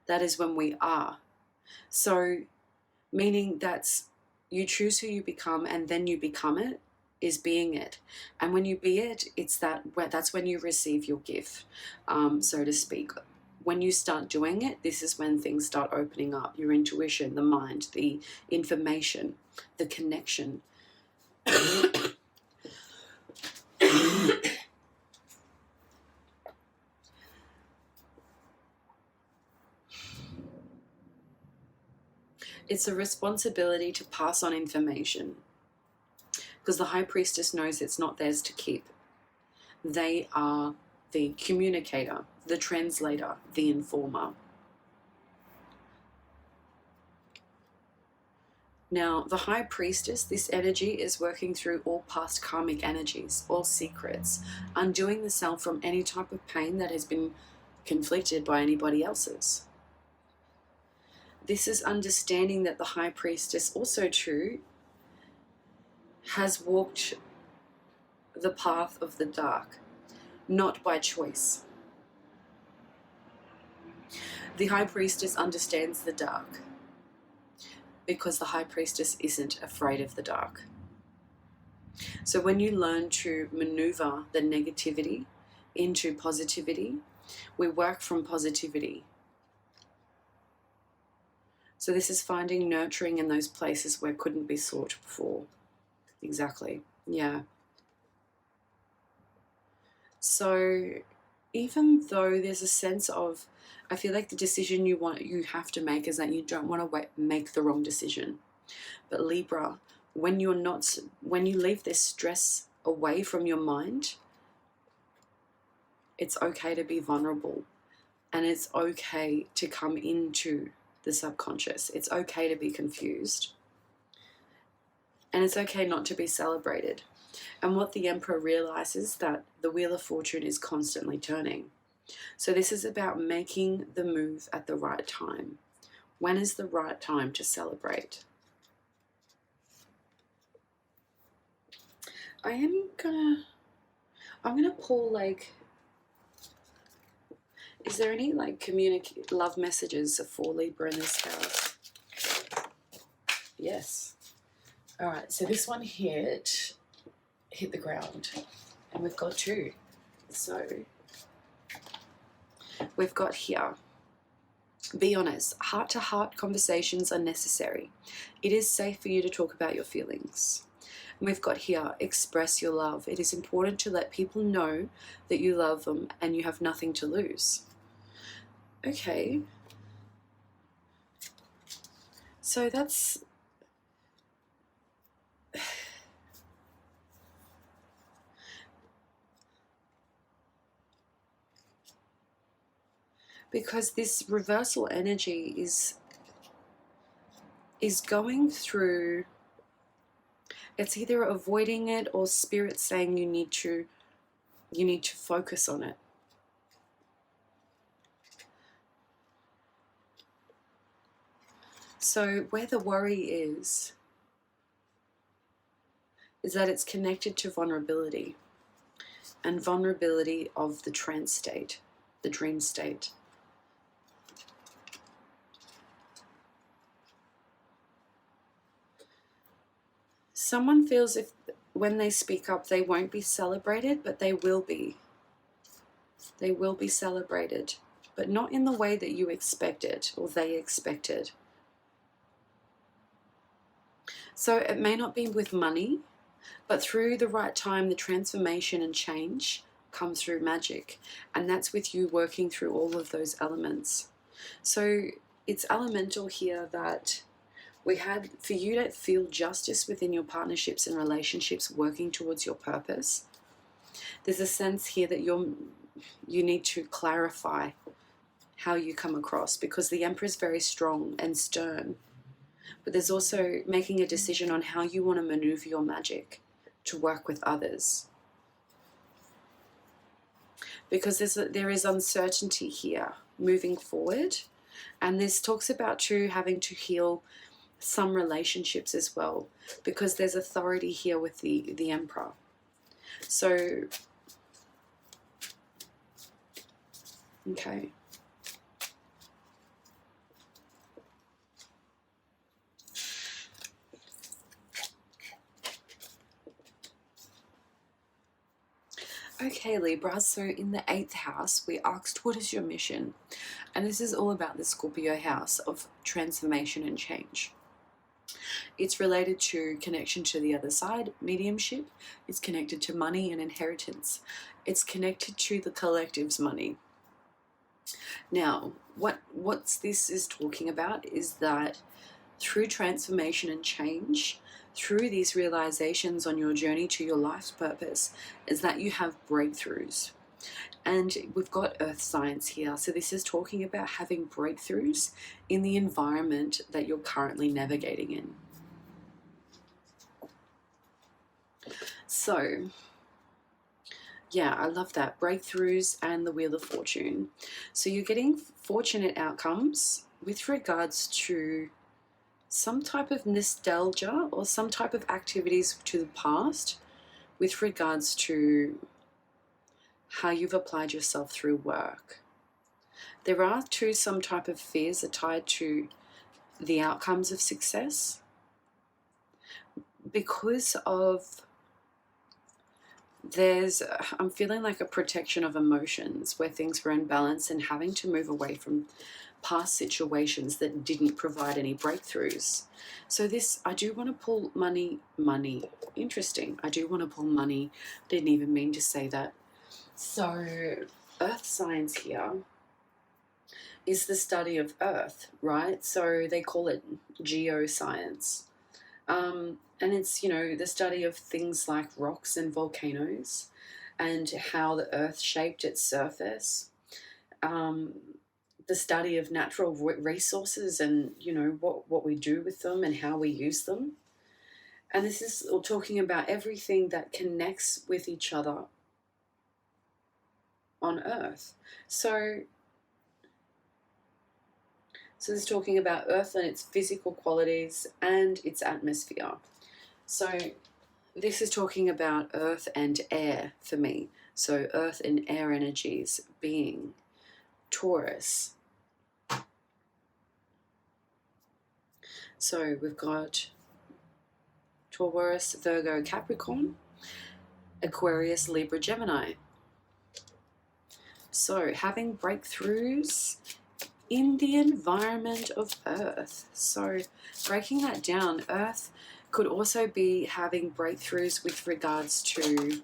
that is when we are. So, meaning that's you choose who you become and then you become it, is being it. And when you be it, it's that's when you receive your gift, so to speak. When you start doing it, this is when things start opening up. Your intuition, the mind, the information, the connection. It's a responsibility to pass on information, because the High Priestess knows it's not theirs to keep. They are the communicator, the translator, the informer. Now, the High Priestess, this energy is working through all past karmic energies, all secrets, undoing the self from any type of pain that has been conflicted by anybody else's. This is understanding that the High Priestess also too has walked the path of the dark, not by choice. The High Priestess understands the dark because the High Priestess isn't afraid of the dark. So when you learn to maneuver the negativity into positivity, we work from positivity. So this is finding nurturing in those places where couldn't be sought before. Exactly. Yeah. So even though there's a sense of, I feel like the decision you have to make is that you don't want to make the wrong decision. But Libra, when you leave this stress away from your mind, it's okay to be vulnerable, and it's okay to come into the subconscious. It's okay to be confused, and it's okay not to be celebrated. And what the Emperor realizes, that the Wheel of Fortune is constantly turning. So this is about making the move at the right time. When is the right time to celebrate? I'm gonna pull, like, is there any like love messages for Libra in this house? Yes. All right, so this one hit the ground, and we've got two. So we've got here, be honest, heart-to-heart conversations are necessary. It is safe for you to talk about your feelings. And we've got here, express your love. It is important to let people know that you love them and you have nothing to lose. Okay. So that's... because this reversal energy is going through, it's either avoiding it or spirit saying you need to focus on it. So where the worry is that it's connected to vulnerability, and vulnerability of the trance state, the dream state. Someone feels if when they speak up they won't be celebrated, but they will be. They will be celebrated, but not in the way that you expected or they expected. So it may not be with money, but through the right time, the transformation and change comes through magic. And that's with you working through all of those elements. So it's elemental here that we had for you to feel justice within your partnerships and relationships, working towards your purpose. There's a sense here that you need to clarify how you come across, because the Emperor is very strong and stern. But there's also making a decision on how you want to maneuver your magic to work with others. Because there is uncertainty here moving forward. And this talks about too having to heal some relationships as well, because there's authority here with the Emperor. So, okay. Okay, Libra, so in the 8th house, we asked, what is your mission? And this is all about the Scorpio house of transformation and change. It's related to connection to the other side, mediumship. It's connected to money and inheritance. It's connected to the collective's money. Now, what this is talking about is that through transformation and change, through these realizations on your journey to your life's purpose, is that you have breakthroughs. And we've got earth signs here. So this is talking about having breakthroughs in the environment that you're currently navigating in. So, yeah, I love that. Breakthroughs and the Wheel of Fortune. So you're getting fortunate outcomes with regards to some type of nostalgia or some type of activities to the past with regards to how you've applied yourself through work. There are too some type of fears are tied to the outcomes of success because of I'm feeling like a protection of emotions where things were in balance and having to move away from past situations that didn't provide any breakthroughs. So this, I do want to pull money. Interesting. I do want to pull money. Didn't even mean to say that. So earth signs here is the study of earth, right? So they call it geoscience. And it's, the study of things like rocks and volcanoes and how the earth shaped its surface. The study of natural resources and, what we do with them and how we use them. And this is talking about everything that connects with each other on earth. So this is talking about earth and its physical qualities and its atmosphere. So this is talking about earth and air for me. So earth and air energies being Taurus. So we've got Taurus, Virgo, Capricorn, Aquarius, Libra, Gemini. So having breakthroughs in the environment of earth. So breaking that down, earth could also be having breakthroughs with regards to,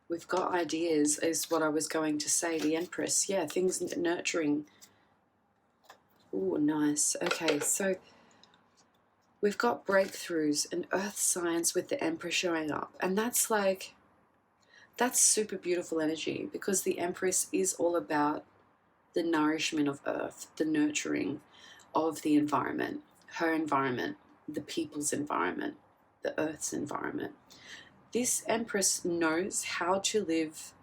we've got ideas is what I was going to say, the Empress. Yeah, things nurturing. Oh, nice. Okay, so we've got breakthroughs and earth signs with the Empress showing up. And that's super beautiful energy because the Empress is all about the nourishment of earth, the nurturing of the environment, her environment, the people's environment, the earth's environment. This Empress knows how to live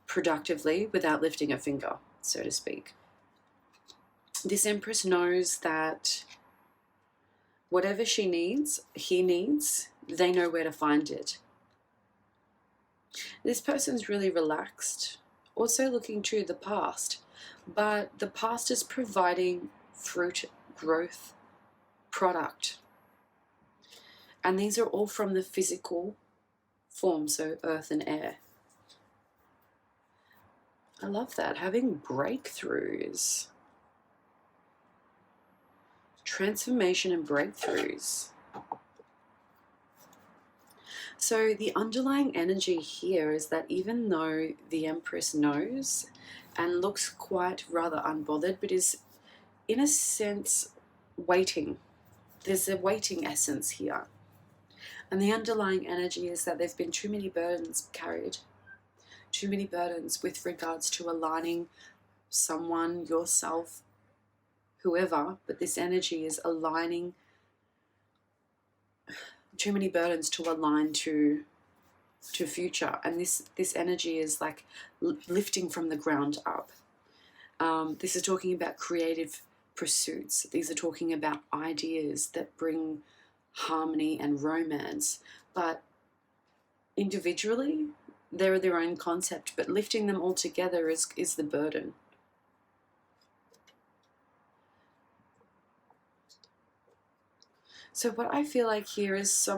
productively without lifting a finger, so to speak. This Empress knows that whatever she needs, he needs, they know where to find it. This person's really relaxed, also looking to the past, but the past is providing fruit, growth, product. And these are all from the physical form, so earth and air. I love that, having breakthroughs. Transformation and breakthroughs. So the underlying energy here is that even though the Empress knows and looks quite rather unbothered, but is in a sense waiting. There's a waiting essence here. And the underlying energy is that there's been too many burdens carried. Too many burdens with regards to aligning someone, yourself, whoever, but this energy is aligning too many burdens to align to future. And this energy is like lifting from the ground up. This is talking about creative pursuits. These are talking about ideas that bring harmony and romance, but individually they're their own concept, but lifting them all together is the burden. So what I feel like here is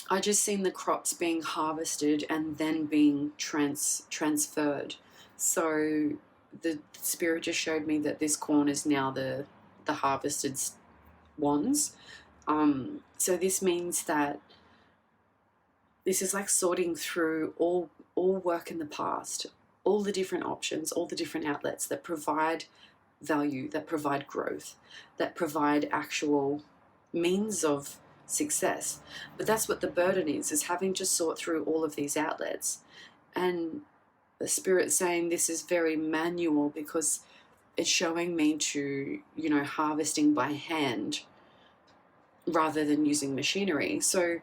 I just seen the crops being harvested and then being transferred. So the spirit just showed me that this corn is now the harvested ones. So this means that this is like sorting through all work in the past, all the different options, all the different outlets that provide value, that provide growth, that provide actual means of success. But that's what the burden is having to sort through all of these outlets. And the spirit saying this is very manual because it's showing me to, harvesting by hand rather than using machinery. So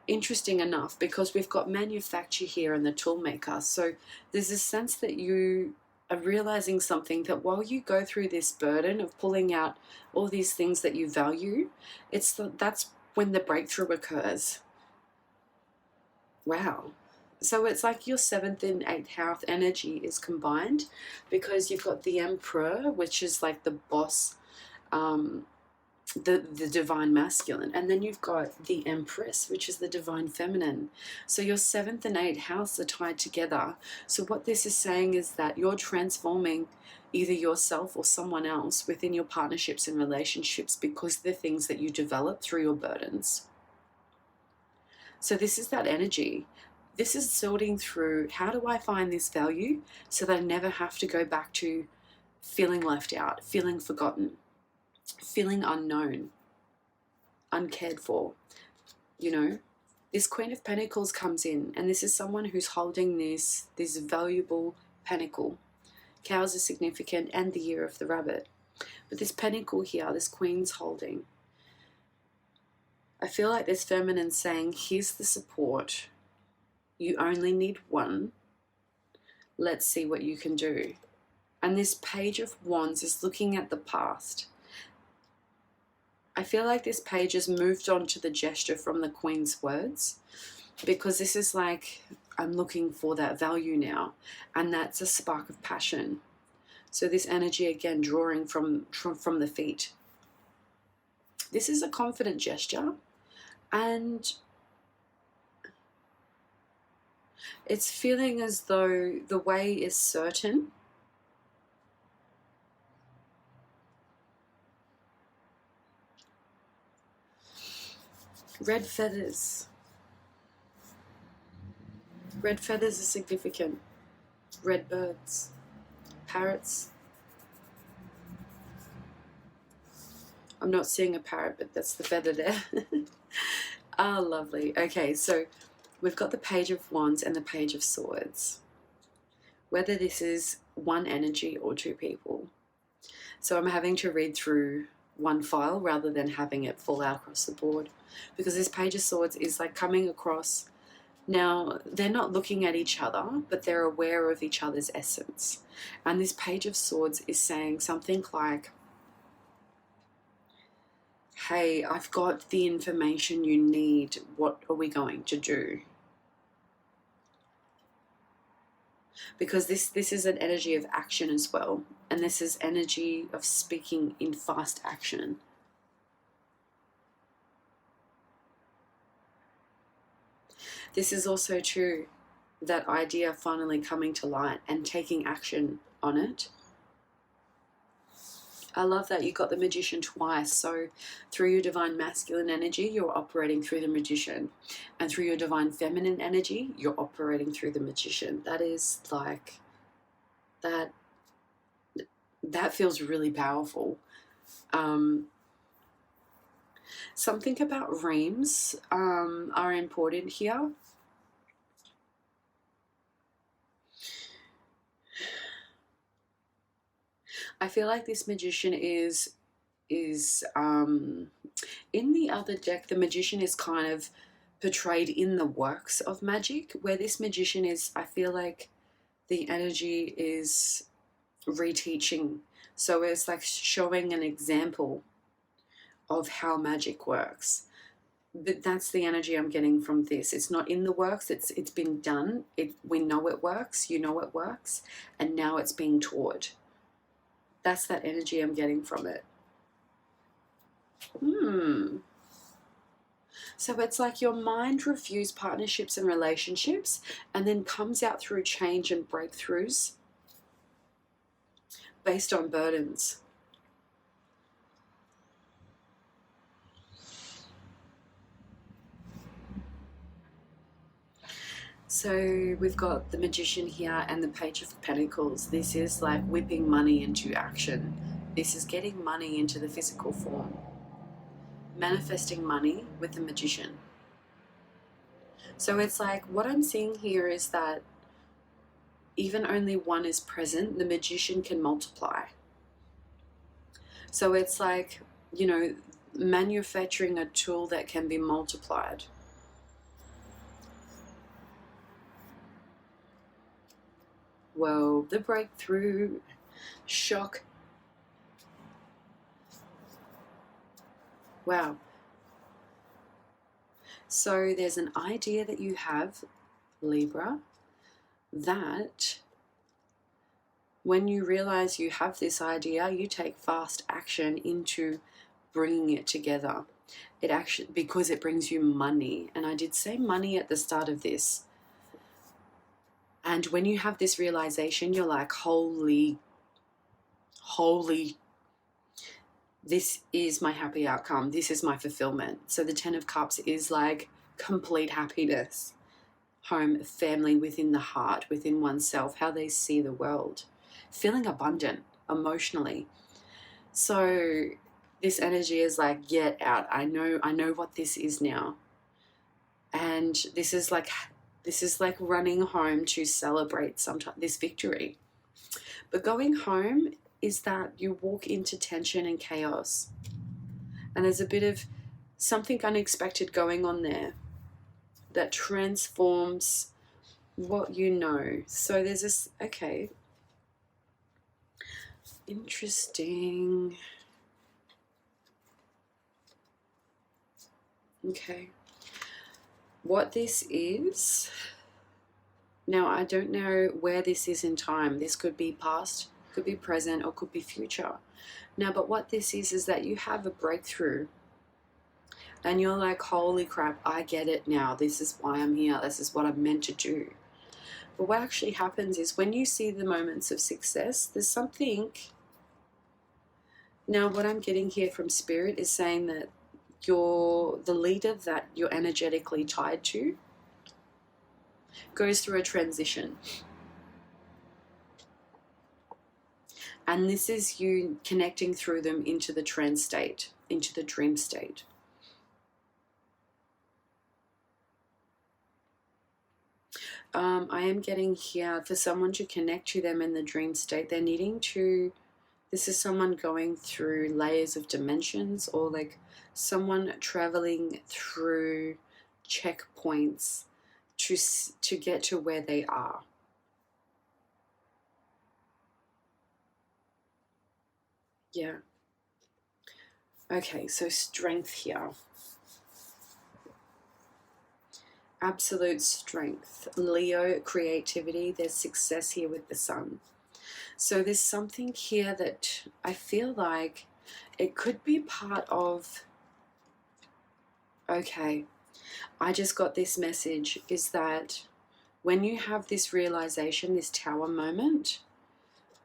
interesting enough, because we've got manufacture here and the tool maker. So there's a sense that you of realizing something, that while you go through this burden of pulling out all these things that you value, that's when the breakthrough occurs. Wow. So it's like your 7th and 8th house energy is combined, because you've got the Emperor, which is like the boss, the divine masculine, and then you've got the Empress, which is the divine feminine. So your 7th and 8th house are tied together. So what this is saying is that you're transforming either yourself or someone else within your partnerships and relationships, because of the things that you develop through your burdens. So this is that energy. This is sorting through, how do I find this value so that I never have to go back to feeling left out, feeling forgotten, feeling unknown, uncared for. You know, this Queen of Pentacles comes in, and this is someone who's holding this valuable pentacle. Cows are significant, and the year of the rabbit. But this pentacle here, this Queen's holding, I feel like this feminine saying, here's the support. You only need one. Let's see what you can do. And this Page of Wands is looking at the past. I feel like this page has moved on to the gesture from the Queen's words, because this is like, I'm looking for that value now, and that's a spark of passion. So this energy, again, drawing from the feet. This is a confident gesture, and it's feeling as though the way is certain. Red feathers. Red feathers are significant. Red birds. Parrots. I'm not seeing a parrot, but that's the feather there. Ah, lovely. Okay, so we've got the Page of Wands and the Page of Swords. Whether this is one energy or two people. So I'm having to read through one file rather than having it fall out across the board, because this Page of Swords is like coming across. Now, they're not looking at each other, but they're aware of each other's essence. And this Page of Swords is saying something like, hey, I've got the information you need. What are we going to do? Because this is an energy of action as well. And this is energy of speaking in fast action. This is also too that idea finally coming to light and taking action on it. I love that you got the Magician twice. So through your divine masculine energy, you're operating through the Magician. And through your divine feminine energy, you're operating through the Magician. That is like, that feels really powerful. Something about reams are important here. I feel like this Magician is in the other deck, the Magician is kind of portrayed in the works of magic, where this Magician is, I feel like the energy is reteaching. So it's like showing an example of how magic works. But that's the energy I'm getting from this. It's not in the works, it's been done. We know it works, you know it works, and now it's being taught. That's that energy I'm getting from it. So it's like your mind reviews partnerships and relationships and then comes out through change and breakthroughs based on burdens. So we've got the Magician here and the Page of Pentacles. This is like whipping money into action. This is getting money into the physical form. Manifesting money with the Magician. So it's like, what I'm seeing here is that even only one is present, the Magician can multiply. So it's like, you know, manufacturing a tool that can be multiplied. Whoa, the breakthrough, shock. Wow. So there's an idea that you have, Libra, that when you realize you have this idea, you take fast action into bringing it together. It actually, because it brings you money. And I did say money at the start of this. And when you have this realization, you're like, holy, this is my happy outcome. This is my fulfillment. So the 10 of Cups is like complete happiness. Home, family, within the heart, within oneself, how they see the world. Feeling abundant emotionally. So this energy is like, get out. I know what this is now. And this is like running home to celebrate sometime this victory. But going home is that you walk into tension and chaos. And there's a bit of something unexpected going on there that transforms what you know. So there's this, okay, interesting. Okay. What this is, now I don't know where this is in time. This could be past, could be present, or could be future. Now, but what this is that you have a breakthrough and you're like, holy crap, I get it now. This is why I'm here. This is what I'm meant to do. But what actually happens is when you see the moments of success, there's something. Now, what I'm getting here from Spirit is saying that the leader that you're energetically tied to goes through a transition. And this is you connecting through them into the trance state, into the dream state. I am getting here for someone to connect to them in the dream state. They're needing to, this is someone going through layers of dimensions, or like someone traveling through checkpoints to get to where they are. Yeah. Okay, so strength here. Absolute strength. Leo, creativity. There's success here with the sun. So there's something here that I feel like it could be part of. Okay, I just got this message, is that when you have this realization, this tower moment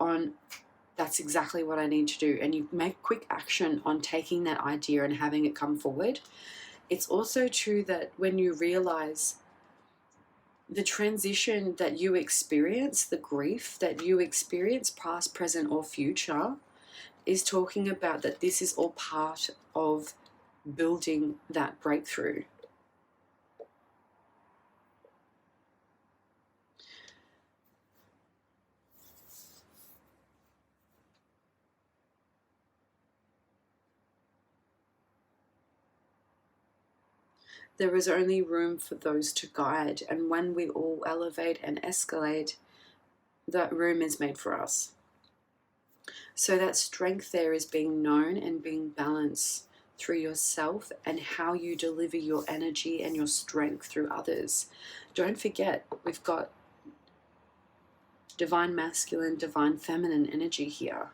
on, that's exactly what I need to do, and you make quick action on taking that idea and having it come forward. It's also true that when you realize the transition that you experience, the grief that you experience, past, present, or future, is talking about that this is all part of building that breakthrough. There is only room for those to guide, and when we all elevate and escalate, that room is made for us. So that strength there is being known and being balanced through yourself and how you deliver your energy and your strength through others. Don't forget, we've got divine masculine, divine feminine energy here.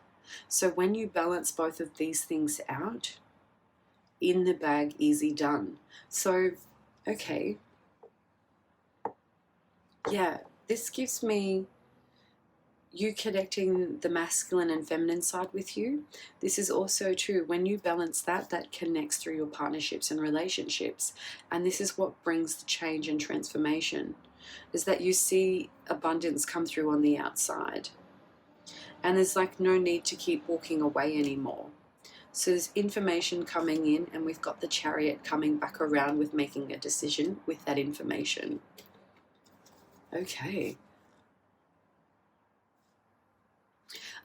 So when you balance both of these things out, in the bag, easy done. So, okay. Yeah, this gives me you connecting the masculine and feminine side with you. This is also true. When you balance that, that connects through your partnerships and relationships. And this is what brings the change and transformation, is that you see abundance come through on the outside. And there's like no need to keep walking away anymore. So there's information coming in, and we've got the Chariot coming back around with making a decision with that information. Okay.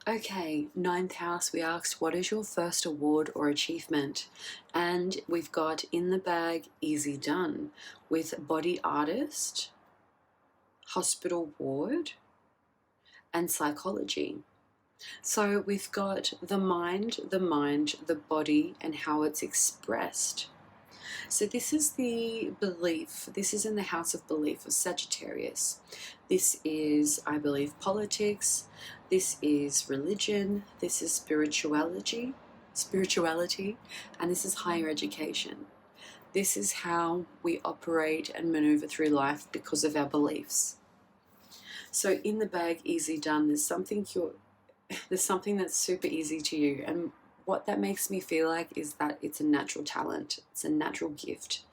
Okay, 9th house, we asked, what is your first award or achievement? And we've got in the bag, easy done, with body artist, hospital ward, and psychology. So we've got the mind, the body, and how it's expressed. So this is the belief. This is in the house of belief of Sagittarius. This is, I believe, politics. This is religion. This is spirituality, and this is higher education. This is how we operate and maneuver through life because of our beliefs. So in the bag, easy done. There's something that's super easy to you, and what that makes me feel like is that it's a natural talent. It's a natural gift.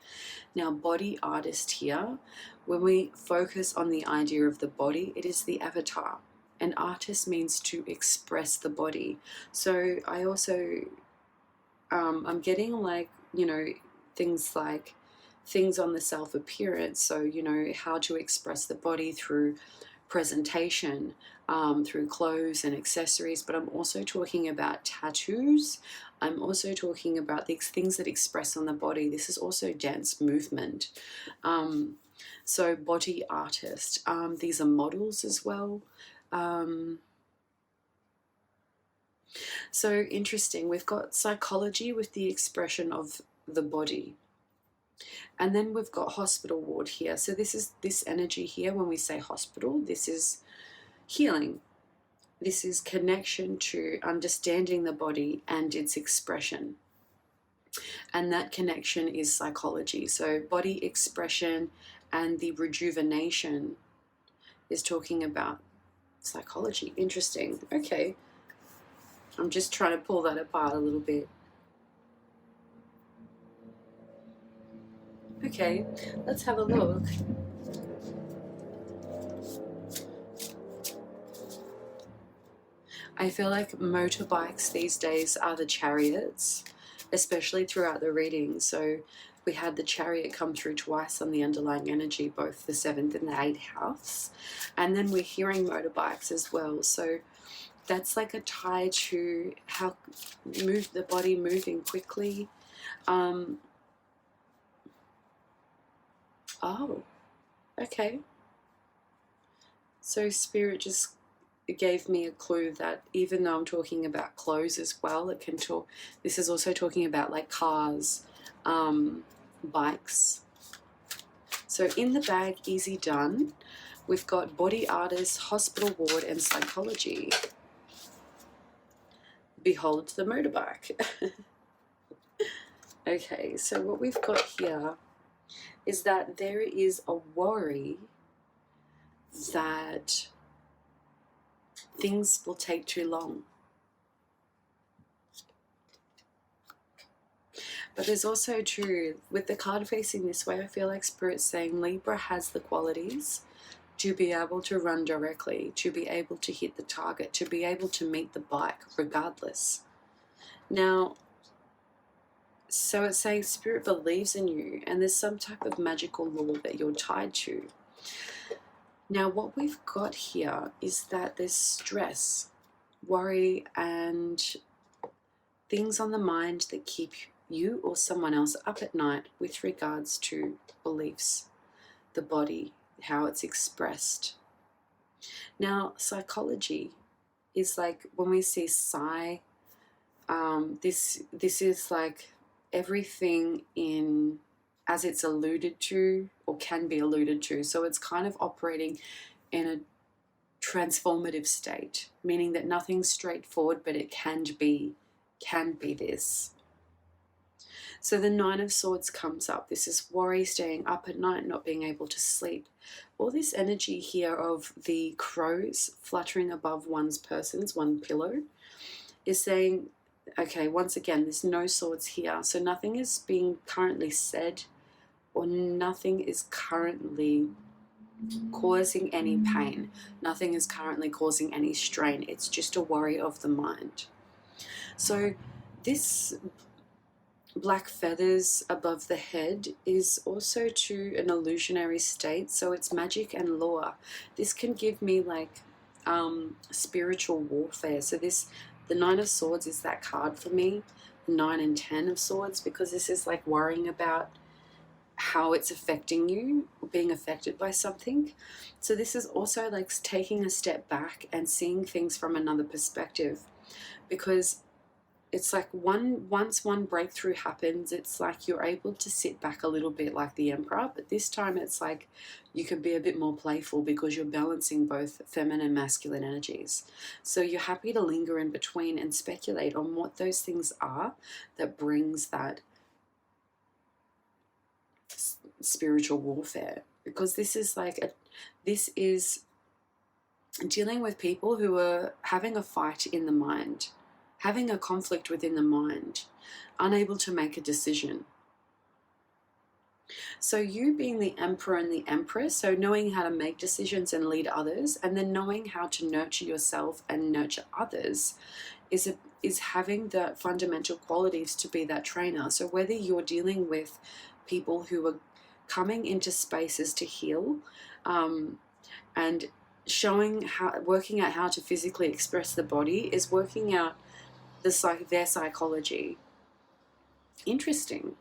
Now, body artist here, when we focus on the idea of the body, it is the avatar. An artist means to express the body. So I also, I'm getting like, things like things on the self-appearance. So, how to express the body through presentation, through clothes and accessories, but I'm also talking about tattoos. I'm also talking about these things that express on the body. This is also dance movement. So body artist. These are models as well. So interesting. We've got psychology with the expression of the body. And then we've got hospital ward here. So this is this energy here. When we say hospital, this is healing. This is connection to understanding the body and its expression. And that connection is psychology. So body expression and the rejuvenation is talking about psychology. Interesting. Okay. I'm just trying to pull that apart a little bit. Okay, let's have a look. I feel like motorbikes these days are the chariots, especially throughout the reading. So we had the chariot come through twice on the underlying energy, both the 7th and the 8th house. And then we're hearing motorbikes as well. So that's like a tie to how move the body moving quickly. Oh, okay. So Spirit just gave me a clue that even though I'm talking about clothes as well, it can talk. This is also talking about like cars, bikes. So in the bag, easy done. We've got body artist, hospital ward, and psychology. Behold the motorbike. Okay, so what we've got here is that there is a worry that things will take too long. But there's also true, with the card facing this way, I feel like Spirit's saying Libra has the qualities to be able to run directly, to be able to hit the target, to be able to meet the bike regardless. Now, so it's saying Spirit believes in you and there's some type of magical law that you're tied to. Now, what we've got here is that there's stress, worry, and things on the mind that keep you or someone else up at night with regards to beliefs, the body, how it's expressed. Now, psychology is like when we see psi, this is like everything in as it's alluded to or can be alluded to. So it's kind of operating in a transformative state, meaning that nothing's straightforward, but it can be this. So the 9 of Swords comes up. This is worry, staying up at night, not being able to sleep. All this energy here of the crows fluttering above one pillow, is saying, okay, once again, there's no swords here. So nothing is being currently said or nothing is currently causing any pain. Nothing is currently causing any strain. It's just a worry of the mind. So this black feathers above the head is also to an illusionary state. So it's magic and lore. This can give me like spiritual warfare. So the 9 of Swords is that card for me, 9 and 10 of Swords, because this is like worrying about how it's affecting you, being affected by something. So this is also like taking a step back and seeing things from another perspective, because it's like once one breakthrough happens, it's like you're able to sit back a little bit like the Emperor, but this time it's like you can be a bit more playful because you're balancing both feminine and masculine energies. So you're happy to linger in between and speculate on what those things are that brings that spiritual warfare, because this is like this is dealing with people who are having a fight in the mind, having a conflict within the mind, unable to make a decision. So you being the Emperor and the Empress, so knowing how to make decisions and lead others, and then knowing how to nurture yourself and nurture others, is having the fundamental qualities to be that trainer. So whether you're dealing with people who are coming into spaces to heal, and working out how to physically express the body, is working out their psychology. Interesting.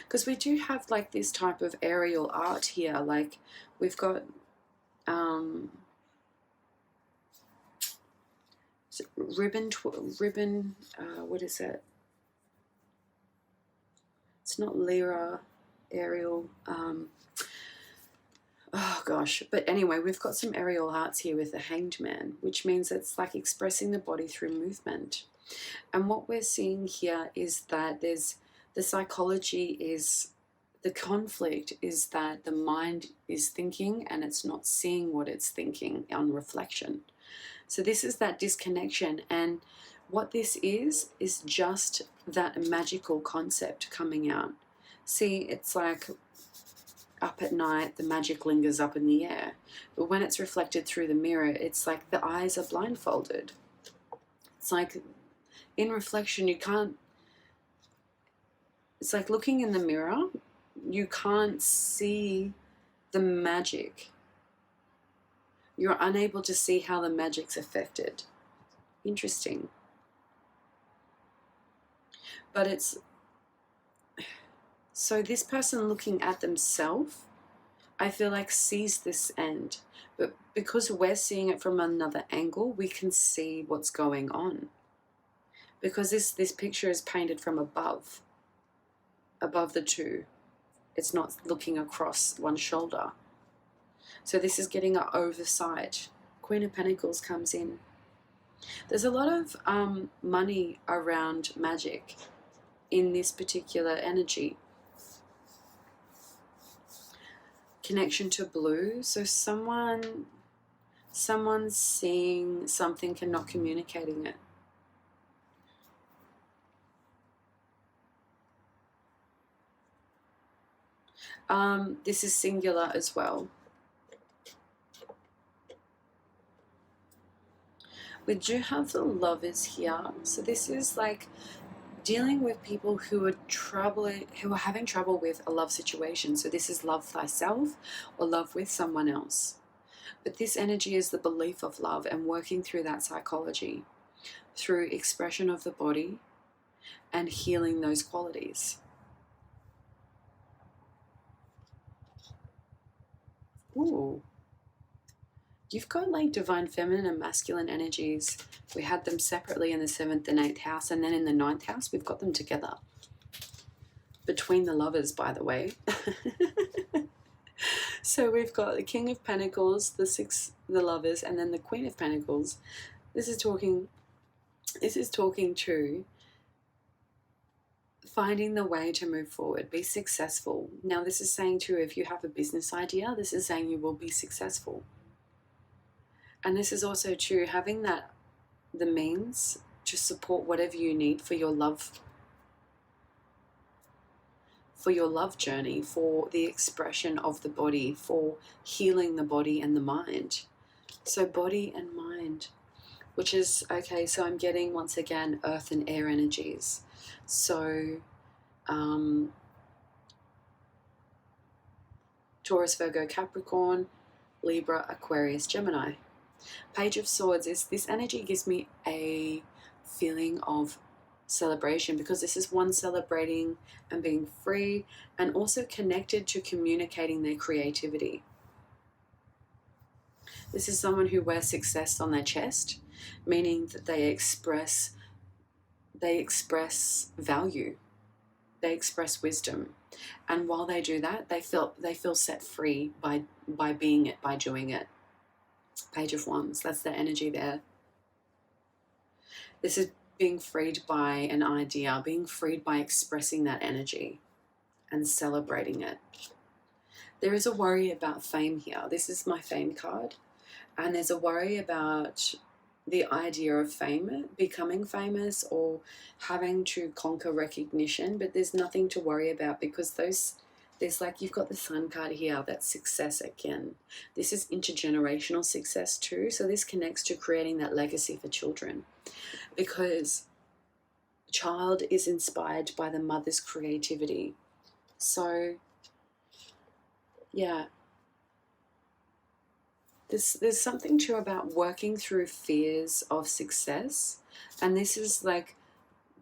Because we do have like this type of aerial art here. Like we've got ribbon, what is it? It's not Lyra aerial. Oh gosh, but anyway, we've got some aerial arts here with the Hanged Man, which means it's like expressing the body through movement. And what we're seeing here is that there's the psychology is, the conflict is that the mind is thinking and it's not seeing what it's thinking on reflection. So this is that disconnection, and what this is just that magical concept coming out. See, it's like up at night, the magic lingers up in the air. But when it's reflected through the mirror, it's like the eyes are blindfolded. It's like in reflection, you can't, it's like looking in the mirror, you can't see the magic. You're unable to see how the magic's affected. Interesting. But it's, so this person looking at themselves, I feel like sees this end. But because we're seeing it from another angle, we can see what's going on. Because this picture is painted from above the two. It's not looking across one shoulder. So this is getting an oversight. Queen of Pentacles comes in. There's a lot of money around magic in this particular energy. Connection to blue. So someone's seeing something and not communicating it. This is singular as well. We do have the Lovers here. So this is like dealing with people who are having trouble with a love situation. So this is love thyself or love with someone else. But this energy is the belief of love and working through that psychology, through expression of the body and healing those qualities. Ooh. You've got like divine feminine and masculine energies. We had them separately in the 7th and 8th house, and then in the 9th house we've got them together. Between the Lovers, by the way. So we've got the King of Pentacles, the Lovers, and then the Queen of Pentacles. This is talking to finding the way to move forward, be successful. Now this is saying too, if you have a business idea, this is saying you will be successful. And this is also true, having the means to support whatever you need for your love journey, for the expression of the body, for healing the body and the mind. So body and mind, which is, okay, so I'm getting once again earth and air energies. So Taurus, Virgo, Capricorn, Libra, Aquarius, Gemini. Page of Swords is, this energy gives me a feeling of celebration, because this is one celebrating and being free and also connected to communicating their creativity. This is someone who wears success on their chest, meaning that they express value, they express wisdom, and while they do that, they feel set free by being it, by doing it. Page of Wands, that's the energy there. This is being freed by an idea, being freed by expressing that energy and celebrating it. There is a worry about fame here. This is my fame card. And there's a worry about the idea of fame, becoming famous or having to conquer recognition, but there's nothing to worry about, because there's like, you've got the Sun card here, that's success again. This is intergenerational success too, so this connects to creating that legacy for children, because child is inspired by the mother's creativity. So yeah, there's something too about working through fears of success, and this is like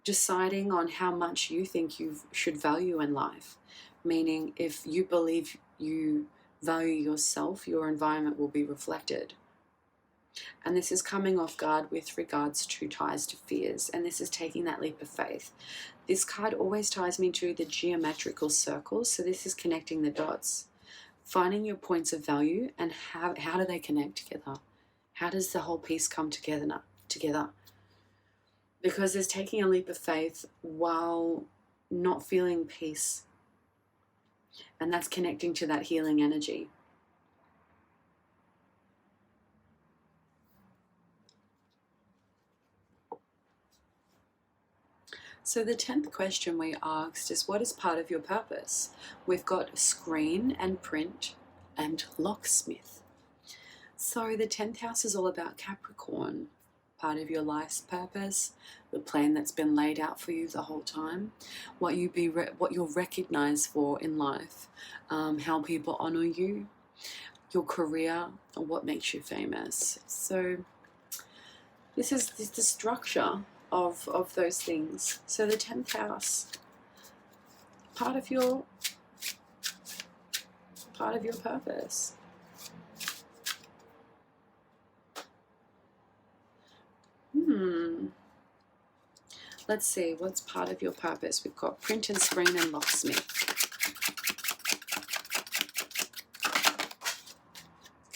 deciding on how much you think you should value in life, meaning if you believe you value yourself, your environment will be reflected. And this is coming off guard with regards to ties to fears, and this is taking that leap of faith. This card always ties me to the geometrical circles, so this is connecting the dots, finding your points of value and how do they connect together? How does the whole piece come together? Because there's taking a leap of faith while not feeling peace, and that's connecting to that healing energy. So the 10th question we asked is, what is part of your purpose? We've got screen and print and locksmith. So the 10th house is all about Capricorn, part of your life's purpose, the plan that's been laid out for you the whole time, what you're recognized for in life, how people honor you, your career, or what makes you famous. So this is the structure of those things. So the 10th house, part of your purpose. Let's see, what's part of your purpose? We've got print and screen and locksmith.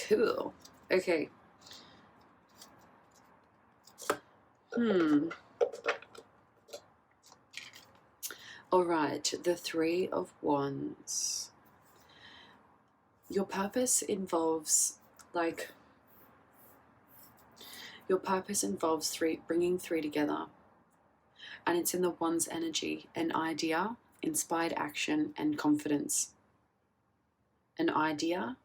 Cool. Okay. All right, the 3 of Wands. Your purpose involves bringing 3 together. And it's in the Wands energy, an idea, inspired action, and confidence. An idea,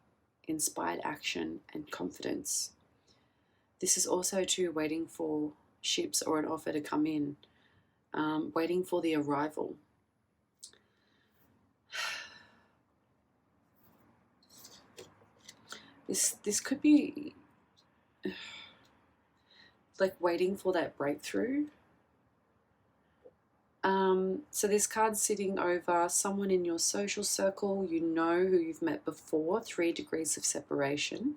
inspired action, and confidence. This is also too waiting for ships or an offer to come in, waiting for the arrival. This could be like waiting for that breakthrough. So this card's sitting over someone in your social circle, you know, who you've met before, 3 degrees of separation.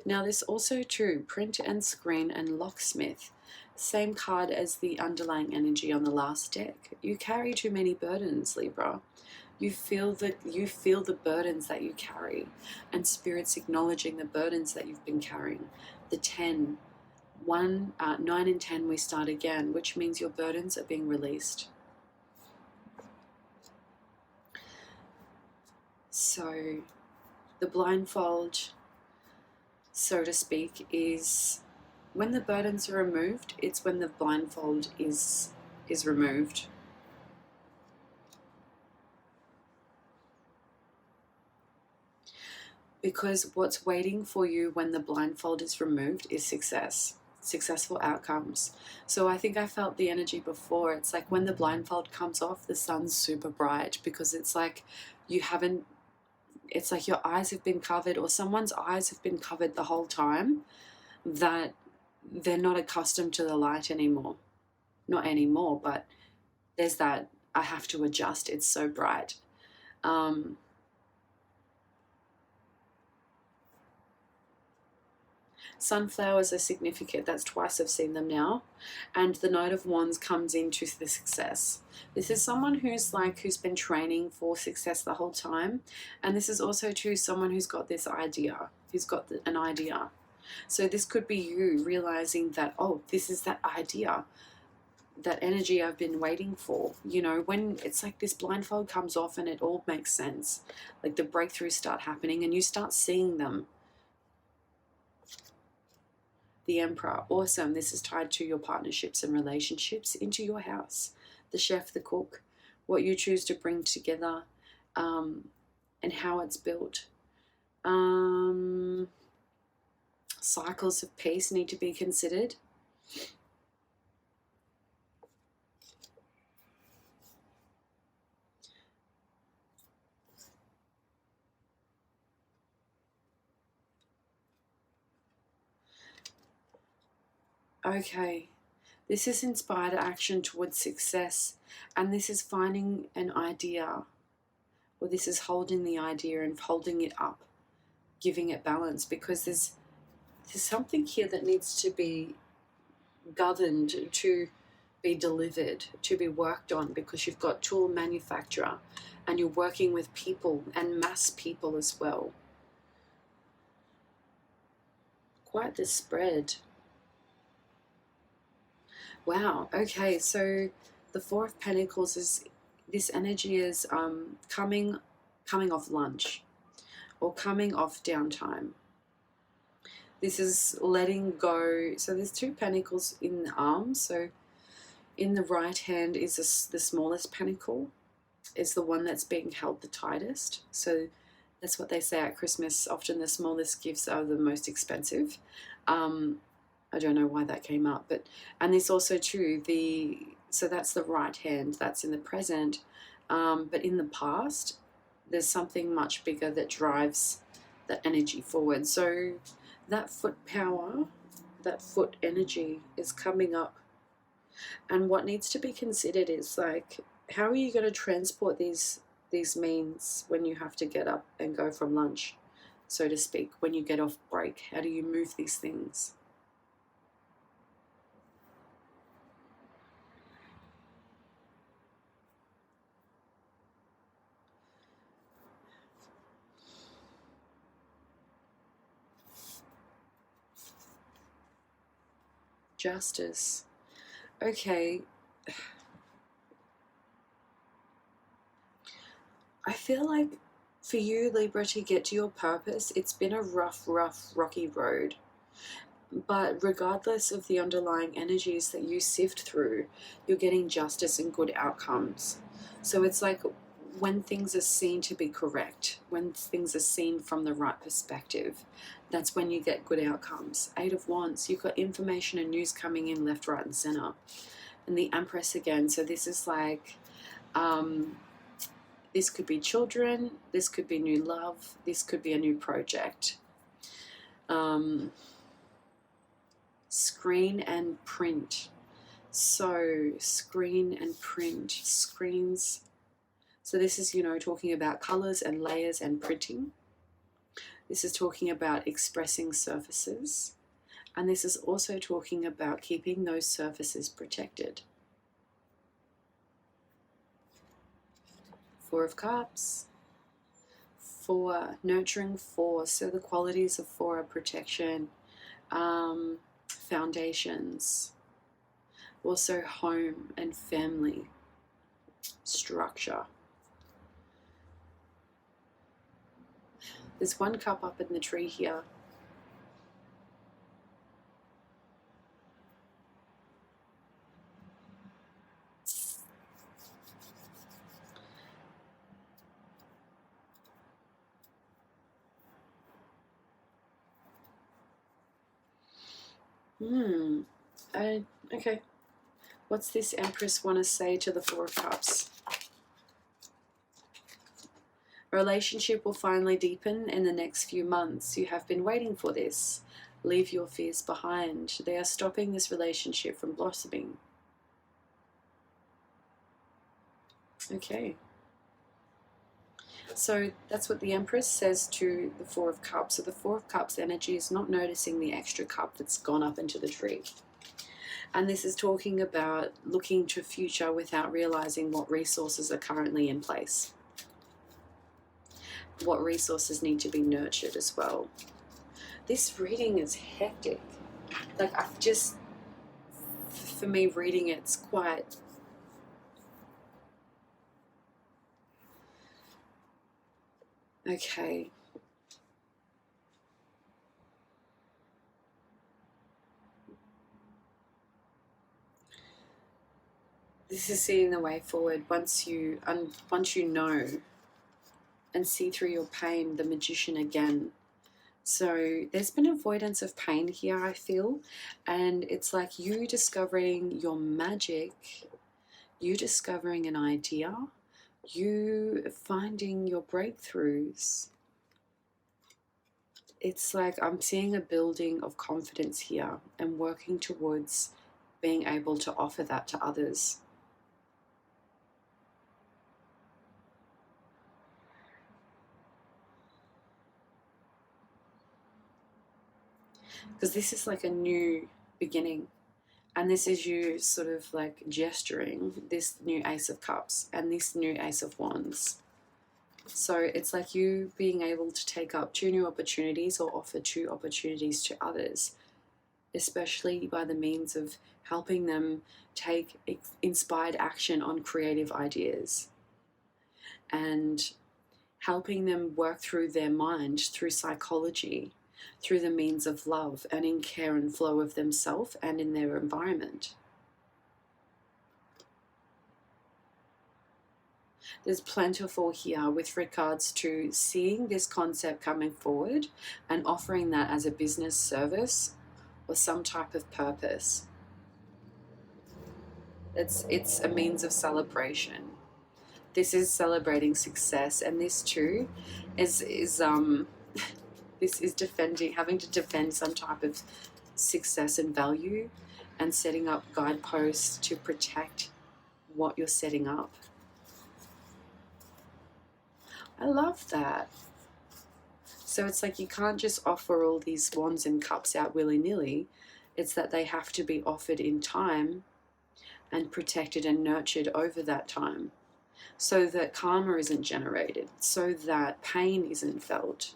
Now this also too, print and screen and locksmith, same card as the underlying energy on the last deck. You carry too many burdens, Libra. You feel the burdens that you carry, and Spirit's acknowledging the burdens that you've been carrying. The 10, 9 and 10, we start again, which means your burdens are being released. So the blindfold, so to speak, is when the burdens are removed. It's when the blindfold is removed. Because what's waiting for you when the blindfold is removed is successful outcomes. So I think I felt the energy before. It's like when the blindfold comes off, the sun's super bright, because it's like it's like your eyes have been covered, or someone's eyes have been covered the whole time, that they're not accustomed to the light anymore. not anymore, but there's that, I have to adjust, it's so bright. Sunflowers are significant. That's twice I've seen them now. And the Knight of Wands comes into the success. This is someone who's been training for success the whole time. And this is also too someone who's got this idea, an idea. So this could be you realizing that, oh, this is that idea, that energy I've been waiting for. You know, when it's like this blindfold comes off and it all makes sense. Like the breakthroughs start happening and you start seeing them. The Emperor, awesome. This is tied to your partnerships and relationships, into your house. The Chef, the Cook, what you choose to bring together, and how it's built. Cycles of peace need to be considered. Okay, this is inspired action towards success, and this is finding an idea, or this is holding the idea and holding it up, giving it balance, because there's something here that needs to be governed, to be delivered, to be worked on, because you've got tool manufacturer and you're working with people and mass people as well. Quite the spread. Wow, okay, so the Four of Pentacles is, this energy is coming off lunch or coming off downtime. This is letting go. So there's two pentacles in the arms. So in the right hand is the smallest pentacle, is the one that's being held the tightest. So that's what they say at Christmas. Often the smallest gifts are the most expensive. I don't know why that came up, but, and this also too, so that's the right hand, that's in the present, but in the past, there's something much bigger that drives that energy forward. So that foot power, that foot energy is coming up. And what needs to be considered is like, how are you going to transport these means when you have to get up and go from lunch, so to speak, when you get off break? How do you move these things? Justice. Okay. I feel like for you, Libra, to get to your purpose, it's been a rough, rocky road. But regardless of the underlying energies that you sift through, you're getting justice and good outcomes. So it's like when things are seen to be correct, when things are seen from the right perspective, that's when you get good outcomes. Eight of Wands, you've got information and news coming in left, right, and center. And the Empress again, so this is like, this could be children, this could be new love, this could be a new project. Screen and print. So screen and print, screens. So this is, you know, talking about colors and layers and printing. This is talking about expressing surfaces. And this is also talking about keeping those surfaces protected. Four of Cups. Four, nurturing four. So the qualities of four are protection, foundations, also home and family, structure. There's one cup up in the tree here. Okay. What's this Empress want to say to the Four of Cups? A relationship will finally deepen in the next few months. You have been waiting for this. Leave your fears behind. They are stopping this relationship from blossoming. Okay. So that's what the Empress says to the Four of Cups. So the Four of Cups energy is not noticing the extra cup that's gone up into the tree. And this is talking about looking to future without realizing what resources are currently in place. What resources need to be nurtured as well. This reading is hectic. Like, I've just, for me, reading it's quite... Okay. This is seeing the way forward once you know and see through your pain, the Magician again. So there's been avoidance of pain here, I feel, and it's like you discovering your magic, you discovering an idea, you finding your breakthroughs. It's like I'm seeing a building of confidence here and working towards being able to offer that to others. Because this is like a new beginning. And this is you sort of like gesturing this new Ace of Cups and this new Ace of Wands. So it's like you being able to take up 2 new opportunities or offer 2 opportunities to others, especially by the means of helping them take inspired action on creative ideas and helping them work through their mind, through psychology, through the means of love and in care and flow of themselves and in their environment. There's plentiful here with regards to seeing this concept coming forward and offering that as a business service or some type of purpose. It's a means of celebration. This is celebrating success, and this too is this is defending, having to defend some type of success and value and setting up guideposts to protect what you're setting up. I love that. So it's like you can't just offer all these wands and cups out willy-nilly. It's that they have to be offered in time and protected and nurtured over that time so that karma isn't generated, so that pain isn't felt.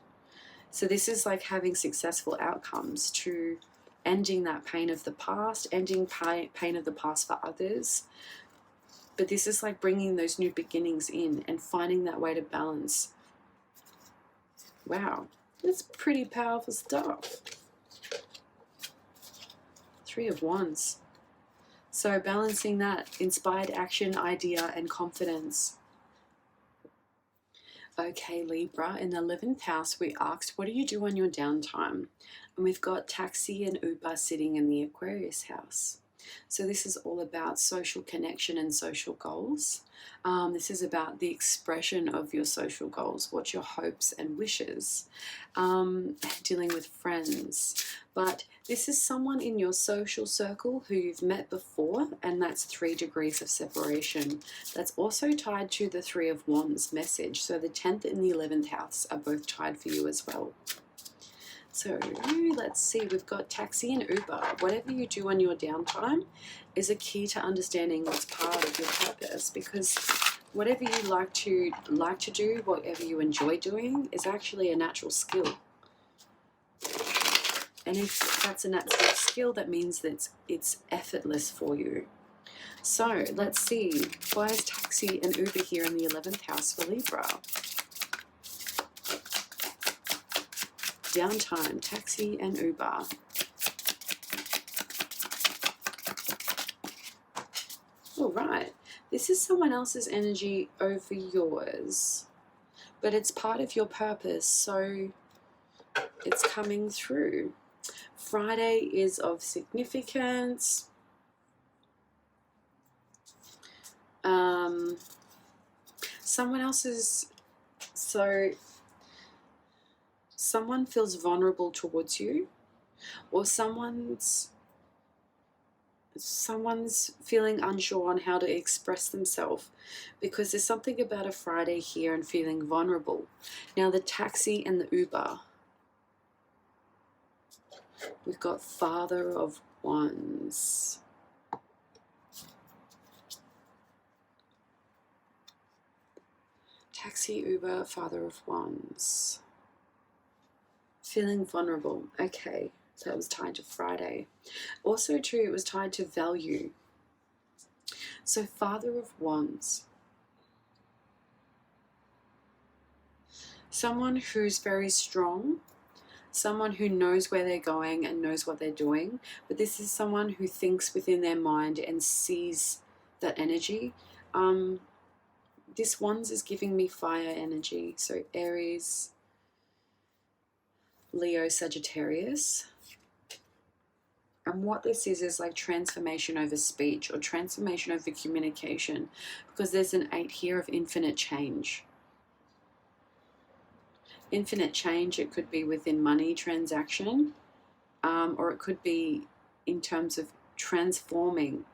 So this is like having successful outcomes to ending that pain of the past, ending pain of the past for others. But this is like bringing those new beginnings in and finding that way to balance. Wow, that's pretty powerful stuff. 3 of Wands. So balancing that inspired action, idea, and confidence. Okay, Libra, in the 11th house, we asked, what do you do on your downtime? And we've got taxi and Uber sitting in the Aquarius house. So this is all about social connection and social goals. This is about the expression of your social goals, what's your hopes and wishes, dealing with friends. But this is someone in your social circle who you've met before, and that's 3 degrees of separation. That's also tied to the 3 of Wands message. So the 10th and the 11th house are both tied for you as well. So let's see, we've got taxi and Uber. Whatever you do on your downtime is a key to understanding what's part of your purpose, because whatever you like to do, whatever you enjoy doing is actually a natural skill. And if that's a natural skill, that means that it's effortless for you. So let's see, why is taxi and Uber here in the 11th house for Libra? Downtime, taxi and Uber. All right, this is someone else's energy over yours, but it's part of your purpose, so it's coming through. Friday is of significance. Someone else's, so someone feels vulnerable towards you, or someone's someone's feeling unsure on how to express themselves, because there's something about a Friday here and feeling vulnerable. Now the taxi and the Uber, we've got Father of Wands. Taxi, Uber, Father of Wands. Feeling vulnerable. Okay, so that was tied to Friday. Also too, it was tied to value. So Father of Wands. Someone who's very strong, someone who knows where they're going and knows what they're doing, but this is someone who thinks within their mind and sees that energy. This Wands is giving me fire energy, so Aries, Leo, Sagittarius. And what this is like transformation over speech or transformation over communication, because there's an 8 here of infinite change. Infinite change, it could be within money transaction, or it could be in terms of transforming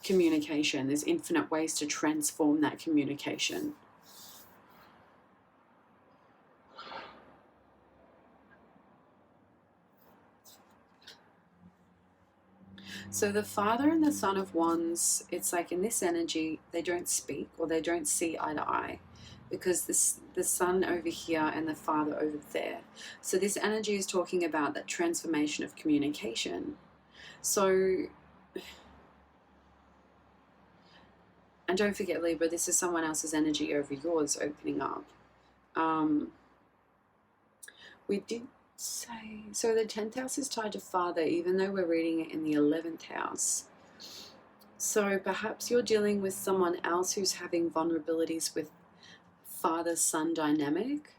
communication. There's infinite ways to transform that communication. So the Father and the Son of Wands, it's like in this energy, they don't speak or they don't see eye to eye, because the Son over here and the Father over there. So this energy is talking about that transformation of communication. So, and don't forget, Libra, this is someone else's energy over yours opening up. We did say, so the 10th house is tied to Father, even though we're reading it in the 11th house. So perhaps you're dealing with someone else who's having vulnerabilities with father-son dynamic,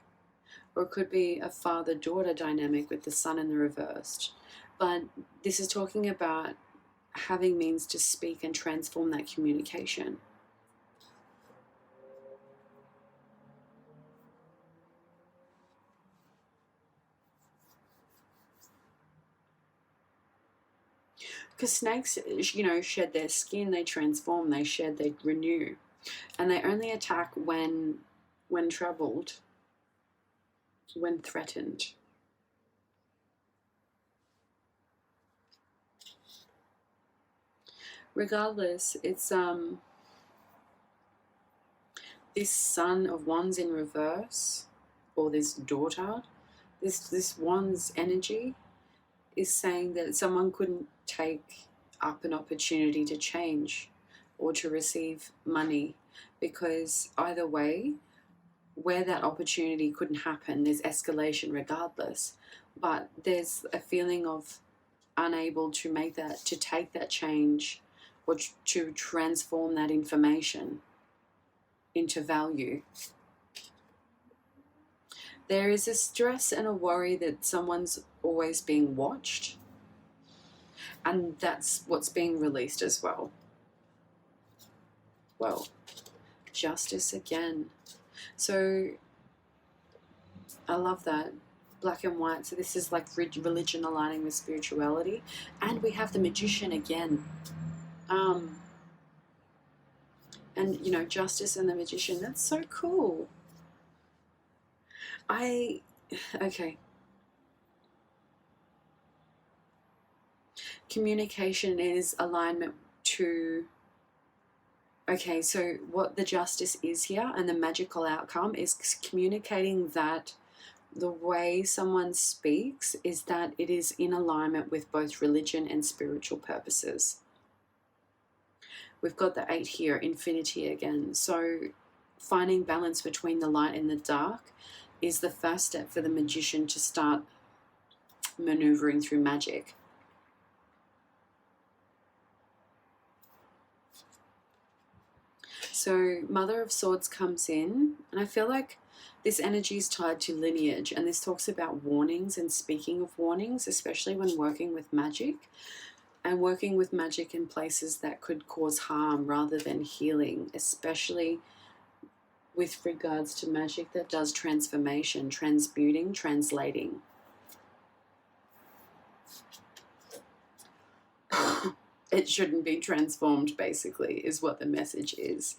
or it could be a father-daughter dynamic with the Sun in the reversed. But this is talking about having means to speak and transform that communication. Because snakes, you know, shed their skin, they transform, they shed, they renew. And they only attack when troubled, when threatened. Regardless, it's this Son of Wands in reverse, or this daughter, this Wands energy is saying that someone couldn't take up an opportunity to change or to receive money, because either way, where that opportunity couldn't happen, there's escalation regardless, but there's a feeling of unable to make that, to take that change or to transform that information into value. There is a stress and a worry that someone's always being watched, and that's what's being released as well. Well, Justice again. So I love that. Black and white. So this is like religion aligning with spirituality. And we have the Magician again. And, you know, Justice and the Magician. That's so cool. Okay. Communication is alignment to... Okay, so what the Justice is here and the magical outcome is communicating that the way someone speaks is that it is in alignment with both religion and spiritual purposes. We've got the 8 here, infinity again. So finding balance between the light and the dark is the first step for the Magician to start maneuvering through magic. So Mother of Swords comes in, and I feel like this energy is tied to lineage, and this talks about warnings and speaking of warnings, especially when working with magic, and working with magic in places that could cause harm rather than healing, especially with regards to magic that does transformation, transmuting, translating. it shouldn't be transformed, basically, is what the message is.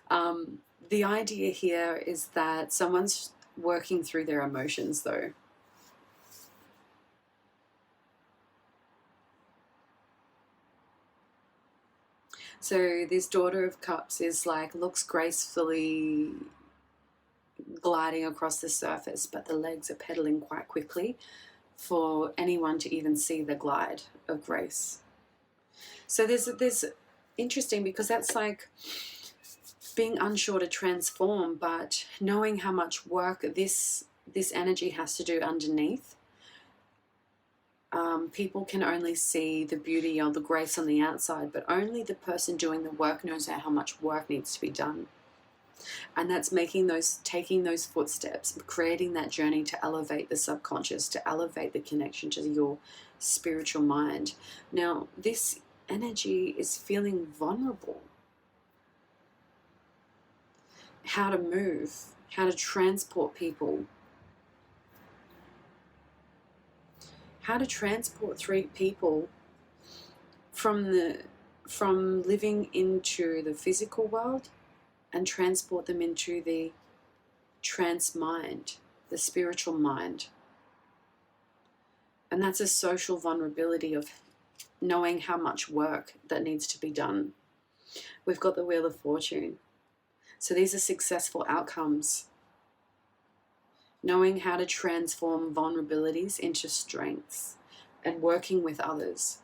The idea here is that someone's working through their emotions, though. So this Daughter of Cups is like, looks gracefully gliding across the surface, but the legs are pedaling quite quickly for anyone to even see the glide of grace. So there's interesting, because that's like being unsure to transform, but knowing how much work this energy has to do underneath. People can only see the beauty or the grace on the outside, but only the person doing the work knows how much work needs to be done. And that's taking those footsteps, creating that journey to elevate the subconscious, to elevate the connection to your spiritual mind. Now, this energy is feeling vulnerable. How to move, how to transport people, how to transport three people from living into the physical world and transport them into the trance mind, the spiritual mind. And that's a social vulnerability of knowing how much work that needs to be done. We've got the Wheel of Fortune. So these are successful outcomes. Knowing how to transform vulnerabilities into strengths and working with others.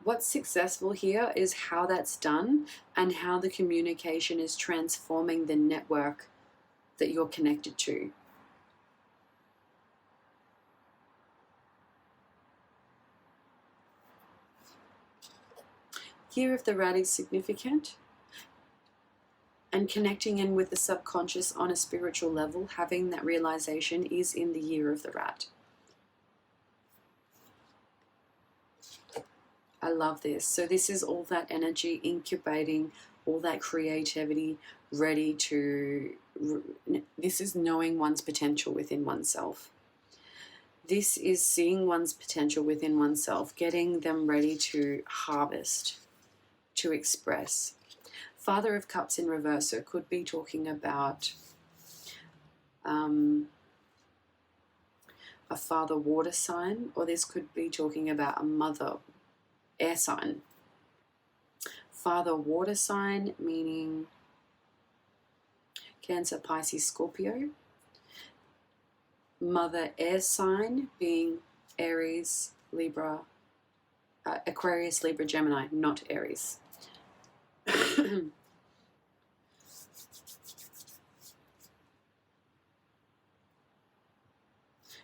What's successful here is how that's done and how the communication is transforming the network that you're connected to. Year of the Rat is significant. And connecting in with the subconscious on a spiritual level, having that realization, is in the Year of the Rat. I love this. So this is all that energy incubating, all that creativity, ready to... This is knowing one's potential within oneself. This is seeing one's potential within oneself, getting them ready to harvest, to express. Father of Cups in reverse, so it could be talking about a father water sign, or this could be talking about a mother air sign. Father water sign meaning Cancer, Pisces, Scorpio. Mother air sign being Aries, Libra, Aquarius, Libra, Gemini, not Aries.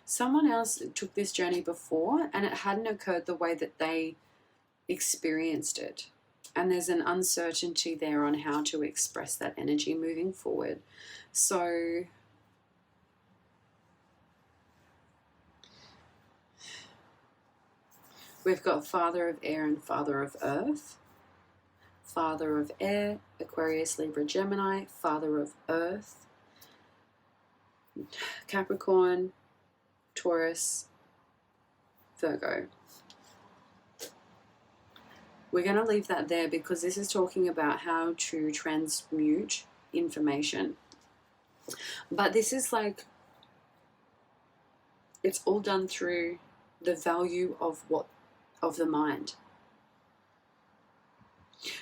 Someone else took this journey before and it hadn't occurred the way that they experienced it. And there's an uncertainty there on how to express that energy moving forward. So we've got Father of Air and Father of Earth. Father of Air, Aquarius, Libra, Gemini. Father of Earth, Capricorn, Taurus, Virgo. We're going to leave that there because this is talking about how to transmute information. But this is like, it's all done through the value of the mind.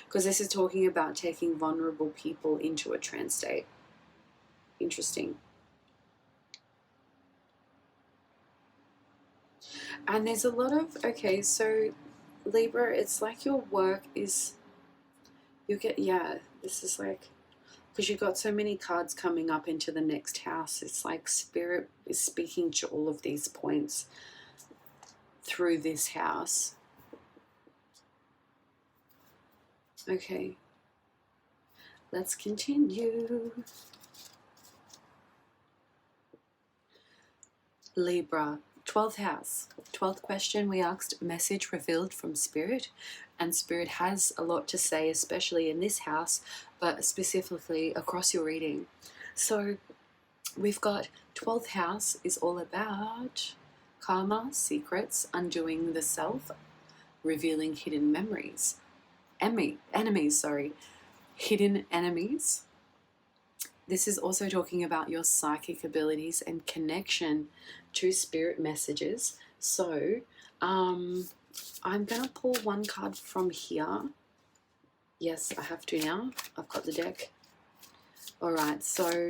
Because this is talking about taking vulnerable people into a trance state. Interesting. And there's a lot of, okay, so Libra, it's like your work is, this is like, because you've got so many cards coming up into the next house, it's like Spirit is speaking to all of these points through this house. Okay, let's continue. Libra, 12th house. 12th question we asked, message revealed from Spirit. And Spirit has a lot to say, especially in this house, but specifically across your reading. So we've got 12th house is all about karma, secrets, undoing the self, revealing hidden enemies, hidden enemies. This is also talking about your psychic abilities and connection to spirit messages. So I'm going to pull one card from here. Yes, I have to now. I've got the deck. All right, so,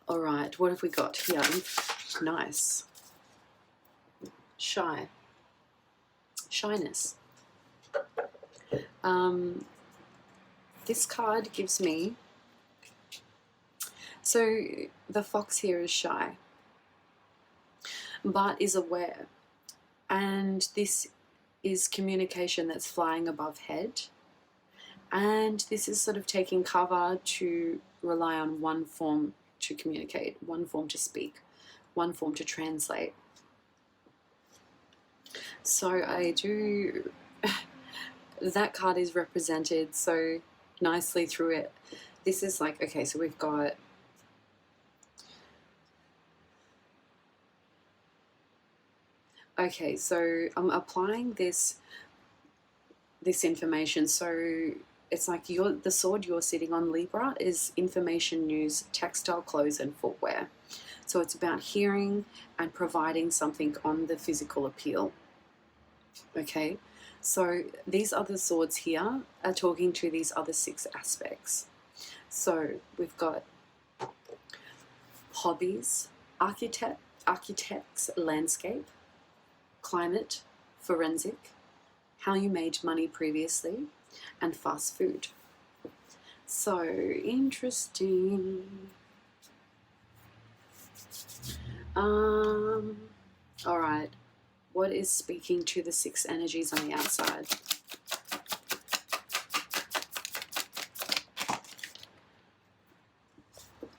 all right, what have we got here? Nice. Shyness. This card gives me, so the fox here is shy, but is aware. And this is communication that's flying above head. And this is sort of taking cover to rely on one form to communicate, one form to speak, one form to translate. So I do, that card is represented so nicely through it. This is like, okay, so we've got, okay, so I'm applying this information. So it's like the sword you're sitting on, Libra, is information, news, textile, clothes, and footwear. So it's about hearing and providing something on the physical appeal. Okay, so these other swords here are talking to these other 6 aspects. So we've got hobbies, architects, landscape, climate, forensic, how you made money previously, and fast food. So interesting. All right. What is speaking to the 6 energies on the outside?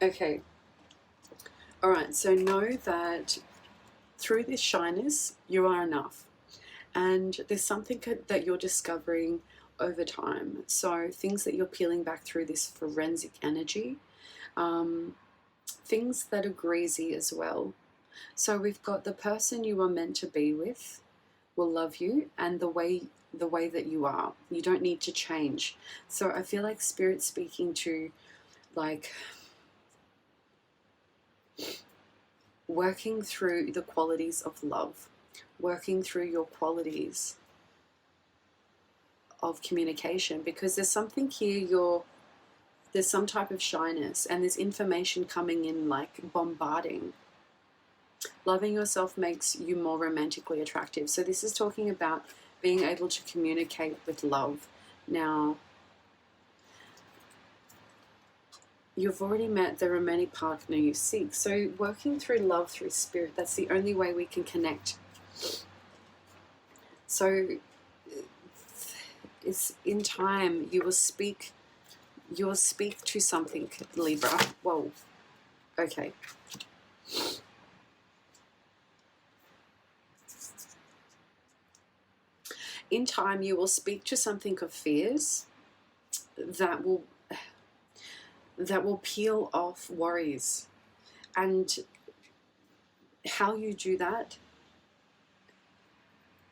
Okay. All right. So know that through this shyness, you are enough. And there's something that you're discovering over time. So things that you're peeling back through this forensic energy, things that are greasy as well. So we've got the person you are meant to be with will love you, and the way that you are. You don't need to change. So I feel like Spirit's speaking to, like, working through the qualities of love, working through your qualities of communication, because there's something here, there's some type of shyness, and there's information coming in like bombarding. Loving yourself makes you more romantically attractive. So this is talking about being able to communicate with love. Now, you've already met the romantic partner you seek. So working through love, through spirit, that's the only way we can connect. So it's in time, you will speak to something, Libra. Whoa. Okay. In time, you will speak to something of fears that will peel off worries. And how you do that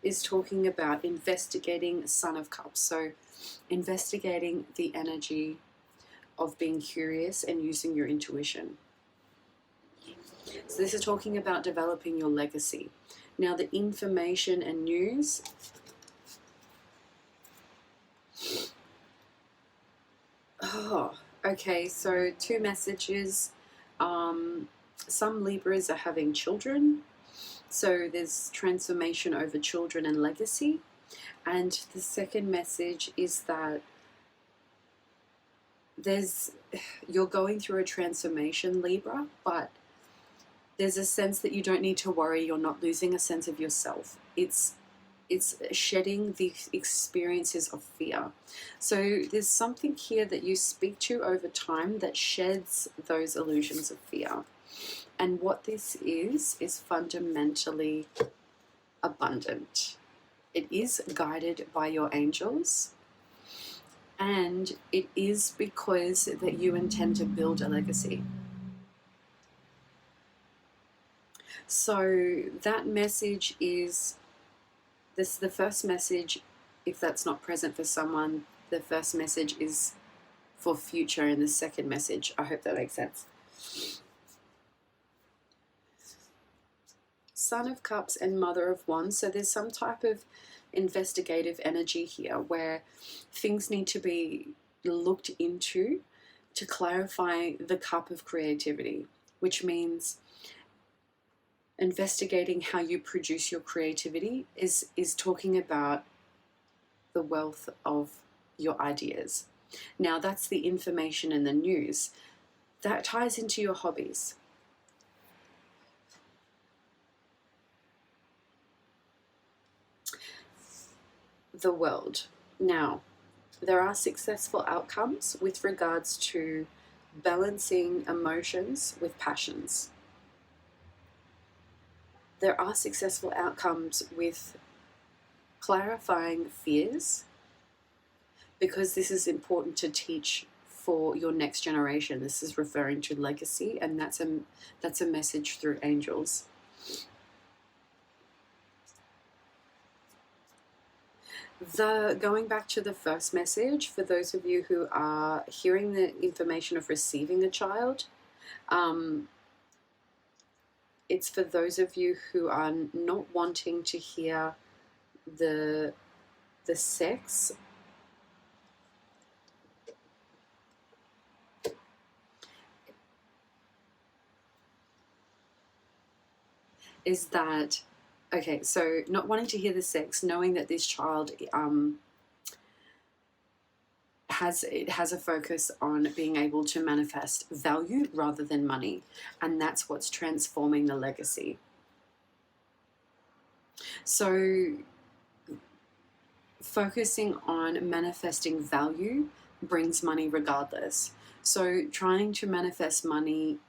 is talking about investigating Son of Cups. So investigating the energy of being curious and using your intuition. So this is talking about developing your legacy. Now the information and news, okay, so 2 messages. Some Libras are having children. So there's transformation over children and legacy. And the second message is that you're going through a transformation, Libra, but there's a sense that you don't need to worry. You're not losing a sense of yourself. It's shedding the experiences of fear. So there's something here that you speak to over time that sheds those illusions of fear. And what this is fundamentally abundant. It is guided by your angels, and it is because that you intend to build a legacy. So that message is the first message, if that's not present for someone, the first message is for future in the second message. I hope that makes sense. Son of Cups and Mother of Wands. So there's some type of investigative energy here where things need to be looked into to clarify the cup of creativity, which means investigating how you produce your creativity is talking about the wealth of your ideas. Now that's the information and the news. That ties into your hobbies. The world. Now, there are successful outcomes with regards to balancing emotions with passions. There are successful outcomes with clarifying fears, because this is important to teach for your next generation. This is referring to legacy, and that's a message through angels. Going back to the first message, for those of you who are hearing the information of receiving a child, it's for those of you who are not wanting to hear the sex. Is that, okay, so not wanting to hear the sex, knowing that this child has a focus on being able to manifest value rather than money, and that's what's transforming the legacy. So focusing on manifesting value brings money regardless. So trying to manifest money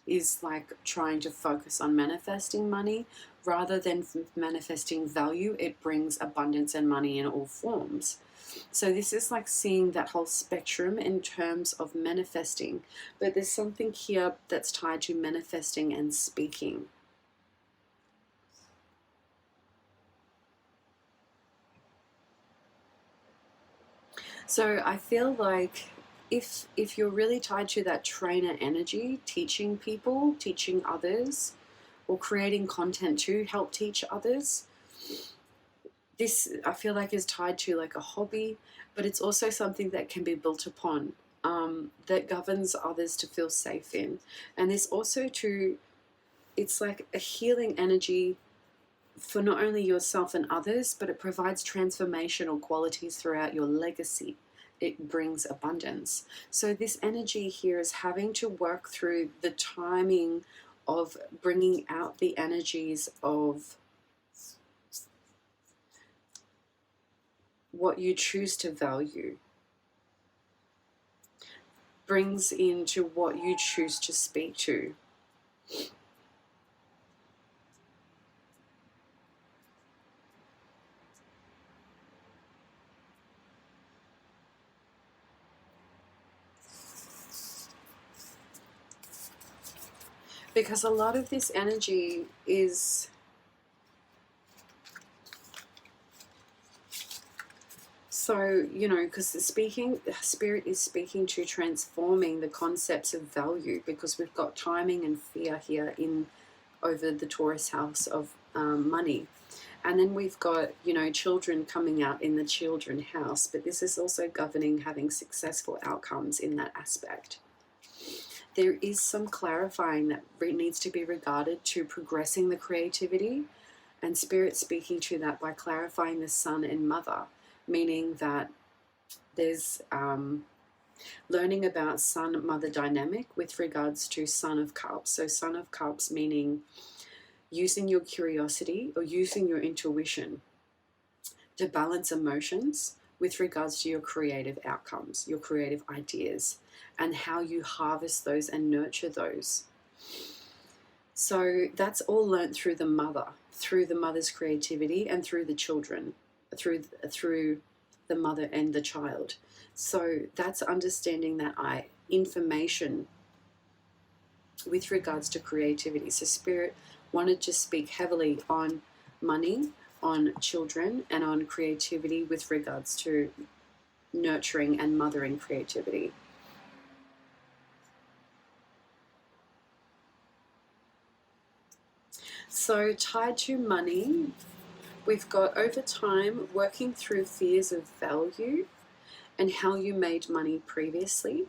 is like trying to focus on manifesting money rather than manifesting value. It brings abundance and money in all forms. So this is like seeing that whole spectrum in terms of manifesting, but there's something here that's tied to manifesting and speaking. So I feel like if you're really tied to that trainer energy, teaching people, teaching others, or creating content to help teach others, this I feel like is tied to like a hobby, but it's also something that can be built upon, that governs others to feel safe in. And this also it's like a healing energy for not only yourself and others, but it provides transformational qualities throughout your legacy. It brings abundance. So this energy here is having to work through the timing of bringing out the energies of what you choose to value, brings into what you choose to speak to. Because a lot of this energy is so, because the spirit is speaking to transforming the concepts of value, because we've got timing and fear here over the Taurus house of money. And then we've got, children coming out in the children house, but this is also governing having successful outcomes in that aspect. There is some clarifying that needs to be regarded to progressing the creativity, and spirit speaking to that by clarifying the son and mother, meaning that there's learning about son-mother dynamic with regards to Son of Cups. So Son of Cups meaning using your curiosity or using your intuition to balance emotions with regards to your creative outcomes, your creative ideas, and how you harvest those and nurture those. So that's all learnt through the mother's creativity, and through the children, through the mother and the child. So that's understanding that information with regards to creativity. So spirit wanted to speak heavily on money, on children and on creativity with regards to nurturing and mothering creativity. So tied to money, we've got over time working through fears of value and how you made money previously.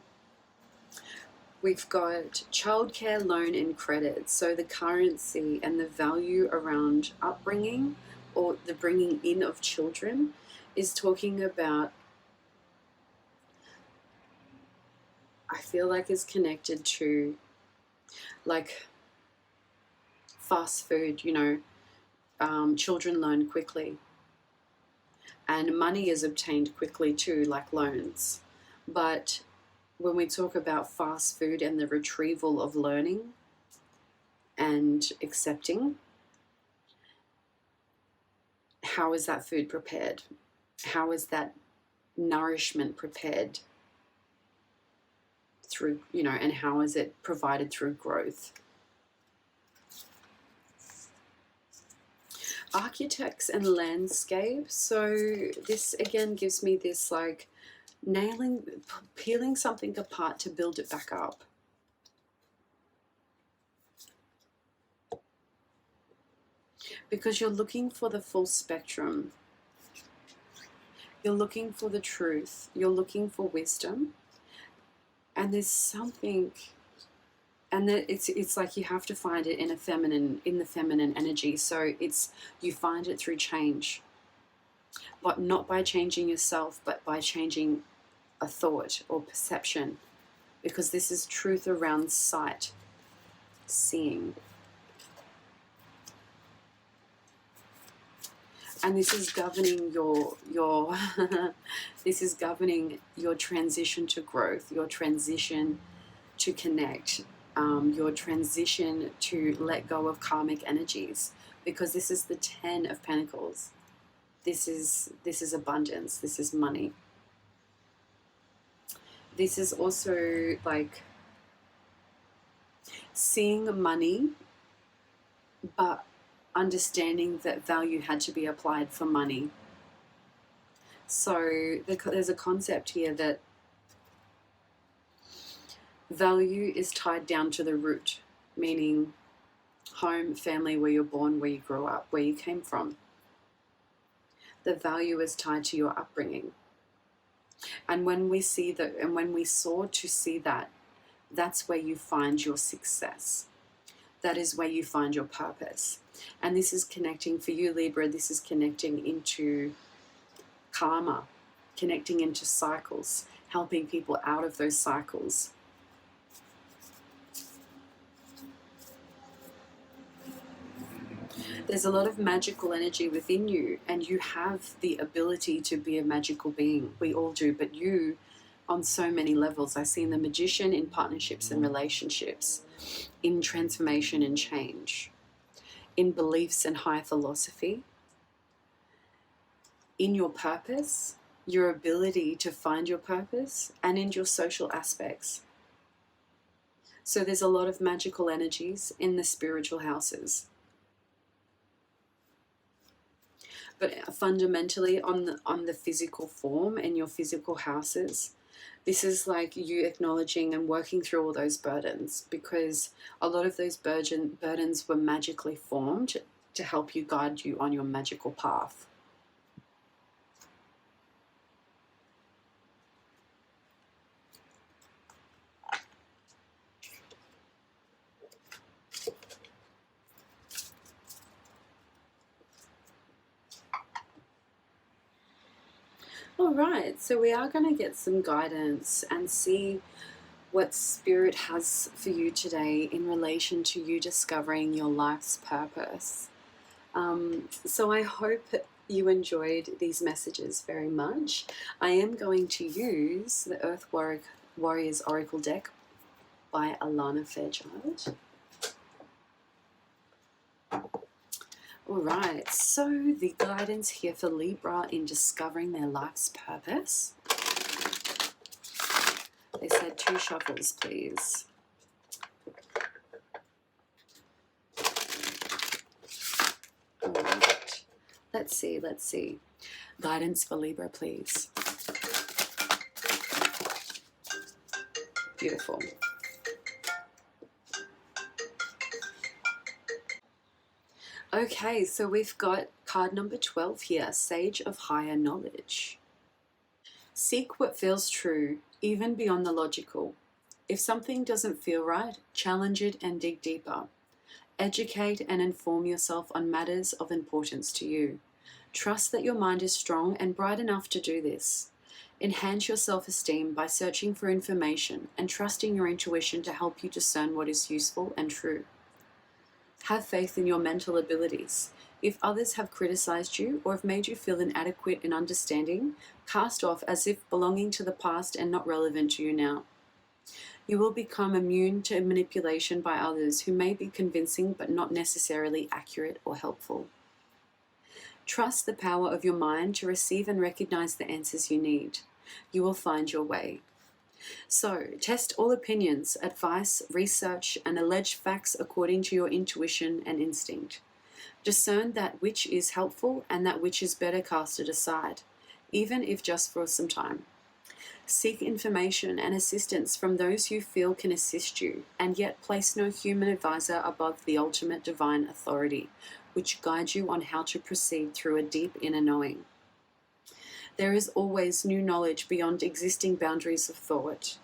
We've got childcare, loan and credit. So the currency and the value around upbringing or the bringing in of children is talking about, I feel like is connected to like fast food, you know, children learn quickly. And money is obtained quickly too, like loans. But when we talk about fast food and the retrieval of learning and accepting, how is that food prepared? How is that nourishment prepared through, you know, and how is it provided through growth? Architects and landscape. So this again gives me this like peeling something apart to build it back up. Because you're looking for the full spectrum. You're looking for the truth. You're looking for wisdom. And there's something, and it's like you have to find it in the feminine energy. So you find it through change, but not by changing yourself, but by changing a thought or perception, because this is truth around sight, seeing. And this is governing your this is governing your transition to growth, your transition to connect, your transition to let go of karmic energies, because this is the 10 of Pentacles. This is abundance. This is money. This is also like seeing money, but understanding that value had to be applied for money. So there's a concept here that value is tied down to the root, meaning home, family, where you're born, where you grew up, where you came from. The value is tied to your upbringing. And when we see that, and when we soar to see that, that's where you find your success. That is where you find your purpose. And this is connecting for you, Libra. This is connecting into karma, connecting into cycles, helping people out of those cycles. There's a lot of magical energy within you, and you have the ability to be a magical being. We all do, but you on so many levels. I see the magician in partnerships and relationships, in transformation and change, in beliefs and high philosophy, in your purpose, your ability to find your purpose, and in your social aspects. So there's a lot of magical energies in the spiritual houses. But fundamentally on the physical form in your physical houses, this is like you acknowledging and working through all those burdens, because a lot of those burdens were magically formed to help you, guide you on your magical path. All right, so we are going to get some guidance and see what Spirit has for you today in relation to you discovering your life's purpose. So I hope you enjoyed these messages very much. I am going to use the Earth Warriors Oracle deck by Alana Fairchild. All right, so the guidance here for Libra in discovering their life's purpose. They said 2 shuffles, please. All right. Let's see. Guidance for Libra, please. Beautiful. Okay, so we've got card number 12 here, Sage of Higher Knowledge. Seek what feels true, even beyond the logical. If something doesn't feel right, challenge it and dig deeper. Educate and inform yourself on matters of importance to you. Trust that your mind is strong and bright enough to do this. Enhance your self-esteem by searching for information and trusting your intuition to help you discern what is useful and true. Have faith in your mental abilities. If others have criticized you or have made you feel inadequate in understanding, cast off as if belonging to the past and not relevant to you now. You will become immune to manipulation by others who may be convincing but not necessarily accurate or helpful. Trust the power of your mind to receive and recognize the answers you need. You will find your way. So, test all opinions, advice, research, and alleged facts according to your intuition and instinct. Discern that which is helpful and that which is better casted aside, even if just for some time. Seek information and assistance from those you feel can assist you, and yet place no human advisor above the ultimate divine authority, which guides you on how to proceed through a deep inner knowing. There is always new knowledge beyond existing boundaries of thought.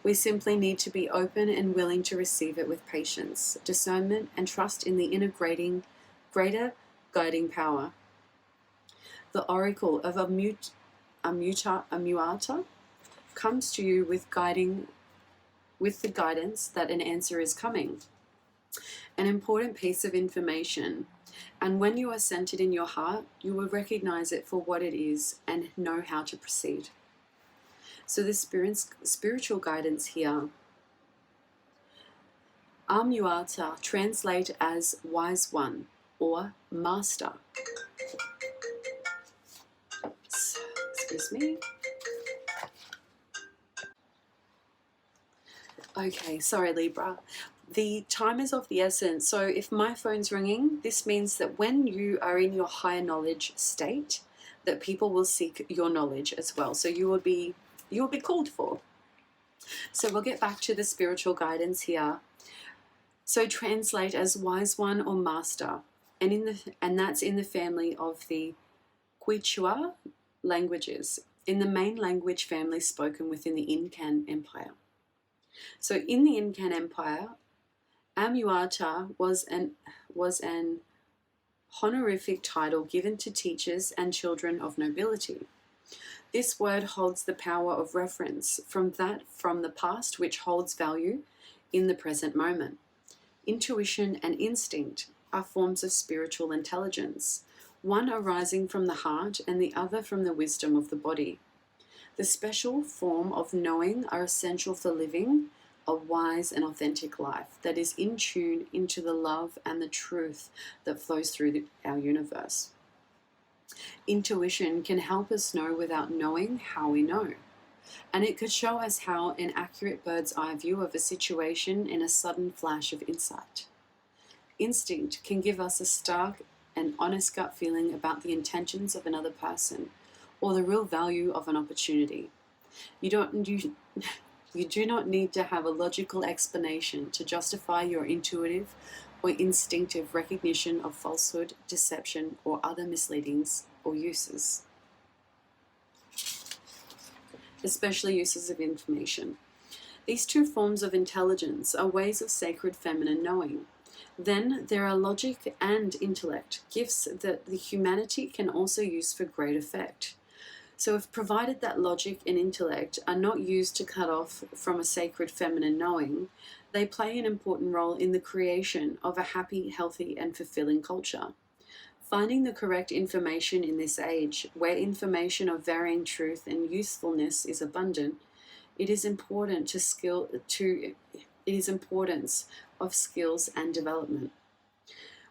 We simply need to be open and willing to receive it with patience, discernment, and trust in the integrating, greater guiding power. The oracle of Amuata comes to you with the guidance that an answer is coming. An important piece of information. And when you are centered in your heart, you will recognize it for what it is and know how to proceed. So the spiritual guidance here. Amuata translate as wise one or master. Excuse me. Okay, sorry Libra. The time is of the essence, so if my phone's ringing, this means that when you are in your higher knowledge state, that people will seek your knowledge as well. So you will be called for. So we'll get back to the spiritual guidance here. So translate as wise one or master, and that's in the family of the Quichua languages, in the main language family spoken within the Incan Empire. So in the Incan Empire, Amuata was an honorific title given to teachers and children of nobility. This word holds the power of reference from the past, which holds value in the present moment. Intuition and instinct are forms of spiritual intelligence, one arising from the heart and the other from the wisdom of the body. The special form of knowing are essential for living a wise and authentic life that is in tune into the love and the truth that flows through our universe. Intuition can help us know without knowing how we know, and it could show us how an accurate bird's eye view of a situation in a sudden flash of insight. Instinct can give us a stark and honest gut feeling about the intentions of another person or the real value of an opportunity. You do not need to have a logical explanation to justify your intuitive or instinctive recognition of falsehood, deception, or other misleadings or uses, especially uses of information. These two forms of intelligence are ways of sacred feminine knowing. Then there are logic and intellect, gifts that the humanity can also use for great effect. So if provided that logic and intellect are not used to cut off from a sacred feminine knowing, they play an important role in the creation of a happy, healthy, and fulfilling culture. Finding the correct information in this age, where information of varying truth and usefulness is abundant, it is importance of skills and development.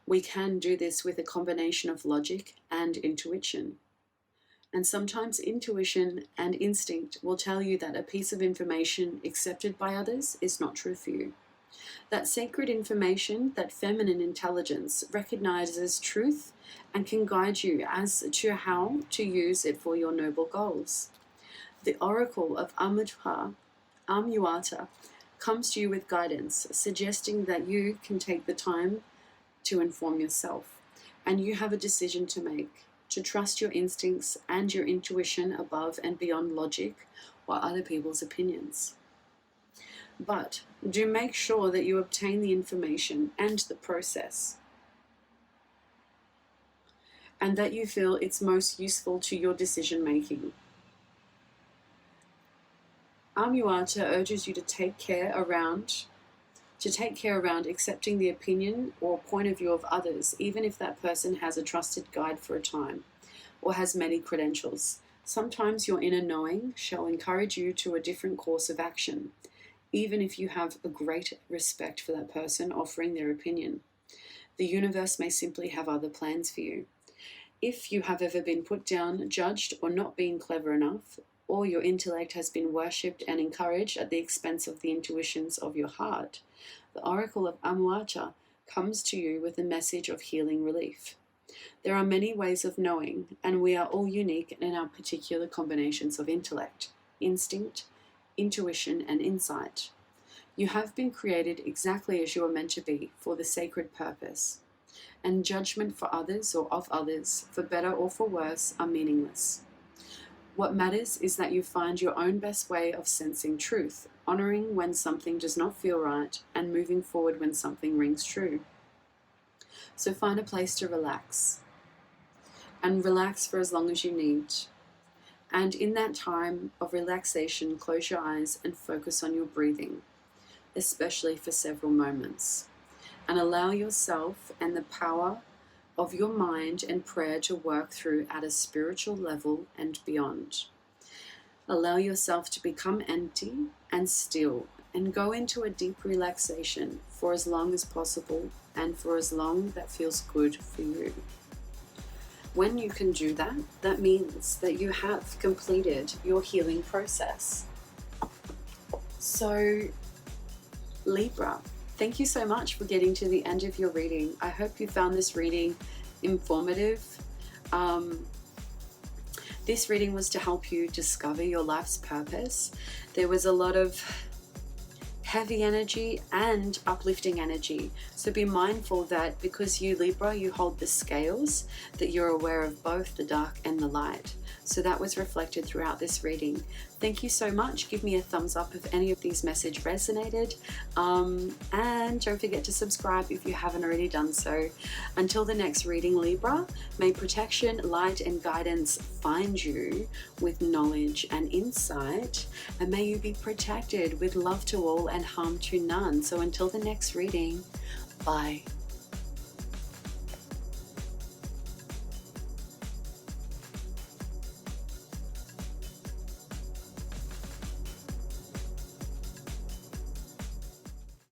We can do this with a combination of logic and intuition. And sometimes intuition and instinct will tell you that a piece of information accepted by others is not true for you. That sacred information, that feminine intelligence, recognizes truth and can guide you as to how to use it for your noble goals. The oracle of Amuata comes to you with guidance, suggesting that you can take the time to inform yourself, and you have a decision to make, to trust your instincts and your intuition above and beyond logic or other people's opinions. But do make sure that you obtain the information and the process, and that you feel it's most useful to your decision making. Amuata urges you to take care around accepting the opinion or point of view of others, even if that person has a trusted guide for a time or has many credentials. Sometimes your inner knowing shall encourage you to a different course of action, even if you have a great respect for that person offering their opinion. The universe may simply have other plans for you. If you have ever been put down, judged, or not being clever enough, or your intellect has been worshipped and encouraged at the expense of the intuitions of your heart, the oracle of Amuata comes to you with a message of healing relief. There are many ways of knowing, and we are all unique in our particular combinations of intellect, instinct, intuition, and insight. You have been created exactly as you are meant to be for the sacred purpose, and judgment for others or of others, for better or for worse, are meaningless. What matters is that you find your own best way of sensing truth, honoring when something does not feel right, and moving forward when something rings true. So find a place to relax, and relax for as long as you need. And in that time of relaxation, close your eyes and focus on your breathing, especially for several moments. And allow yourself and the power of your mind and prayer to work through at a spiritual level and beyond. Allow yourself to become empty and still and go into a deep relaxation for as long as possible and for as long that feels good for you. When you can do that, that means that you have completed your healing process. So, Libra, thank you so much for getting to the end of your reading. I hope you found this reading informative. This reading was to help you discover your life's purpose. There was a lot of heavy energy and uplifting energy. So be mindful that because you, Libra, you hold the scales, that you're aware of both the dark and the light. So that was reflected throughout this reading. Thank you so much. Give me a thumbs up if any of these messages resonated. And don't forget to subscribe if you haven't already done so. Until the next reading, Libra, may protection, light, and guidance find you with knowledge and insight. And may you be protected with love to all and harm to none. So until the next reading, bye.